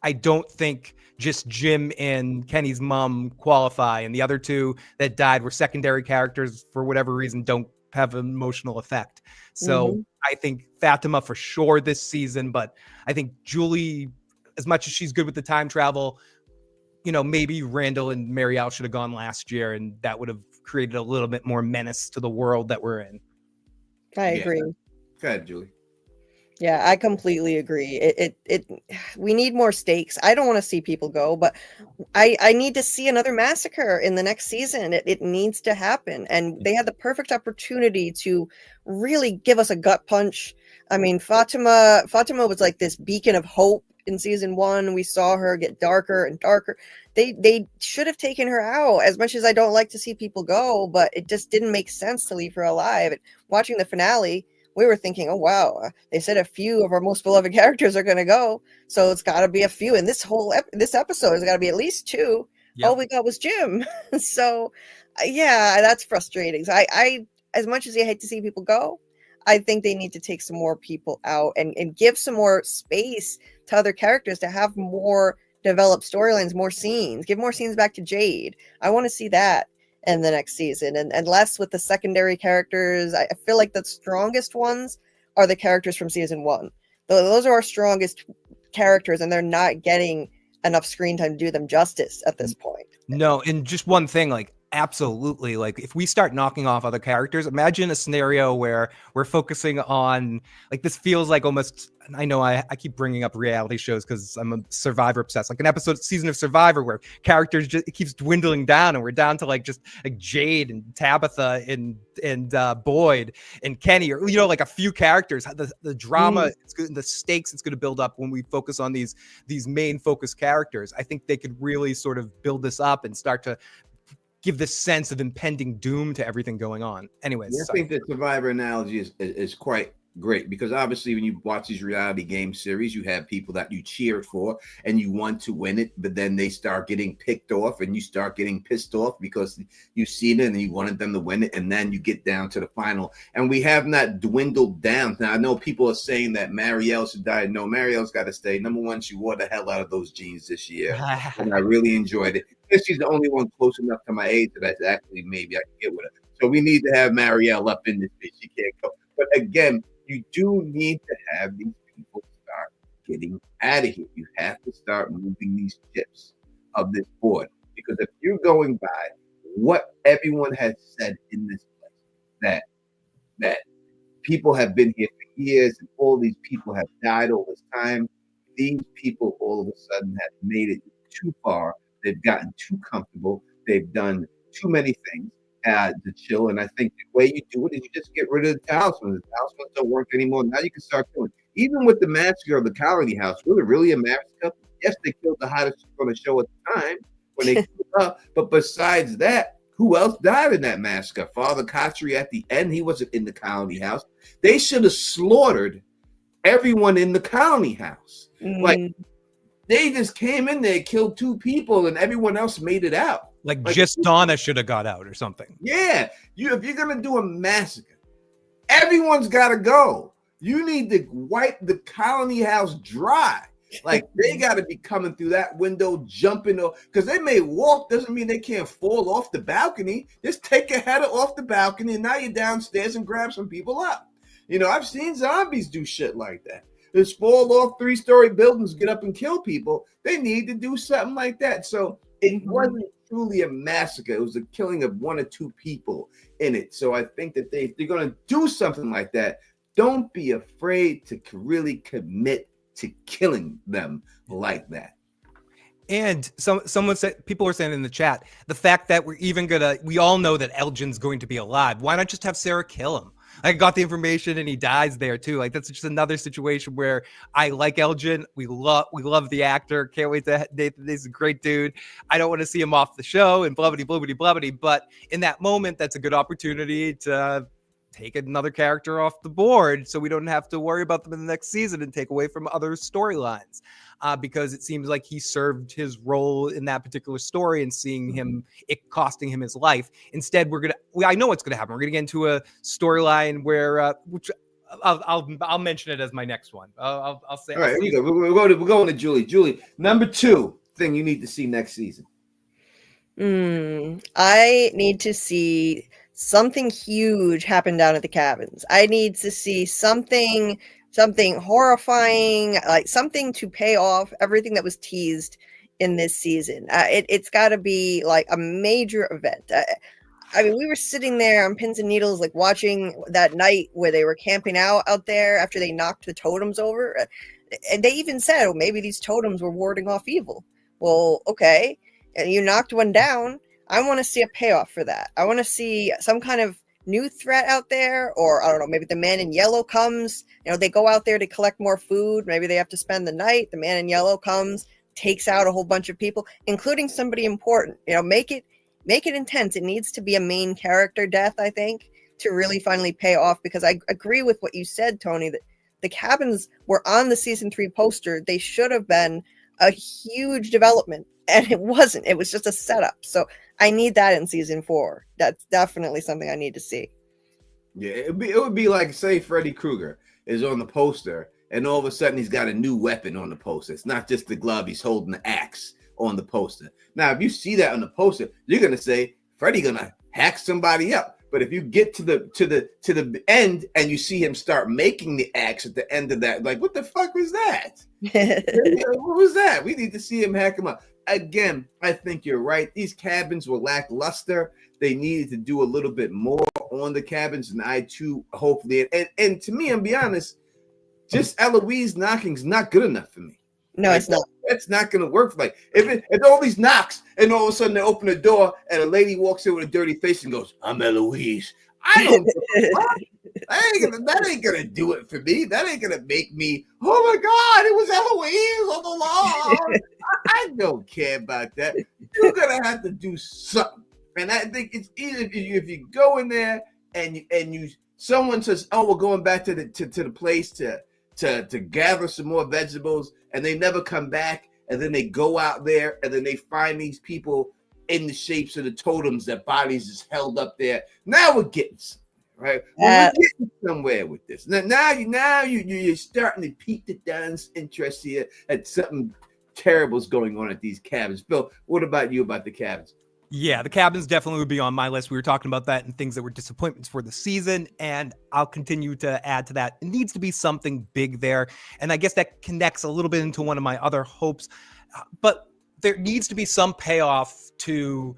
[SPEAKER 3] I don't think just Jim and Kenny's mom qualify, and the other 2 that died were secondary characters for whatever reason, don't have an emotional effect. So I think Fatima for sure this season, but I think Julie, as much as she's good with the time travel, maybe Randall and Marielle should have gone last year, and that would have created a little bit more menace to the world that we're in.
[SPEAKER 2] I agree.
[SPEAKER 1] Go ahead, Julie.
[SPEAKER 2] Yeah, I completely agree. We need more stakes. I don't want to see people go, but I need to see another massacre in the next season. It needs to happen. And they had the perfect opportunity to really give us a gut punch. I mean, Fatima was like this beacon of hope in season 1. We saw her get darker and darker. They should have taken her out. As much as I don't like to see people go, but it just didn't make sense to leave her alive. Watching the finale, we were thinking, oh, wow, they said a few of our most beloved characters are going to go. So it's got to be a few. And this episode has got to be at least 2. Yep. All we got was Jim. So, yeah, that's frustrating. So I, as much as I hate to see people go, I think they need to take some more people out and give some more space to other characters to have more developed storylines, more scenes. Give more scenes back to Jade. I want to see that in the next season, and less with the secondary characters. I feel like the strongest ones are the characters from season 1. Those are our strongest characters, and they're not getting enough screen time to do them justice at this point.
[SPEAKER 3] No, and just one thing, like, absolutely, like, if we start knocking off other characters, imagine a scenario where we're focusing on, like, this feels like almost, I know I keep bringing up reality shows because I'm a Survivor obsessed, like an season of Survivor where characters just, it keeps dwindling down, and we're down to like just like Jade and Tabitha and Boyd and Kenny, or like a few characters. The drama, it's good, the stakes it's going to build up when we focus on these main focus characters. I think they could really sort of build this up and start to give this sense of impending doom to everything going on. Anyways,
[SPEAKER 1] I think the Survivor analogy is quite great, because obviously when you watch these reality game series, you have people that you cheered for and you want to win it, but then they start getting picked off and you start getting pissed off because you've seen it and you wanted them to win it, and then you get down to the final. And we have not dwindled down. Now, I know people are saying that Marielle should die. No, Marielle's got to stay. Number one, she wore the hell out of those jeans this year, and I really enjoyed it. She's the only one close enough to my age that I actually maybe I can get with her. So we need to have Marielle up in this bitch. She can't go. But again, you do need to have these people start getting out of here. You have to start moving these chips of this board. Because if you're going by what everyone has said in this place, that people have been here for years and all these people have died over time, these people all of a sudden have made it too far. They've gotten too comfortable. They've done too many things to chill. And I think the way you do it is you just get rid of the talismans. The talismans don't work anymore. Now you can start killing. Even with the massacre of the Colony House, was it really a massacre? Yes, they killed the hottest on the show at the time when they killed her. But besides that, who else died in that massacre? Father Khatri at the end, he wasn't in the Colony House. They should have slaughtered everyone in the Colony House. Like, they just came in there, killed 2 people, and everyone else made it out.
[SPEAKER 3] Like just Donna should have got out or something.
[SPEAKER 1] Yeah. If you're going to do a massacre, everyone's got to go. You need to wipe the Colony House dry. Like, they got to be coming through that window, jumping, because they may walk, doesn't mean they can't fall off the balcony. Just take a header off the balcony, and now you're downstairs and grab some people up. You know, I've seen zombies do shit like that. Just fall off 3-story buildings, get up and kill people. They need to do something like that. So it wasn't truly a massacre. It was a killing of 1 or 2 people in it. So I think that they're going to do something like that. Don't be afraid to really commit to killing them like that.
[SPEAKER 3] And someone said, people were saying in the chat, the fact that we all know that Elgin's going to be alive. Why not just have Sarah kill him? I got the information and he dies there too. Like, that's just another situation where I like Elgin. We love the actor. Can't wait to Nathan. He's a great dude. I don't want to see him off the show and blubbity, but in that moment, that's a good opportunity to take another character off the board so we don't have to worry about them in the next season and take away from other storylines. Because it seems like he served his role in that particular story and seeing him, it costing him his life. Instead, I know what's going to happen. We're going to get into a storyline where, which I'll mention it as my next one. I'll say. All
[SPEAKER 1] right, we're going to Julie. Julie, number 2 thing you need to see next season.
[SPEAKER 2] I need to see something huge happen down at the cabins. I need to see something horrifying, like something to pay off everything that was teased in this season. It's got to be like a major event. I mean, we were sitting there on pins and needles, like watching that night where they were camping out there after they knocked the totems over. And they even said, oh, maybe these totems were warding off evil. Well, okay. And you knocked one down. I want to see a payoff for that. I want to see some kind of new threat out there, or I don't know, maybe the man in yellow comes, they go out there to collect more food. Maybe they have to spend the night. The man in yellow comes, takes out a whole bunch of people, including somebody important. Make it intense. It needs to be a main character death, I think, to really finally pay off, because I agree with what you said, Tony, that the cabins were on the season 3 poster. They should have been a huge development, and it wasn't. It was just a setup. So I need that in season 4. That's definitely something I need to see.
[SPEAKER 1] Yeah, it would be like, say Freddy Krueger is on the poster and all of a sudden he's got a new weapon on the poster. It's not just the glove, he's holding the axe on the poster. Now, if you see that on the poster, you're gonna say Freddy gonna hack somebody up. But if you get to the end and you see him start making the axe at the end of that, like, what the fuck was that? What was that? We need to see him hack him up. Again, I think you're right. These cabins were lackluster. They needed to do a little bit more on the cabins, and I too, hopefully. And to me, I'll be honest, just Eloise knocking's not good enough for me.
[SPEAKER 2] No, it's not.
[SPEAKER 1] That's not going to work. Like, if all these knocks and all of a sudden they open the door and a lady walks in with a dirty face and goes, "I'm Eloise." I don't know. That ain't gonna do it for me. That ain't gonna make me, oh my God, it was Eloise on the lawn. I don't care about that. You're gonna have to do something. And I think it's easy if you go in there and you someone says, "Oh, we're going back to the place to gather some more vegetables," and they never come back, and then they go out there and then they find these people in the shapes of the totems, their bodies is held up there. Now we're getting somewhere, right? We're getting somewhere with this. Now you're starting to pique the Don's interest here at something terrible's going on at these cabins. Phil, what about you about the cabins?
[SPEAKER 3] Yeah, the cabins definitely would be on my list. We were talking about that and things that were disappointments for the season, and I'll continue to add to that. It needs to be something big there, and I guess that connects a little bit into one of my other hopes, but there needs to be some payoff to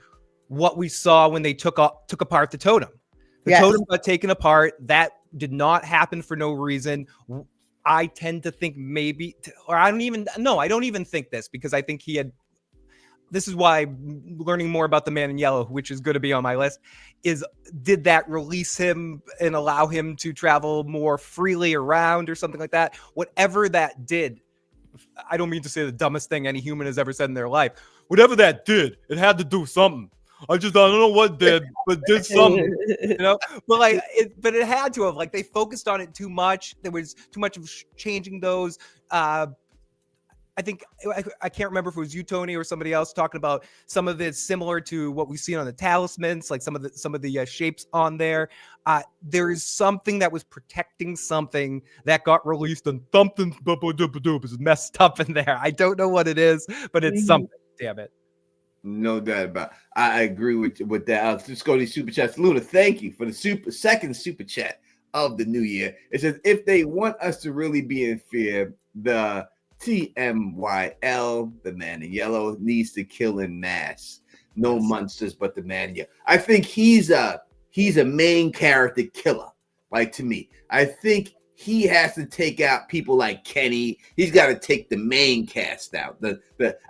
[SPEAKER 3] what we saw when they took apart the totem. The totem got taken apart. That did not happen for no reason. I tend to think maybe, or I don't even think this, because I think he had. This is why learning more about the Man in Yellow, which is going to be on my list, is did that release him and allow him to travel more freely around or something like that? Whatever that did, I don't mean to say the dumbest thing any human has ever said in their life. Whatever that did, it had to do something. I don't know what did, but did something, you know. But it had to have. Like, they focused on it too much. There was too much of changing those. I think I can't remember if it was you, Tony, or somebody else talking about some of it similar to what we've seen on the talismans, like some of the shapes on there. There is something that was protecting something that got released and something is messed up in there. I don't know what it is, but it's something. Damn it.
[SPEAKER 1] No doubt about it. I agree with that. Let's just go to these super chats. Luna, thank you for the second super chat of the new year. It says, if they want us to really be in fear, the TMYL, the Man in Yellow, needs to kill in mass. No monsters, but the Man in Yellow. I think he's a main character killer. Like, to me, I think he has to take out people like Kenny. He's got to take the main cast out.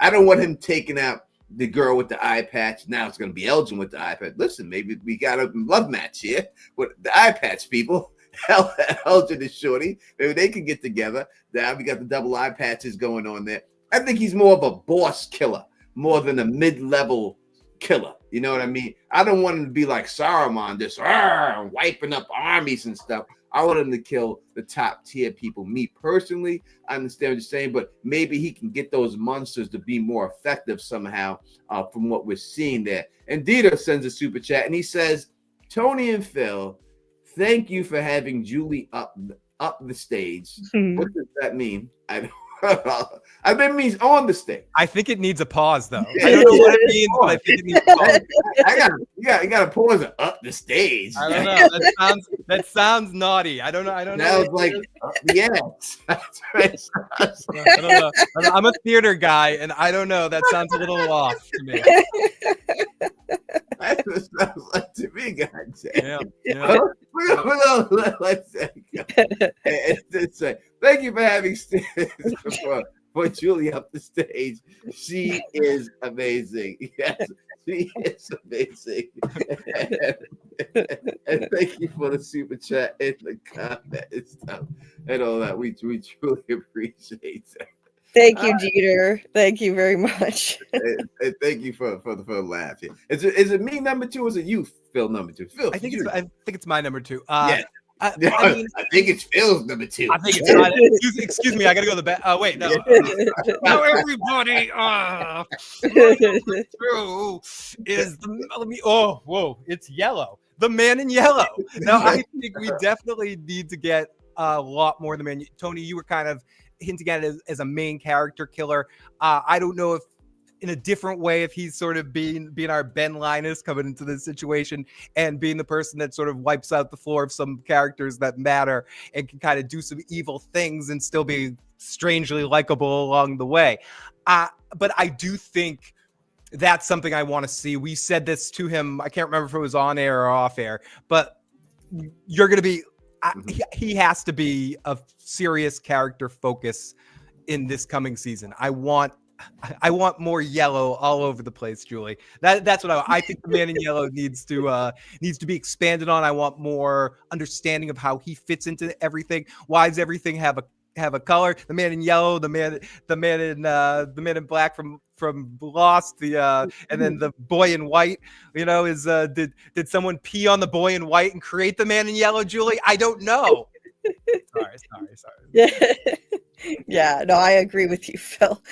[SPEAKER 1] I don't want him taking out the girl with the eye patch. Now it's going to be Elgin with the eye patch. Listen, maybe we got a love match here with the eye patch people. Elgin and Shorty, maybe they can get together. Now we got the double eye patches going on there. I think he's more of a boss killer, more than a mid-level killer. You know what I mean? I don't want him to be like Saruman, just wiping up armies and stuff. I want him to kill the top tier people. Me personally, I understand what you're saying, but maybe he can get those monsters to be more effective somehow from what we're seeing there. And Dieter sends a super chat and he says, Tony and Phil, thank you for having Julie up the stage. What does that mean? I don't. I think it means on the stage.
[SPEAKER 3] I think it needs a pause, though. I don't know what it means, but I think it needs a pause.
[SPEAKER 1] You gotta pause it up the stage.
[SPEAKER 3] I don't know. That sounds naughty. I don't know.
[SPEAKER 1] That was like the ass. That's right.
[SPEAKER 3] I don't know. I'm a theater guy, and I don't know. That sounds a little off to me.
[SPEAKER 1] That's what it sounds like to me, goddamn.
[SPEAKER 3] Yeah.
[SPEAKER 1] Let's say, thank you for having for Julie up the stage. She is amazing. Yes, she is amazing. And thank you for the super chat and the comment and stuff and all that. We truly appreciate that.
[SPEAKER 2] Thank you, Jeter. Thank you very much.
[SPEAKER 1] and thank you for the laugh. Yeah. Is it me number 2 or is it you, Phil, number 2? Phil,
[SPEAKER 3] I think it's my number 2.
[SPEAKER 1] Yeah. I think it's Phil's number 2.
[SPEAKER 3] I think it's mine. Excuse me, I gotta go to the bed. Wait, no. Now everybody, true is it's Yellow. The Man in Yellow. Now I think we definitely need to get a lot more of the Man. Tony, you were kind of hinting at it as a main character killer. I don't know if in a different way, if he's sort of being our Ben Linus coming into this situation and being the person that sort of wipes out the floor of some characters that matter and can kind of do some evil things and still be strangely likable along the way. But I do think that's something I want to see. We said this to him. I can't remember if it was on air or off air, but you're going to be, he has to be a serious character focus in this coming season. I want more Yellow all over the place, Julie. That's what I think. The Man in Yellow needs to be expanded on. I want more understanding of how he fits into everything. Why does everything have have a color. The man in yellow, the man in black from Lost, and then the boy in white. Is did someone pee on the boy in white and create the man in yellow, Julie? I don't know.
[SPEAKER 2] Sorry. Yeah, no, I agree with you, Phil.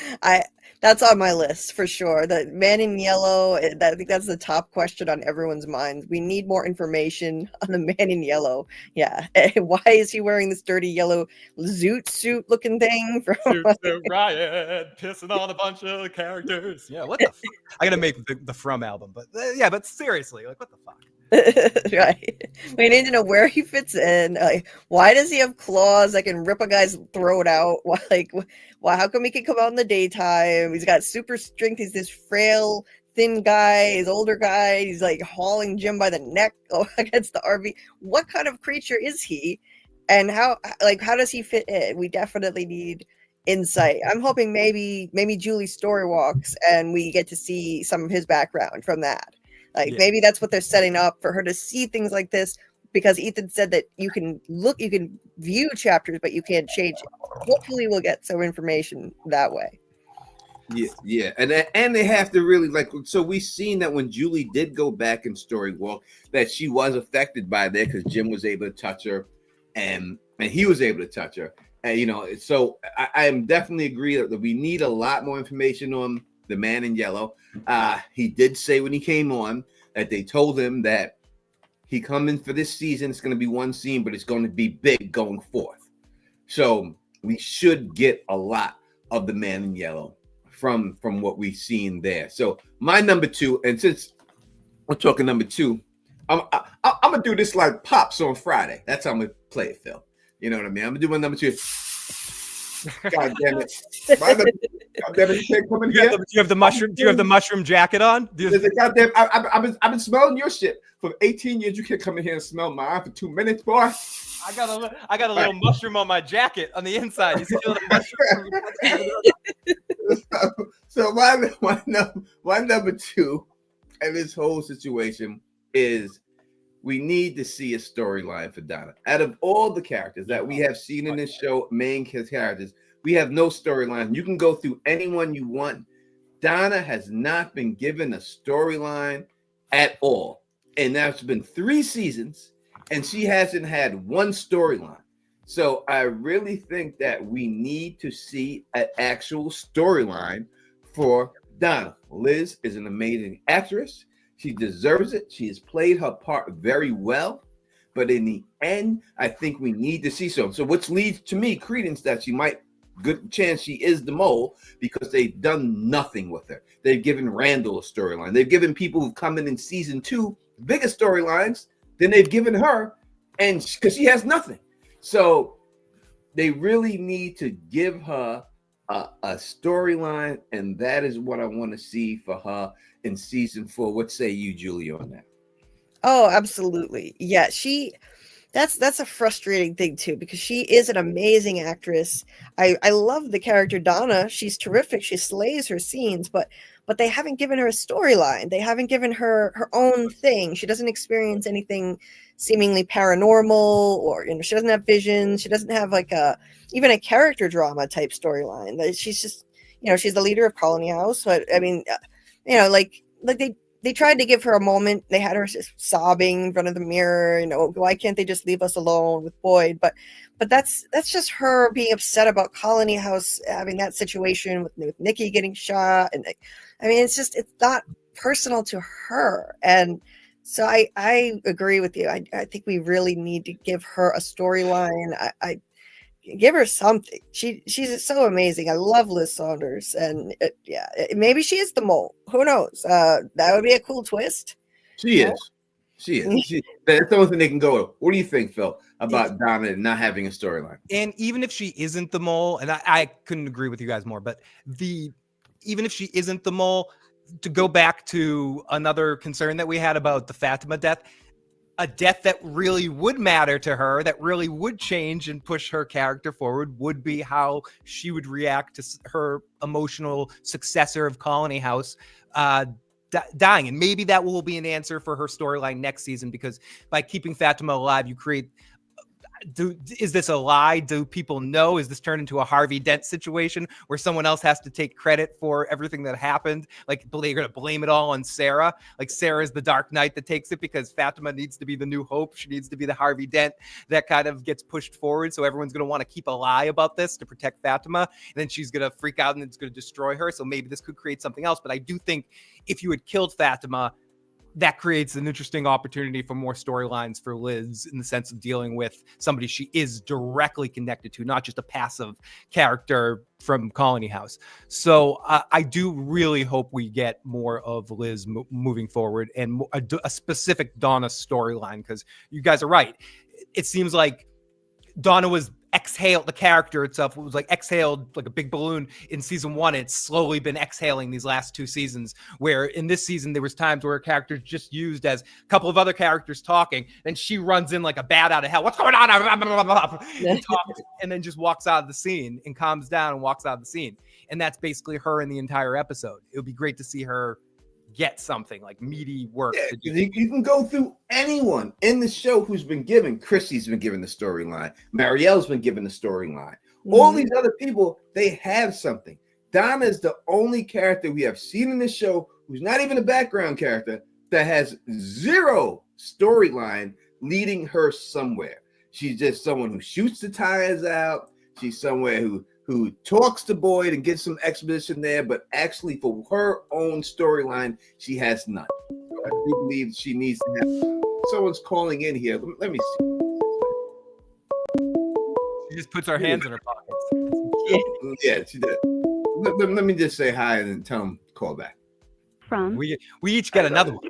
[SPEAKER 2] That's on my list for sure. The man in yellow, I think that's the top question on everyone's mind. We need more information on the man in yellow. Yeah. Why is he wearing this dirty yellow zoot suit looking thing?
[SPEAKER 3] Riot, pissing on a bunch of characters. Yeah, what the fuck? I gotta make the From album, but but seriously, like, what the fuck?
[SPEAKER 2] Right. We need to know where he fits in. Why does he have claws that can rip a guy's throat out? Why? How come he can come out in the daytime? He's got super strength. He's this frail, thin guy. He's older guy. He's like hauling Jim by the neck against the RV. What kind of creature is he? And how does he fit in? We definitely need insight. I'm hoping maybe Julie story walks and we get to see some of his background from that. Maybe that's what they're setting up for her to see things like this, because Ethan said that you can view chapters, but you can't change it. Hopefully we'll get some information that way.
[SPEAKER 1] Yeah. And they have to really so we've seen that when Julie did go back in story walk, that she was affected by that because Jim was able to touch her and he was able to touch her. And, so I am definitely agree that we need a lot more information on the man in yellow. He did say when he came on that they told him that he coming for this season. It's going to be one scene, but it's going to be big going forth. So we should get a lot of the man in yellow from what we've seen there. So my number 2, and since we're talking number 2, I'm gonna do this like Pops on Friday. That's how I'm gonna play it, Phil. You know what I mean? I'm gonna do my number 2. God damn it! God damn it! You can't come in here.
[SPEAKER 3] Do you have the mushroom? Do you have the mushroom jacket on?
[SPEAKER 1] Goddamn! I've been smelling your shit for 18 years. You can't come in here and smell mine for 2 minutes, boy.
[SPEAKER 3] I got a little mushroom on my jacket on the inside. You feel the mushroom?
[SPEAKER 1] So my number 2 in this whole situation is we need to see a storyline for Donna. Out of all the characters that we have seen in this show, main characters, we have no storyline. You can go through anyone you want. Donna has not been given a storyline at all. And that's been 3 seasons, and she hasn't had one storyline. So I really think that we need to see an actual storyline for Donna. Liz is an amazing actress. She deserves it. She has played her part very well. But in the end, I think we need to see so. So which leads to me credence that she might, good chance she is the mole, because they've done nothing with her. They've given Randall a storyline. They've given people who've come in season 2 bigger storylines than they've given her, and because she has nothing. So they really need to give her a storyline, and that is what I want to see for her in season 4. What say you, Julie, on that?
[SPEAKER 2] Oh, absolutely. Yeah, that's a frustrating thing too, because she is an amazing actress. I love the character Donna. She's terrific. She slays her scenes, but they haven't given her a storyline. They haven't given her her own thing. She doesn't experience anything seemingly paranormal, or she doesn't have visions. She doesn't have even a character drama type storyline. She's just, she's the leader of Colony House, but I mean, they tried to give her a moment. They had her sobbing in front of the mirror. Why can't they just leave us alone with Boyd? But that's just her being upset about Colony House having that situation with Nikki getting shot. And I mean, it's not personal to her. And so I agree with you. I think we really need to give her a storyline. I give her something. She's so amazing. I love Liz Saunders, and maybe she is the mole. Who knows? That would be a cool twist.
[SPEAKER 1] She is. That's the only thing they can go with. What do you think, Phil, about Donna not having a storyline?
[SPEAKER 3] And even if she isn't the mole, and I couldn't agree with you guys more, but even if she isn't the mole, to go back to another concern that we had about the Fatima death, a death that really would matter to her, that really would change and push her character forward, would be how she would react to her emotional successor of Colony House dying. And maybe that will be an answer for her storyline next season, because by keeping Fatima alive, you create is this a lie? Do people know? Is this turned into a Harvey Dent situation where someone else has to take credit for everything that happened? Like they're going to blame it all on Sarah. Like Sarah's the Dark Knight that takes it because Fatima needs to be the new hope. She needs to be the Harvey Dent that kind of gets pushed forward. So everyone's going to want to keep a lie about this to protect Fatima. And then she's going to freak out and it's going to destroy her. So maybe this could create something else. But I do think if you had killed Fatima, that creates an interesting opportunity for more storylines for Liz in the sense of dealing with somebody she is directly connected to, not just a passive character from Colony House. So I do really hope we get more of Liz moving forward and a specific Donna storyline, because you guys are right. It seems like Donna was exhaled, the character itself was like exhaled like a big balloon in season 1. It's slowly been exhaling these last 2 seasons, where in this season there was times where a character just used as a couple of other characters talking, then she runs in like a bat out of hell, what's going on, and, and then just walks out of the scene and calms down and walks out of the scene. And that's basically her in the entire episode. It would be great to see her get something like meaty work.
[SPEAKER 1] Yeah, you can go through anyone in the show who's been given. Chrissy's been given the storyline. Marielle's been given the storyline. All these other people, they have something. Donna is the only character we have seen in this show who's not even a background character that has zero storyline leading her somewhere. She's just someone who shoots the tires out. She's somewhere who talks to Boyd and gets some exposition there, but actually for her own storyline, she has none. So I do believe she needs to have someone's calling in here. Let me see.
[SPEAKER 3] She just puts her hands in her pockets.
[SPEAKER 1] Yeah, she did. Let me just say hi and then tell them call back.
[SPEAKER 5] From
[SPEAKER 3] we each get another one.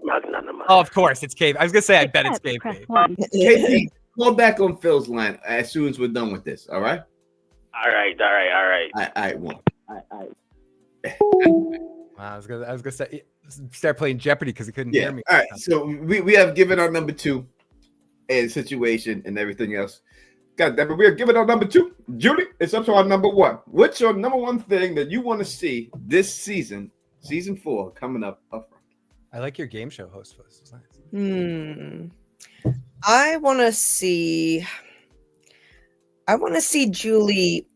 [SPEAKER 3] Oh, of course, it's Cave. I was gonna say I bet it's Cave.
[SPEAKER 1] KP, call back on Phil's line as soon as we're done with this. All right.
[SPEAKER 6] All right.
[SPEAKER 1] One.
[SPEAKER 3] I was gonna say start playing Jeopardy because he couldn't hear me.
[SPEAKER 1] All right, so we have given our number 2 and situation and everything else. God damn it, we are giving our number 2. Judy, it's up to our number 1. What's your number 1 thing that you want to see this season 4 coming up front?
[SPEAKER 3] I like your game show host voice. It's nice.
[SPEAKER 2] I want to see Julie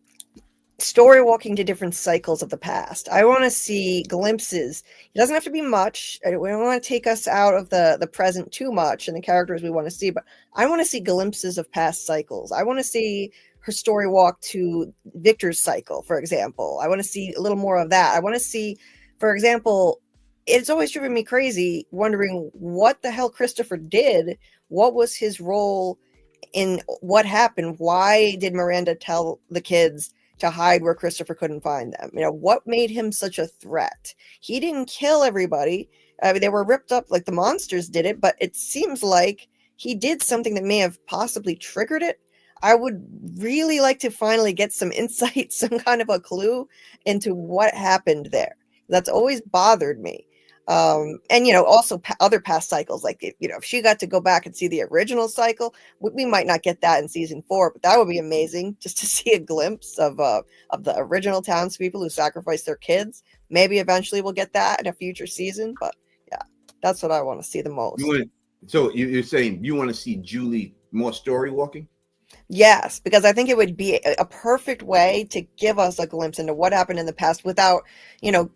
[SPEAKER 2] story walking to different cycles of the past. I want to see glimpses. It doesn't have to be much. We don't want to take us out of the present too much and the characters we want to see, but I want to see glimpses of past cycles. I want to see her story walk to Victor's cycle, for example. I want to see a little more of that. I want to see, for example, it's always driven me crazy wondering what the hell Christopher did. What was his role in what happened? Why did Miranda tell the kids to hide where Christopher couldn't find them? You know, what made him such a threat? He didn't kill everybody. I mean, they were ripped up like the monsters did it, but it seems like he did something that may have possibly triggered it. I would really like to finally get some insight, some kind of a clue into what happened there. That's always bothered me. And, you know, also other past cycles, like, you know, if she got to go back and see the original cycle, we might not get that in season 4, but that would be amazing just to see a glimpse of the original townspeople who sacrificed their kids. Maybe eventually we'll get that in a future season, but yeah, that's what I want to see the most.
[SPEAKER 1] So you're saying you want to see Julie more story walking?
[SPEAKER 2] Yes, because I think it would be a perfect way to give us a glimpse into what happened in the past without, you know,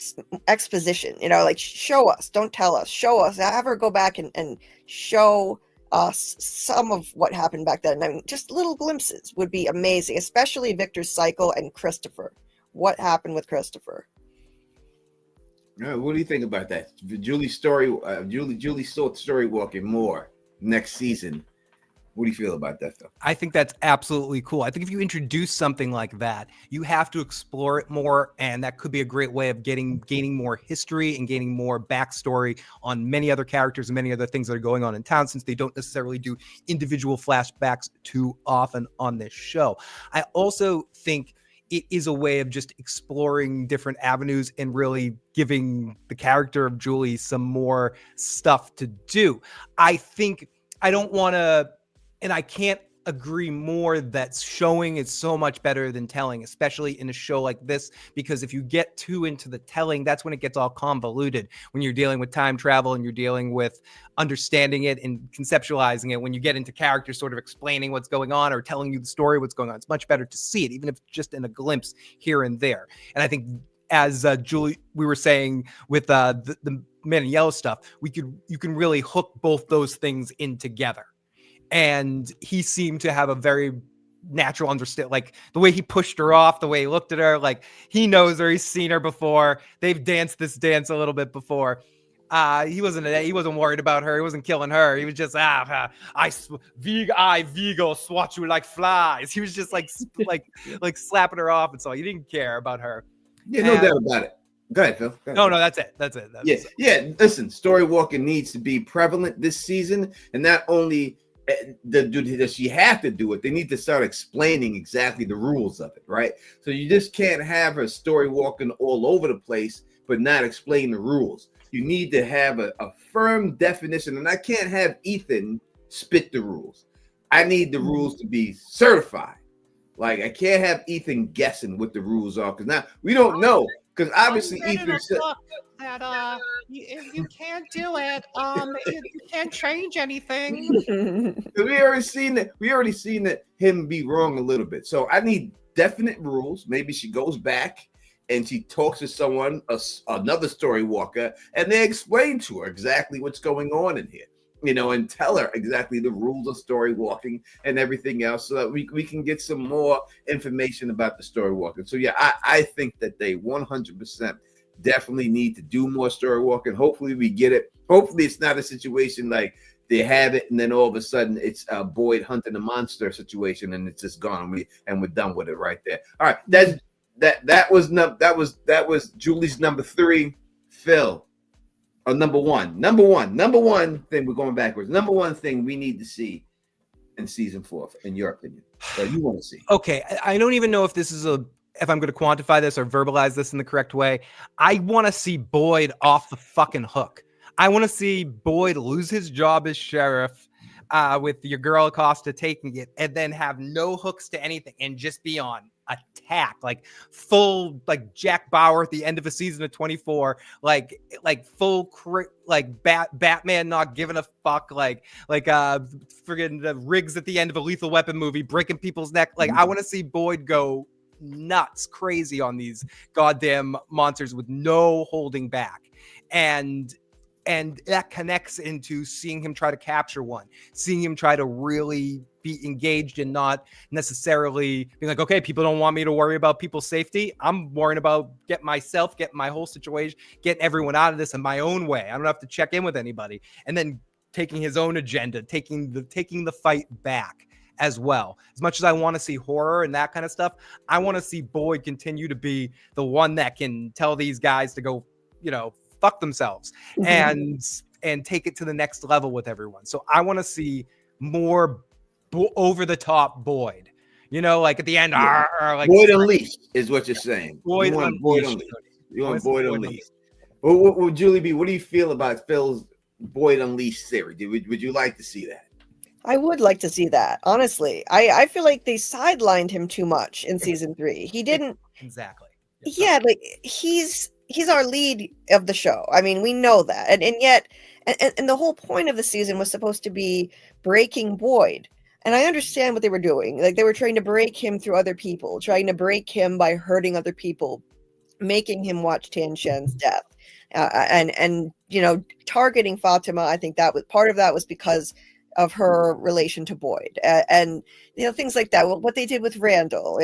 [SPEAKER 2] exposition, you know, like show us, don't tell us, show us, have her go back and show us some of what happened back then. I mean, just little glimpses would be amazing, especially Victor's cycle and Christopher. What happened with Christopher?
[SPEAKER 1] What do you think about that? Julie's story, Julie story walking more next season. What do you feel about that, though?
[SPEAKER 3] I think that's absolutely cool. I think if you introduce something like that, you have to explore it more, and that could be a great way of gaining more history and gaining more backstory on many other characters and many other things that are going on in town, since they don't necessarily do individual flashbacks too often on this show. I also think it is a way of just exploring different avenues and really giving the character of Julie some more stuff to do. I think I don't want to, and I can't agree more that showing is so much better than telling, especially in a show like this, because if you get too into the telling, that's when it gets all convoluted, when you're dealing with time travel and you're dealing with understanding it and conceptualizing it. When you get into characters sort of explaining what's going on or telling you the story, what's going on, it's much better to see it, even if it's just in a glimpse here and there. And I think, as Julie, we were saying with the Man in Yellow stuff, you can really hook both those things in together. And he seemed to have a very natural understand, like the way he pushed her off, the way he looked at her, like he knows her, he's seen her before, they've danced this dance a little bit before. He wasn't worried about her, he wasn't killing her, he was just Vigo swat you like flies. He was just like slapping her off, and so he didn't care about her.
[SPEAKER 1] Yeah, no doubt about it. Go ahead, Phil. Go ahead.
[SPEAKER 3] No, that's it.
[SPEAKER 1] Yeah. Listen, story walking needs to be prevalent this season, and not only does she have to do it, they need to start explaining exactly the rules of it, right? So you just can't have her story walking all over the place, but not explain the rules. You need to have a firm definition, and I can't have Ethan spit the rules. I need the rules to be certified. Like, I can't have Ethan guessing what the rules are, because now we don't know. Because obviously Ethan said
[SPEAKER 5] that you can't do it. You can't change anything.
[SPEAKER 1] we already seen that him be wrong a little bit. So I need definite rules. Maybe she goes back and she talks to someone, another story walker, and they explain to her exactly what's going on in here. And tell her exactly the rules of story walking and everything else, so that we can get some more information about the story walking. So yeah, I think that they 100% definitely need to do more story walking. Hopefully we get it. Hopefully it's not a situation like they have it and then all of a sudden it's Boyd hunting a monster situation and it's just gone. We're done with it right there. All right, that was Julie's number 3. Phil. Number one thing, we're going backwards. Number one thing we need to see in season 4, in your opinion, that you want to see.
[SPEAKER 3] Okay, I don't even know if I'm going to quantify this or verbalize this in the correct way. I want to see Boyd off the fucking hook. I want to see Boyd lose his job as sheriff, with your girl Acosta taking it, and then have no hooks to anything and just be on attack, like full, like Jack Bauer at the end of a season of 24, like full Batman not giving a fuck, like friggin' the Riggs at the end of a Lethal Weapon movie, breaking people's neck. Like, I want to see Boyd go nuts, crazy on these goddamn monsters with no holding back, and that connects into seeing him try to capture one, seeing him try to really be engaged and not necessarily being like, okay, people don't want me to worry about people's safety. I'm worrying about getting my whole situation, getting everyone out of this in my own way. I don't have to check in with anybody. And then taking his own agenda, taking the fight back as well. As much as I want to see horror and that kind of stuff, I want to see Boyd continue to be the one that can tell these guys to go, fuck themselves and take it to the next level with everyone. So I want to see more over the top Boyd, like at the end, like
[SPEAKER 1] Boyd Unleashed is what you're saying.
[SPEAKER 3] Boyd
[SPEAKER 1] Unleashed. You want Boyd Unleashed. Well, Julie B, what do you feel about Phil's Boyd Unleashed series? Would you like to see that?
[SPEAKER 2] I would like to see that. Honestly, I feel like they sidelined him too much in season 3. He didn't
[SPEAKER 3] exactly.
[SPEAKER 2] Yeah, like he's our lead of the show. I mean, we know that. And yet the whole point of the season was supposed to be breaking Boyd. And I understand what they were doing. Like, they were trying to break him through other people, trying to break him by hurting other people, making him watch Tan Shen's death. And targeting Fatima. I think that was part of that was because of her relation to Boyd. And things like that. What they did with Randall,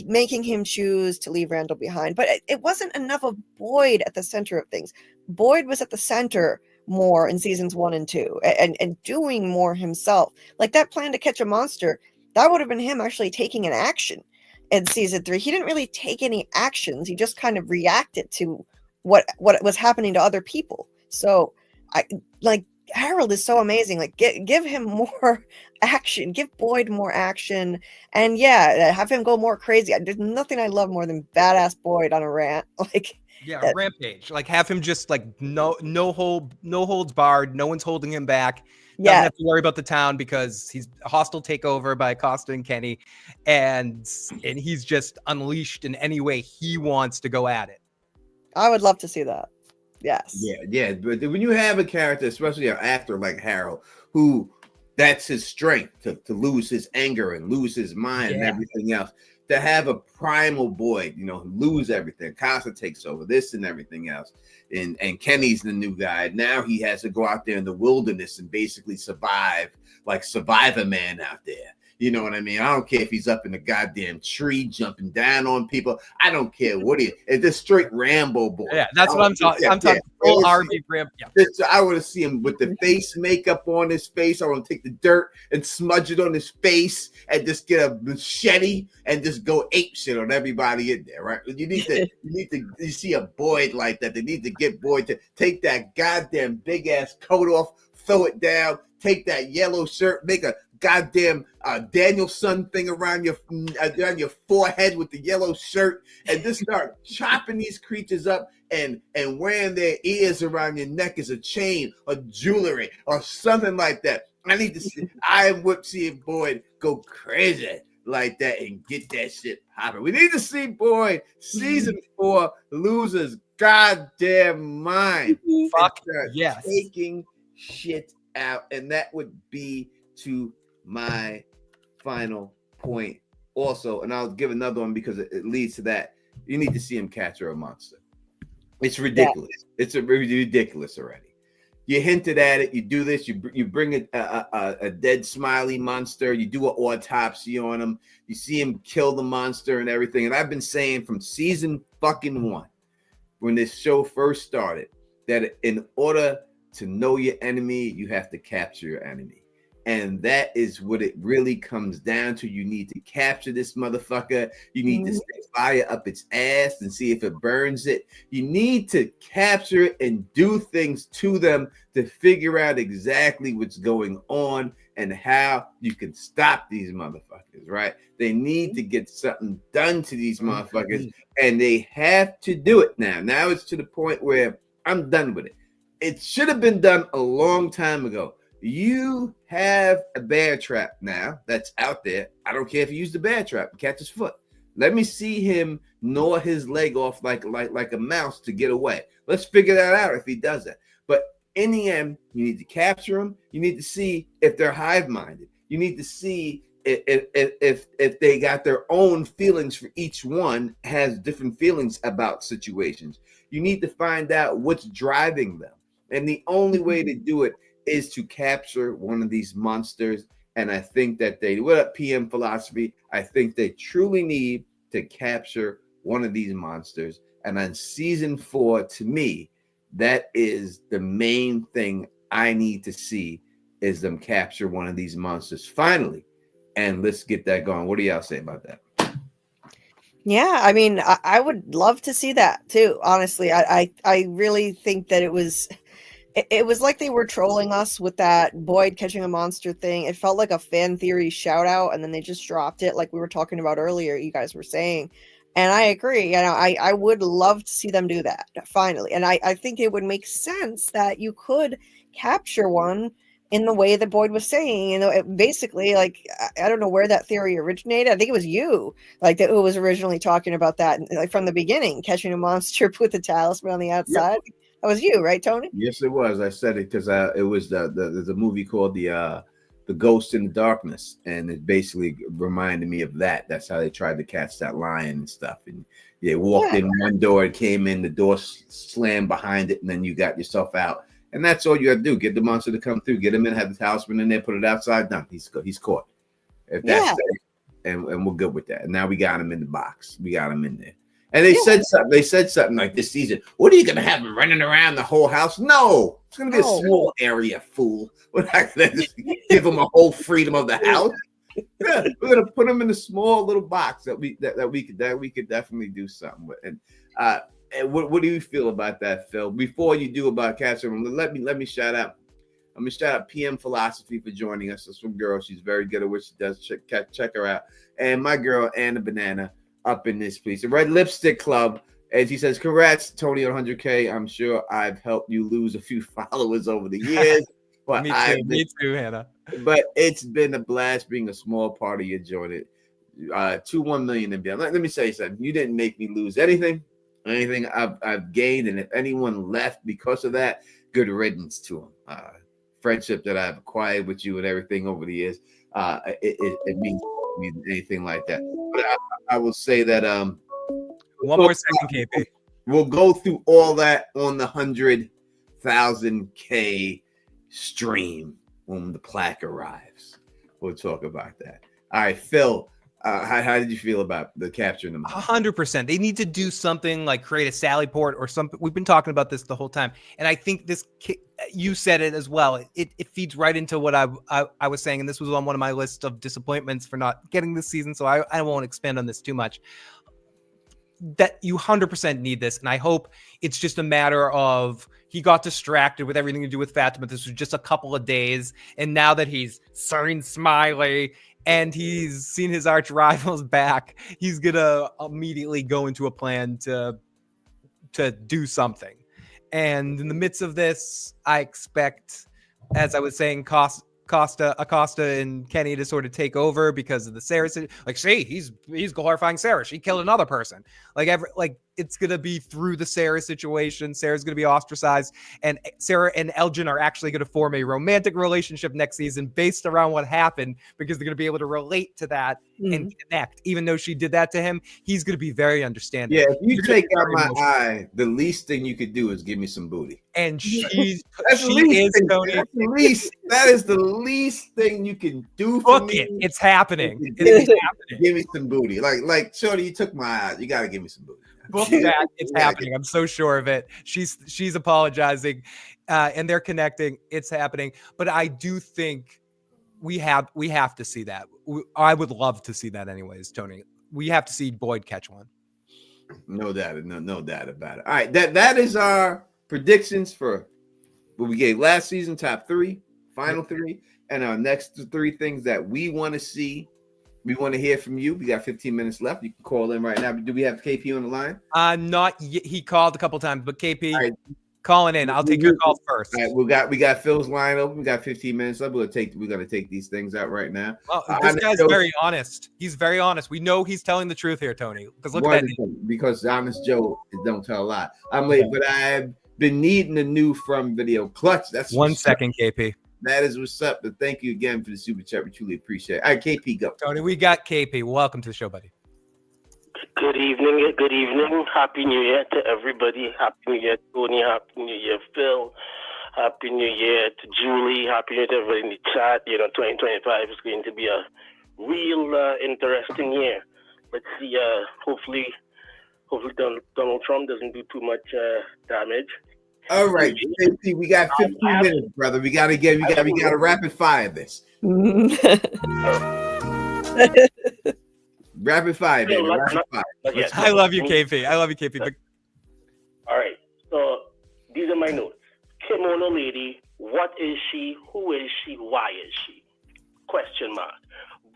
[SPEAKER 2] making him choose to leave Randall behind. But it wasn't enough of Boyd at the center of things. Boyd was at the center more in seasons 1 and 2 and doing more himself. Like that plan to catch a monster, that would have been him actually taking an action in season 3. He didn't really take any actions. He just kind of reacted to what was happening to other people. So Harold is so amazing. Like, give him more action, give Boyd more action, and have him go more crazy. There's nothing I love more than badass Boyd on a rant.
[SPEAKER 3] Rampage. Like, have him just no holds barred. No one's holding him back. Doesn't have to worry about the town because he's a hostile takeover by Costa and Kenny, and he's just unleashed in any way he wants to go at it.
[SPEAKER 2] I would love to see that. Yes.
[SPEAKER 1] Yeah. But when you have a character, especially an actor like Harold, who that's his strength to lose his anger and lose his mind and everything else, to have a primal Boyd, lose everything. Costa takes over this and everything else. And Kenny's the new guy. Now he has to go out there in the wilderness and basically survive, like Survivor Man out there. You know what I mean? I don't care if he's up in the goddamn tree jumping down on people. I don't care what he is. It's just straight Rambo boy.
[SPEAKER 3] Yeah, that's what I'm talking. I'm talking full RV Rambo. Yeah.
[SPEAKER 1] I want to see him with the face makeup on his face. I want to take the dirt and smudge it on his face and just get a machete and just go ape shit on everybody in there, right? You see a Boyd like that. They need to get Boyd to take that goddamn big ass coat off, throw it down, take that yellow shirt, make a goddamn Danielson thing around your forehead with the yellow shirt, and just start chopping these creatures up and wearing their ears around your neck as a chain or jewelry or something like that. I would see Boyd go crazy like that and get that shit popping. We need to see Boyd season 4 lose his goddamn mind.
[SPEAKER 3] Fuck yes.
[SPEAKER 1] Taking shit out, and that would be to my final point also, and I'll give another one because it leads to that. You need to see him capture a monster. It's ridiculous. It's ridiculous already. You hinted at it. You do this. You bring a dead Smiley monster. You do an autopsy on him. You see him kill the monster and everything. And I've been saying from season fucking 1, when this show first started, that in order to know your enemy, you have to capture your enemy. And that is what it really comes down to. You need to capture this motherfucker. You need to stick fire up its ass and see if it burns it. You need to capture it and do things to them to figure out exactly what's going on and how you can stop these motherfuckers, right? They need to get something done to these motherfuckers, and they have to do it now. Now it's to the point where I'm done with it. It should have been done a long time ago. You have a bear trap now that's out there. I don't care if you use the bear trap and catch his foot. Let me see him gnaw his leg off like a mouse to get away. Let's figure that out if he does that. But in the end, you need to capture them. You need to see if they're hive-minded. You need to see if they got their own feelings. For each one has different feelings about situations. You need to find out what's driving them. And the only way to do it is to capture one of these monsters. And I think that what up, PM Philosophy? I think they truly need to capture one of these monsters. And on season 4, to me, that is the main thing I need to see, is them capture one of these monsters finally. And let's get that going. What do y'all say about that?
[SPEAKER 2] Yeah, I mean, I would love to see that too. Honestly, I really think that it was like they were trolling us with that Boyd catching a monster thing. It felt like a fan theory shout out, and then they just dropped it like we were talking about earlier, you guys were saying. And I agree. I would love to see them do that finally. And I think it would make sense that you could capture one in the way that Boyd was saying. Basically, like, I don't know where that theory originated. I think it was you, like, who was originally talking about that, like, from the beginning, catching a monster with the talisman on the outside. Yep. That was you, right, Tony?
[SPEAKER 1] Yes, it was. I said it because it was there's a movie called the Ghost in the Darkness, and it basically reminded me of that. That's how they tried to catch that lion and stuff. And they walked in one door, it came in, the door slammed behind it, and then you got yourself out. And that's all you have to do. Get the monster to come through, get him in, have the talisman in there, put it outside, done. He's caught. If that's it, and we're good with that. And now we got him in the box. We got him in there. And they said something. They said something like this season. What are you gonna have him running around the whole house? No, it's gonna be a small area, fool. We're not gonna just give him a whole freedom of the house. Yeah, we're gonna put him in a small little box that we could definitely do something with. And what do you feel about that, Phil? Before you do about catching him, let me shout out. I'm gonna shout out PM Philosophy for joining us. That's some girl. She's very good at what she does. Check her out. And my girl Anna Banana up in this piece, the Red Lipstick Club, and she says, "Congrats, Tony, on 100K. I'm sure I've helped you lose a few followers over the years. But
[SPEAKER 3] Me too, Hannah.
[SPEAKER 1] But it's been a blast being a small part of your journey. 1 million and beyond. Let me say something. You didn't make me lose anything I've gained, and if anyone left because of that, good riddance to them. Friendship that I've acquired with you and everything over the years, it means more to me than anything like that. But I will say that
[SPEAKER 3] one more second, KP.
[SPEAKER 1] We'll go through all that on the 100,000K stream when the plaque arrives. We'll talk about that. All right, Phil. How did you feel about the capturing them?
[SPEAKER 3] 100%. They need to do something like create a Sally Port or something. We've been talking about this the whole time, and I think this. You said it as well. It feeds right into what I was saying, and this was on one of my lists of disappointments for not getting this season. So I won't expand on this too much. That you 100% need this, and I hope it's just a matter of he got distracted with everything to do with Fatima. This was just a couple of days, and now that he's starting Smiley and he's seen his arch rivals back, he's gonna immediately go into a plan to do something. And in the midst of this, I expect, as I was saying, Acosta and Kenny to sort of take over because of the Sarah. Like, see, he's glorifying Sarah. She killed another person. Like it's gonna be through the Sarah situation. Sarah's gonna be ostracized, and Sarah and Elgin are actually gonna form a romantic relationship next season based around what happened, because they're gonna be able to relate to that and connect. Even though she did that to him, he's gonna be very understanding.
[SPEAKER 1] Yeah, if you take out my eye, the least thing you could do is give me some booty.
[SPEAKER 3] And
[SPEAKER 1] that is the least thing you can do for me.
[SPEAKER 3] It's happening.
[SPEAKER 1] It's happening. Give me some booty. Like Shorty, you took my eye. You gotta give me some booty.
[SPEAKER 3] Book that. It's happening. I'm so sure of it. She's apologizing, and they're connecting. It's happening. But I do think we have to see that. I would love to see that anyways, Tony. We have to see Boyd catch one.
[SPEAKER 1] No doubt. No doubt about it. All right. That is our predictions for what we gave last season, top 3, final 3, and our next 3 things that we want to see. We want to hear from you. We got 15 minutes left. You can call in right now. Do we have KP on the line?
[SPEAKER 3] Not yet. He called a couple times, but KP, right, calling in. I'll take your call first.
[SPEAKER 1] All right, we got Phil's line open. We got 15 minutes left. We're gonna take these things out right now.
[SPEAKER 3] Well, this guy's very honest. He's very honest. We know he's telling the truth here, Tony. Because look at that.
[SPEAKER 1] Because honest Joe don't tell a lie. I'm late, but I've been needing a new From video clutch. That's
[SPEAKER 3] 1 second, KP.
[SPEAKER 1] That is what's up. But thank you again for the super chat. We truly appreciate it. All right, KP, go.
[SPEAKER 3] Tony, we got KP. Welcome to the show, buddy.
[SPEAKER 6] Good evening. Good evening. Happy New Year to everybody. Happy New Year, Tony. Happy New Year, Phil. Happy New Year to Julie. Happy New Year to everybody in the chat. 2025 is going to be a real interesting year. Let's see. Hopefully Donald Trump doesn't do too much damage.
[SPEAKER 1] All right, JP, we got 15 minutes, brother. We gotta rapid fire this. Rapid fire, baby. Rapid fire.
[SPEAKER 3] I love you, KP. I love you, KP.
[SPEAKER 6] All right. So these are my notes. Kimono lady. What is she? Who is she? Why is she? Question mark.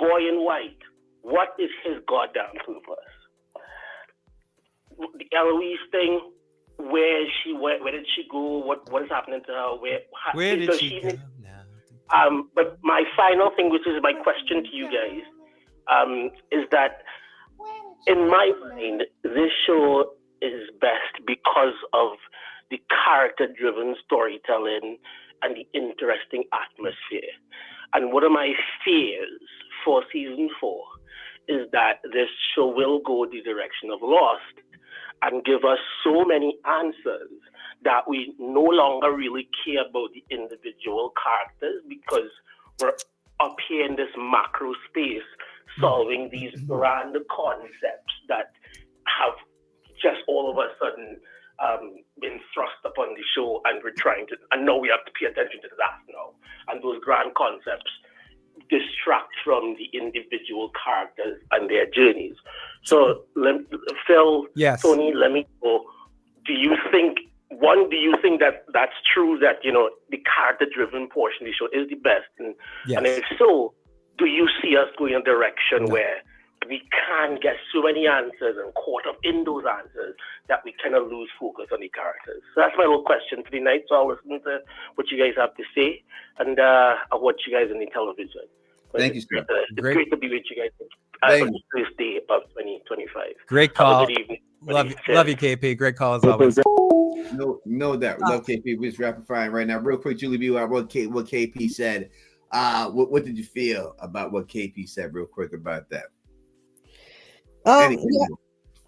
[SPEAKER 6] Boy in white. What is his goddamn purpose? The Eloise thing. Where is she? Where did she go? What is happening to her? Where did she go now? But my final thing, which is my question to you guys, is that in my mind, this show is best because of the character-driven storytelling and the interesting atmosphere. And one of my fears for season 4 is that this show will go the direction of Lost and give us so many answers that we no longer really care about the individual characters, because we're up here in this macro space solving these grand concepts that have just all of a sudden been thrust upon the show, and we're trying to, and now we have to pay attention to that now. And those grand concepts distract from the individual characters and their journeys. So, Phil,
[SPEAKER 3] yes.
[SPEAKER 6] Tony, let me go. Do you think that that's true, that, the character-driven portion of the show is the best? And if so, do you see us going in a direction where we can get so many answers and caught up in those answers that we kind of lose focus on the characters. So that's my little question for the night. So I'll listen to what you guys have to say, and I'll watch you guys on the television. But
[SPEAKER 1] Thank you, sir.
[SPEAKER 6] It's great to be with you guys on the first day of 2025.
[SPEAKER 3] Great call.
[SPEAKER 6] Have a good evening.
[SPEAKER 3] Love you, KP. Great call as always.
[SPEAKER 1] No doubt. Love KP. We're just rapid firing right now. Real quick, Julie B, what KP said. What did you feel about what KP said? Real quick about that.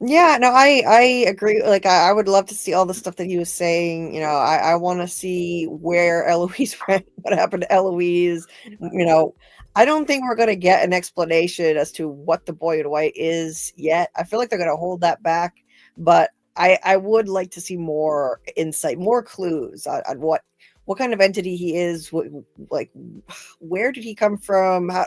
[SPEAKER 2] Yeah, no, I agree. Like, I would love to see all the stuff that he was saying. You know, I want to see where Eloise went, what happened to Eloise. You know, I don't think we're going to get an explanation as to what the Boyd White is yet. I feel like they're going to hold that back, but I would like to see more insight, more clues on what kind of entity he is. Like, where did he come from? How,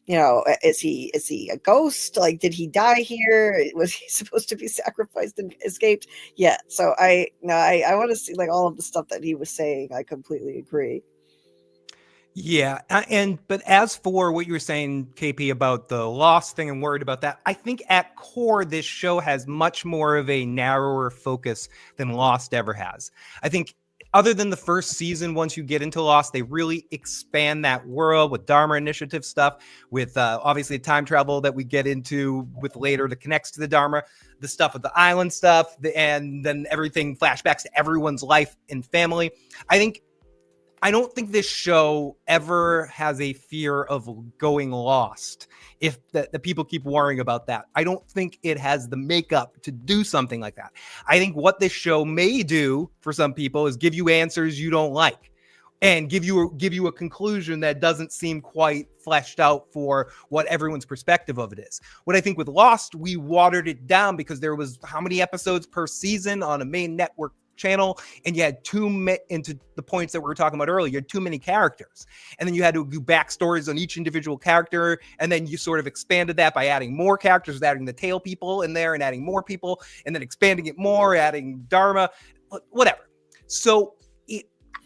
[SPEAKER 2] you know, is he a ghost? Like, did he die here? Was he supposed to be sacrificed and escaped? Yeah. So I want to see like all of the stuff that he was saying. I completely agree.
[SPEAKER 3] Yeah, but as for what you were saying, KP, about the Lost thing and worried about that, I think at core this show has much more of a narrower focus than Lost ever has. I think other than the first season, once you get into Lost, they really expand that world with Dharma Initiative stuff, with obviously time travel that we get into with later that connects to the Dharma, the stuff with the island stuff, and then everything flashbacks to everyone's life and family. I don't think this show ever has a fear of going lost. If the people keep worrying about that, I don't think it has the makeup to do something like that. I think what this show may do for some people is give you answers you don't like, and give you a conclusion that doesn't seem quite fleshed out for what everyone's perspective of it is. What I think with Lost, we watered it down because there was how many episodes per season on a main network channel, and you had into the points that we were talking about earlier, you had too many characters, and then you had to do backstories on each individual character, and then you sort of expanded that by adding more characters, adding the tail people in there, and adding more people, and then expanding it more, adding Dharma, whatever. So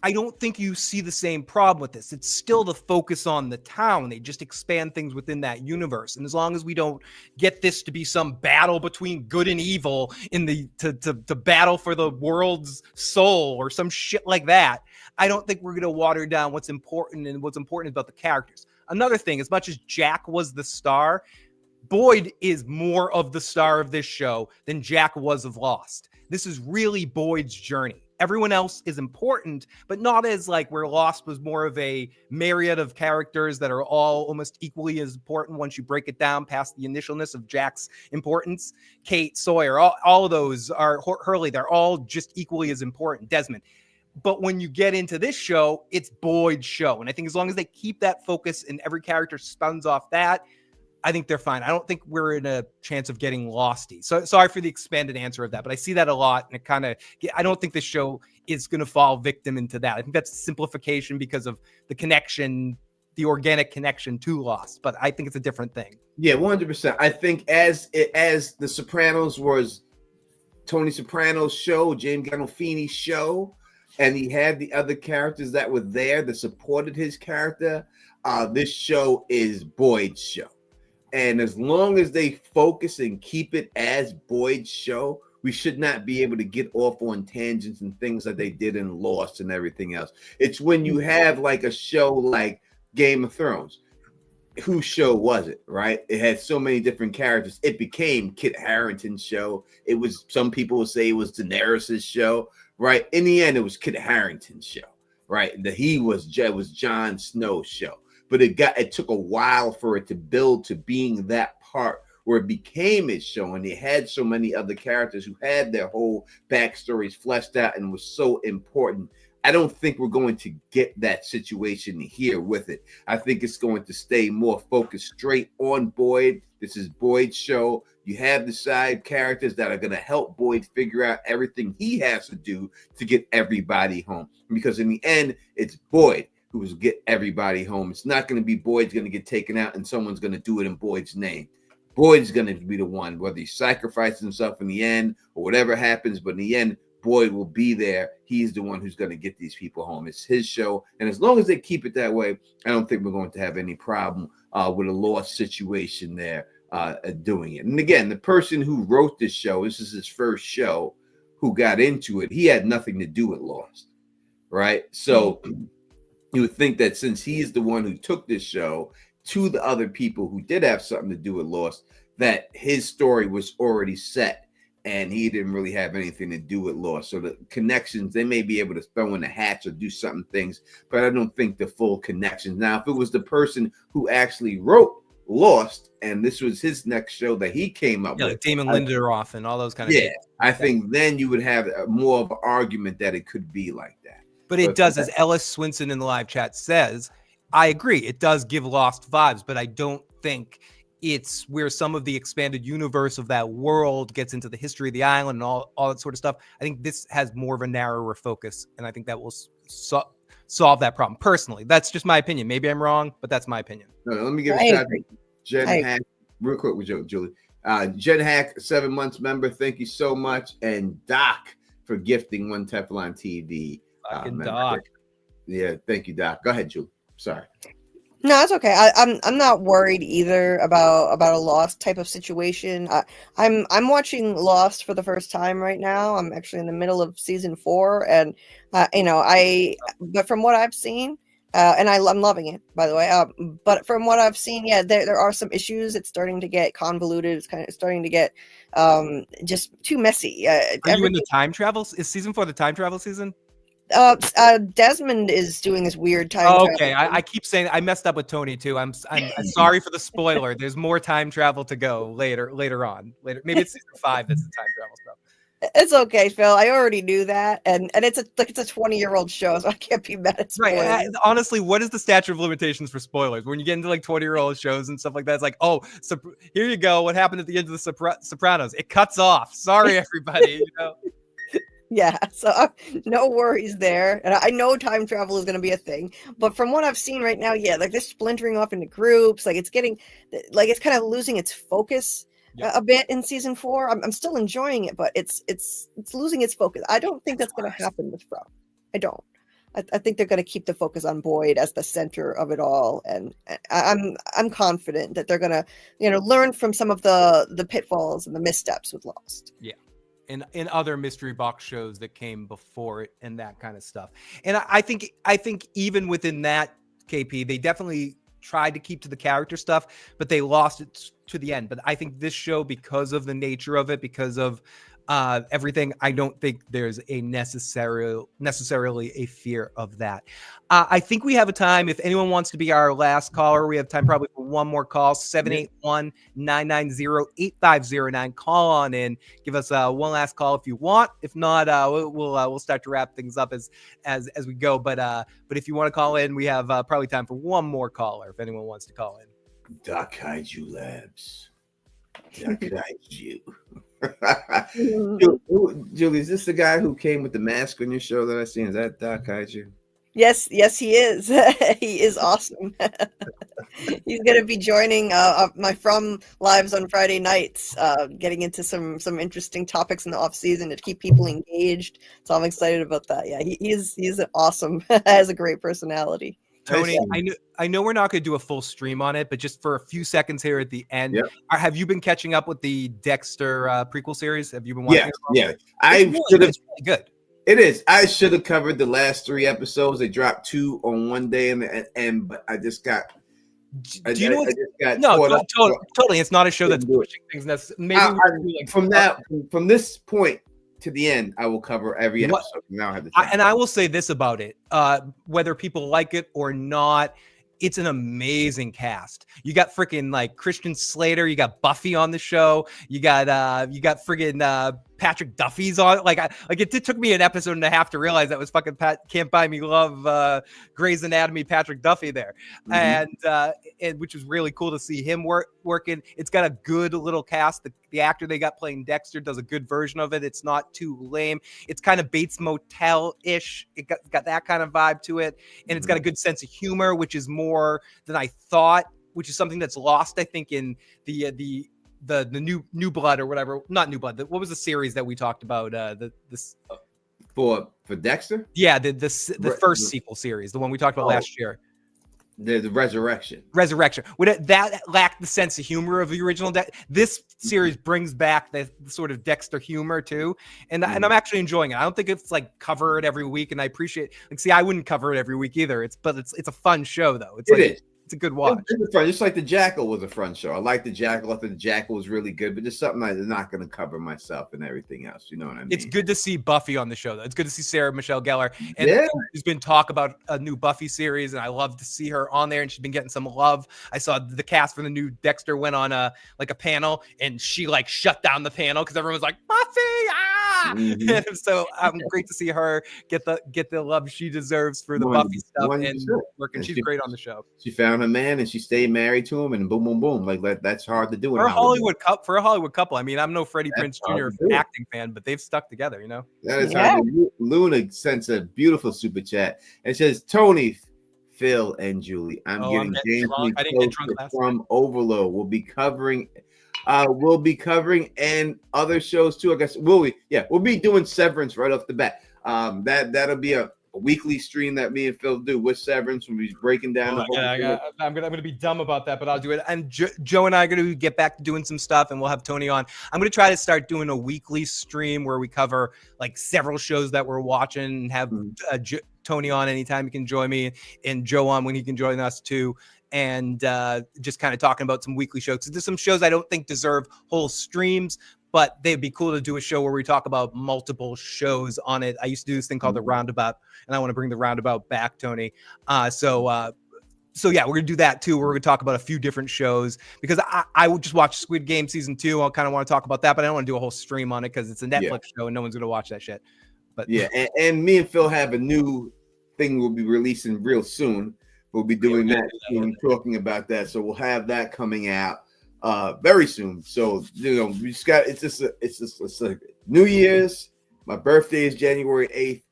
[SPEAKER 3] I don't think you see the same problem with this. It's still the focus on the town. They just expand things within that universe. And as long as we don't get this to be some battle between good and evil to battle for the world's soul or some shit like that, I don't think we're going to water down what's important, and what's important is about the characters. Another thing, as much as Jack was the star, Boyd is more of the star of this show than Jack was of Lost. This is really Boyd's journey. Everyone else is important, but not as like where Lost was more of a myriad of characters that are all almost equally as important once you break it down past the initialness of Jack's importance. Kate, Sawyer, all of those are Hurley. They're all just equally as important. Desmond. But when you get into this show, it's Boyd's show. And I think as long as they keep that focus and every character spuns off that, I think they're fine. I don't think we're in a chance of getting losty. So sorry for the expanded answer of that, but I see that a lot. And I don't think this show is going to fall victim into that. I think that's simplification because of the connection, the organic connection to Lost, but I think it's a different thing.
[SPEAKER 1] Yeah, 100%. I think as The Sopranos was Tony Soprano's show, James Gandolfini's show, and he had the other characters that were there that supported his character, this show is Boyd's show. And as long as they focus and keep it as Boyd's show, we should not be able to get off on tangents and things that they did in Lost and everything else. It's when you have like a show like Game of Thrones. Whose show was it, right? It had so many different characters. It became Kit Harington's show. It was, some people would say it was Daenerys's show, right? In the end, it was Kit Harington's show, right? It was Jon Snow's show. But it took a while for it to build to being that part where it became its show, and they had so many other characters who had their whole backstories fleshed out and was so important. I don't think we're going to get that situation here with it. I think it's going to stay more focused straight on Boyd. This is Boyd's show. You have the side characters that are going to help Boyd figure out everything he has to do to get everybody home. Because in the end, it's Boyd who will get everybody home. It's not going to be Boyd's going to get taken out and someone's going to do it in Boyd's name. Boyd's going to be the one, whether he sacrifices himself in the end or whatever happens, but in the end, Boyd will be there. He's the one who's going to get these people home. It's his show. And as long as they keep it that way, I don't think we're going to have any problem with a Lost situation there doing it. And again, the person who wrote this show, this is his first show, who got into it, he had nothing to do with Lost, right? So you would think that since he's the one who took this show to the other people who did have something to do with Lost, that his story was already set and he didn't really have anything to do with Lost. So the connections, they may be able to throw in a hatch or do something things, but I don't think the full connections. Now, if it was the person who actually wrote Lost and this was his next show that he came up with,
[SPEAKER 3] like Damon Lindelof and all those kind of
[SPEAKER 1] things. I think then you would have more of an argument that it could be like that.
[SPEAKER 3] But it does, as Ellis Swinson in the live chat says, I agree. It does give Lost vibes, but I don't think it's where some of the expanded universe of that world gets into the history of the island and all that sort of stuff. I think this has more of a narrower focus, and I think that will solve that problem. Personally, that's just my opinion. Maybe I'm wrong, but that's my opinion.
[SPEAKER 1] No, let me give a shout out to Jen Hack real quick with Julie. Jen Hack, 7 months member. Thank you so much. And Doc for gifting one Teflon TV.
[SPEAKER 3] Doc.
[SPEAKER 1] Yeah, thank you, Doc. Go ahead, Julie. Sorry.
[SPEAKER 2] No, it's okay. I'm not worried either about a Lost type of situation. I'm watching Lost for the first time right now. I'm actually in the middle of season 4, and but from what I've seen, and I'm loving it, by the way. But from what I've seen, yeah, there are some issues. It's starting to get convoluted. It's kind of starting to get just too messy.
[SPEAKER 3] Are you in the time travel? Is season 4 the time travel season?
[SPEAKER 2] Desmond is doing this weird time
[SPEAKER 3] travel. Okay, I keep saying I messed up with Tony too. I'm sorry for the spoiler. There's more time travel to go later on. Maybe it's season 5 that's the time travel stuff.
[SPEAKER 2] It's okay, Phil. I already knew that, and it's a 20-year-old show, so I can't be mad at spoilers.
[SPEAKER 3] Right. Honestly, what is the statute of limitations for spoilers? When you get into like 20-year-old shows and stuff like that, it's like, oh, so here you go. What happened at the end of the Sopranos? It cuts off. Sorry, everybody.
[SPEAKER 2] Yeah, so no worries there. And I know time travel is going to be a thing, but from what I've seen right now, yeah, like they're splintering off into groups. Like it's getting, like it's kind of losing its focus a bit in season 4. I'm still enjoying it, but it's losing its focus. I don't think that's going to happen with Fro. I don't. I think they're going to keep the focus on Boyd as the center of it all, and I'm confident that they're going to learn from some of the pitfalls and the missteps with Lost.
[SPEAKER 3] Yeah. In other mystery box shows that came before it and that kind of stuff. And I think even within that, KP, they definitely tried to keep to the character stuff, but they lost it to the end. But I think this show, because of the nature of it, because of everything, I don't think there's a necessarily a fear of that. I think we have a time. If anyone wants to be our last caller, we have time probably for one more call. 781-990-8509. Call on in. Give us one last call if you want. If not, we'll start to wrap things up as we go. But if you want to call in, we have probably time for one more caller. If anyone wants to call in.
[SPEAKER 1] Doc Kaiju Labs. Doc Kaiju. Julie, is this the guy who came with the mask on your show that I seen? Is that Doc Kaiju?
[SPEAKER 2] Yes, he is. He is awesome. He's going to be joining my From Lives on Friday nights, getting into some interesting topics in the off season to keep people engaged. So I'm excited about that. Yeah, he's awesome. Has a great personality.
[SPEAKER 3] Tony, I know we're not going to do a full stream on it, but just for a few seconds here at the end, have you been catching up with the Dexter prequel series? Have you been watching it?
[SPEAKER 1] Yeah.
[SPEAKER 3] It's really good.
[SPEAKER 1] It is. I should have covered the last 3 episodes. They dropped 2 on one day, but I just got.
[SPEAKER 3] Totally. It's not a show that's pushing things. Maybe
[SPEAKER 1] from this point to the end, I will cover every episode. Now I have the time.
[SPEAKER 3] And I will say this about it: whether people like it or not, it's an amazing cast. You got freaking like Christian Slater. You got Buffy on the show. You got friggin' Patrick Duffy's on. It took me an episode and a half to realize that was fucking Can't Buy Me Love, Grey's Anatomy, Patrick Duffy there, and which was really cool to see him working. It's got a good little cast. The actor they got playing Dexter does a good version of it. It's not too lame. It's kind of Bates Motel-ish. It got that kind of vibe to it, and it's got a good sense of humor, which is more than I thought. Which is something that's lost, I think, in the New Blood or whatever. Not New Blood. What was the series that we talked about?
[SPEAKER 1] For Dexter?
[SPEAKER 3] Yeah, the first sequel series, the one we talked about last year.
[SPEAKER 1] The resurrection.
[SPEAKER 3] That lacked the sense of humor of the original. This series brings back the sort of Dexter humor too, and I'm actually enjoying it. I don't think it's like covered every week, and I appreciate. Like, see, I wouldn't cover it every week either. It's a fun show though. It's a good watch.
[SPEAKER 1] It's fun. Just like The Jackal was a fun show. I like The Jackal. I think The Jackal was really good, but just something I'm not going to cover myself and everything else. You know what I mean?
[SPEAKER 3] It's good to see Buffy on the show, though. It's good to see Sarah Michelle Gellar. And there's been talk about a new Buffy series, and I love to see her on there, and she's been getting some love. I saw the cast for the new Dexter went on a panel, and she like shut down the panel because everyone was like, Buffy, ah! And so great to see her get the love she deserves for the Buffy stuff 100%. And working. She's great on the show.
[SPEAKER 1] She found her man, and she stayed married to him, and boom, boom, boom. Like that's hard to do.
[SPEAKER 3] For a Hollywood couple. I mean, I'm no Freddie Prinze Jr. acting fan, but they've stuck together, you know.
[SPEAKER 1] That is hard. Luna sends a beautiful super chat. It says, Tony, Phil, and Julie, I'm getting dangerously close from Overload. We'll be covering and other shows too. I guess will we? Yeah, we'll be doing Severance right off the bat. That'll be a weekly stream that me and Phil do with Severance when we're breaking down.
[SPEAKER 3] I'm gonna be dumb about that, but I'll do it. And Joe and I are gonna get back to doing some stuff, and we'll have Tony on. I'm gonna try to start doing a weekly stream where we cover like several shows that we're watching and have Tony on anytime he can join me, and Joe on when he can join us too. And just kind of talking about some weekly shows. There's some shows I don't think deserve whole streams, but they'd be cool to do a show where we talk about multiple shows on it. I used to do this thing called The Roundabout, and I want to bring The Roundabout back, Tony. So yeah, we're going to do that too. We're going to talk about a few different shows because I will just watch Squid Game season 2. I'll kind of want to talk about that, but I don't want to do a whole stream on it because it's a Netflix show and no one's going to watch that shit. But
[SPEAKER 1] yeah, and me and Phil have a new thing we'll be releasing real soon. We'll be doing that and talking about that. So we'll have that coming out very soon. So we just got it's like New Year's. My birthday is January 8th.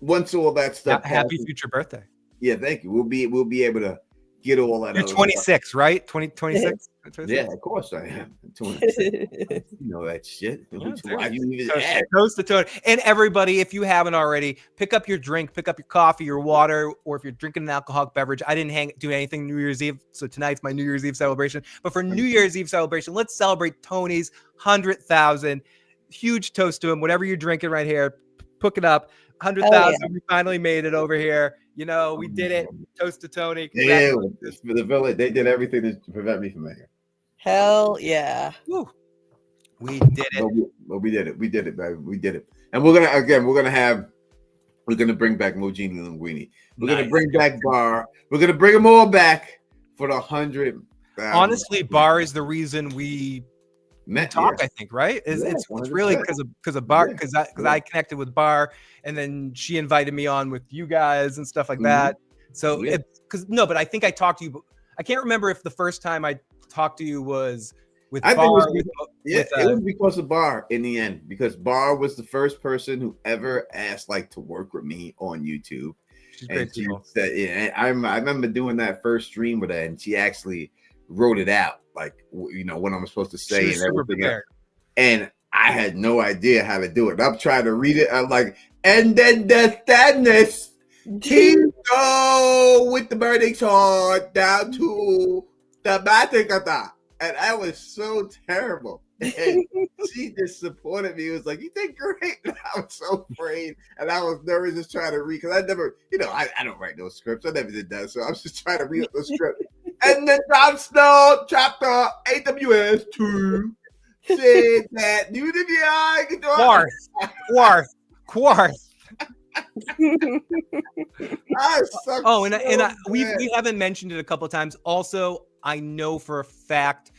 [SPEAKER 1] Once all that stuff
[SPEAKER 3] happy future birthday.
[SPEAKER 1] Yeah, thank you. We'll be able to get all that.
[SPEAKER 3] You're 26, right? 26?
[SPEAKER 1] Yeah, of course I am. 26. You know that shit.
[SPEAKER 3] Toast to Tony. And everybody, if you haven't already, pick up your drink, pick up your coffee, your water, or if you're drinking an alcoholic beverage. I didn't do anything New Year's Eve, so tonight's my New Year's Eve celebration. But for New Year's Eve celebration, let's celebrate Tony's 100,000. Huge toast to him. Whatever you're drinking right here, pick it up. 100,000. We finally made it over here. You know, we did it. Toast to Tony.
[SPEAKER 1] Yeah, for the village, they did everything to prevent me from making it.
[SPEAKER 2] Hell yeah.
[SPEAKER 3] Woo. We did it.
[SPEAKER 1] But we did it. We did it, baby. We did it. And we're gonna bring back Mojini Linguini. We're gonna bring back Bar. We're gonna bring them all back for the 100.
[SPEAKER 3] Honestly, Bar is the reason we talk. I think, right? It's really because of Bar, because I connected with Bar, and then she invited me on with you guys and stuff like that. So but I think I talked to you. I can't remember if the first time I talked to you was with Bar.
[SPEAKER 1] It was because of Bar in the end, because Bar was the first person who ever asked to work with me on YouTube.
[SPEAKER 3] She's great.
[SPEAKER 1] She said, I remember doing that first stream with her, and she actually wrote it out, what I'm supposed to say and everything. And I had no idea how to do it. I'm trying to read it. I'm like, and then the sadness, he go with the burning sword down to the Batikata. And I was so terrible. And she just supported me. It was like, you did great. And I was so afraid. And I was nervous just trying to read, because I never, I don't write no scripts. I never did that. So I was just trying to read the script. And then Jon Snow, chapter AWS 2, said that
[SPEAKER 3] Quarth.
[SPEAKER 1] We
[SPEAKER 3] we haven't mentioned it a couple of times. Also, I know for a fact,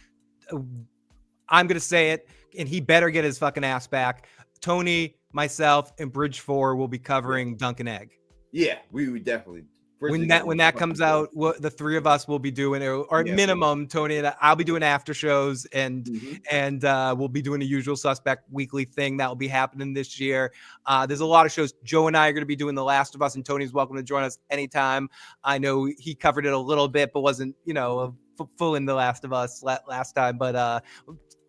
[SPEAKER 3] I'm going to say it, and he better get his fucking ass back. Tony, myself, and Bridge 4 will be covering Dunk and Egg.
[SPEAKER 1] Yeah, we would definitely.
[SPEAKER 3] When that comes out, the three of us will be doing it, or at minimum, Tony and I'll be doing after shows, and we'll be doing a Usual Suspect weekly thing that will be happening this year. There's a lot of shows. Joe and I are going to be doing The Last of Us, and Tony's welcome to join us anytime. I know he covered it a little bit, but wasn't full in The Last of Us last time. But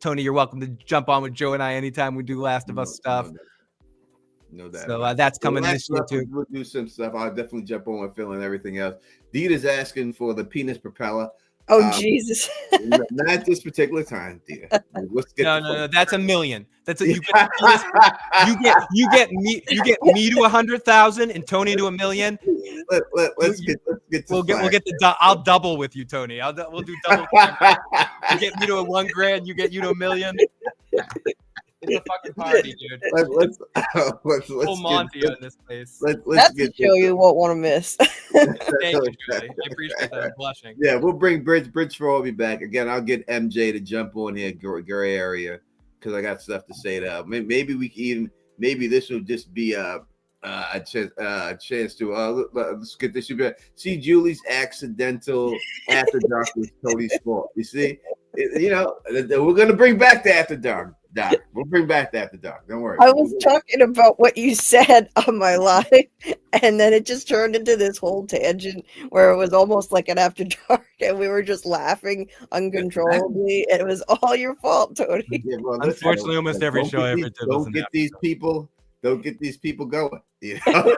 [SPEAKER 3] Tony, you're welcome to jump on with Joe and I anytime we do Last of Us stuff.
[SPEAKER 1] No doubt.
[SPEAKER 3] So that's coming this year too.
[SPEAKER 1] We'll do some stuff. I'll definitely jump on with Phil and everything else. Dita's asking for the penis propeller.
[SPEAKER 2] Oh Jesus!
[SPEAKER 1] Not this particular time, dear.
[SPEAKER 3] No. That's $1 million. That's you get me to 100,000 and Tony to $1 million.
[SPEAKER 1] Let's get.
[SPEAKER 3] We'll get the. I'll double with you, Tony. We'll do double. You get me to $1,000. You get you to $1 million. It's a fucking party, dude.
[SPEAKER 1] Let's
[SPEAKER 3] full Monty on this place.
[SPEAKER 2] That's a show you won't want to miss.
[SPEAKER 3] Thank you, Julie. I appreciate that. I'm blushing.
[SPEAKER 1] Yeah, we'll bring Bridge for all be back again. I'll get MJ to jump on here, gray area, because I got stuff to say to. Maybe we can even. Maybe this will just be a chance to let's get this. See, Julie's accidental after dark was Tony's fault. You see, we're gonna bring back the after dark. Doc, we'll bring back the after dark. Don't worry.
[SPEAKER 2] I was talking about what you said on my live, and then it just turned into this whole tangent where it was almost like an after dark, and we were just laughing uncontrollably. And it was all your fault, Tony.
[SPEAKER 1] Yeah, well,
[SPEAKER 3] unfortunately, almost every show I ever did.
[SPEAKER 1] Don't get these people going. You know?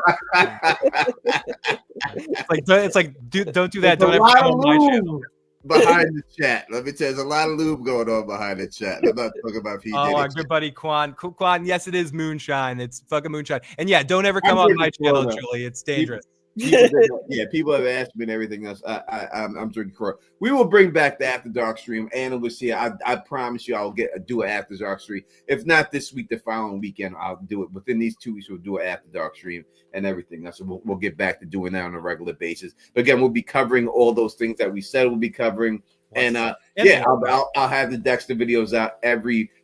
[SPEAKER 3] it's like don't do that. Don't ever come on my channel.
[SPEAKER 1] Behind the chat, let me tell you, there's a lot of lube going on behind the chat. I'm not talking about people.
[SPEAKER 3] Oh, our good buddy Quan. Yes, it is moonshine. It's fucking moonshine. And yeah, don't ever come on my channel, Julie. It's dangerous.
[SPEAKER 1] People have asked me and everything else. I'm drinking Crow. We will bring back the After Dark stream. Anna was here. I promise you, I'll do an After Dark stream. If not this week, the following weekend, I'll do it. Within these 2 weeks, we'll do an After Dark stream and everything else. So we'll get back to doing that on a regular basis. But again, we'll be covering all those things that we said we'll be covering. And I'll have the Dexter videos out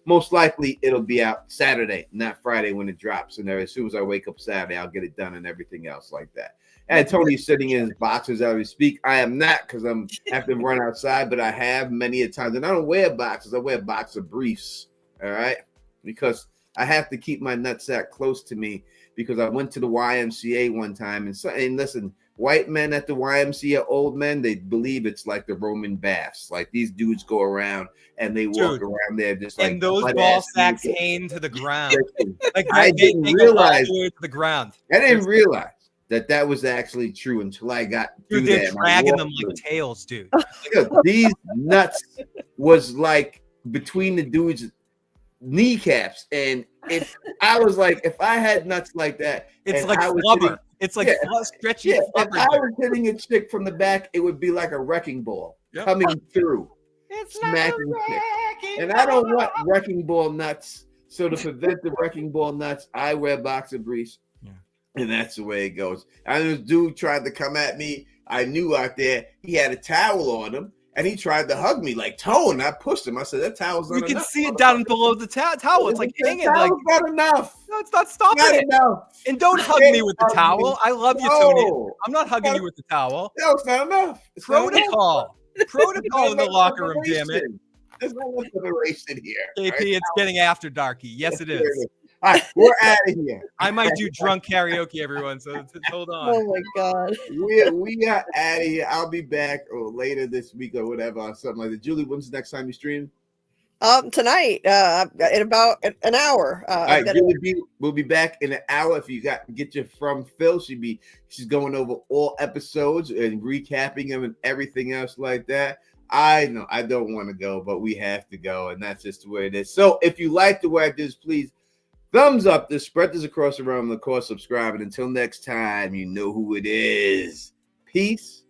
[SPEAKER 1] most likely it'll be out Saturday, not Friday when it drops. And as soon as I wake up Saturday, I'll get it done and everything else like that. And Tony's sitting in his boxers as we speak. I am not, because I'm have to run outside, but I have many a times. And I don't wear boxers. I wear boxer briefs. All right. Because I have to keep my nutsack close to me, because I went to the YMCA one time and listen, white men at the YMCA, old men, they believe it's like the Roman baths. Like these dudes go around and they walk around there just like,
[SPEAKER 3] and those ball sacks hang to the ground. Like
[SPEAKER 1] I didn't realize
[SPEAKER 3] to the ground.
[SPEAKER 1] I didn't realize that was actually true until I got through that.
[SPEAKER 3] They're dragging them like tails, dude.
[SPEAKER 1] These nuts was like between the dudes' kneecaps, and if I had nuts like that,
[SPEAKER 3] it's like flubber. It's like stretchy.
[SPEAKER 1] Yeah, if I was hitting a chick from the back, it would be like a wrecking ball coming through.
[SPEAKER 5] It's
[SPEAKER 1] smacking chick. And I don't want wrecking ball nuts. So to prevent the wrecking ball nuts, I wear boxer briefs. And that's the way it goes. And this dude tried to come at me. I knew out there he had a towel on him, and he tried to hug me like Tone. I pushed him. I said, "That towel's not enough."
[SPEAKER 3] You can see it down below the towel. It's like hanging. Like
[SPEAKER 1] not enough.
[SPEAKER 3] No, it's not stopping it.
[SPEAKER 1] Enough.
[SPEAKER 3] And don't hug me with the towel. I love you, Tony. I'm not hugging you with the towel.
[SPEAKER 1] No, it's not enough.
[SPEAKER 3] Protocol in the locker room. Damn it.
[SPEAKER 1] There's no liberation here.
[SPEAKER 3] KP, right? It's getting after darky. Yes, it is.
[SPEAKER 1] All right, we're out of here.
[SPEAKER 3] I might do drunk karaoke, everyone. So hold on.
[SPEAKER 2] Oh my god.
[SPEAKER 1] We are out of here. I'll be back later this week or whatever, or something like that. Julie, when's the next time you stream?
[SPEAKER 2] Tonight, in about an hour.
[SPEAKER 1] All right, Julie we'll be back in an hour. If you get your from Phil, she's going over all episodes and recapping them and everything else like that. I know I don't want to go, but we have to go, and that's just the way it is. So if you like the way I do this, please thumbs up this, spread this across the room, and of course subscribe. And until next time, you know who it is. Peace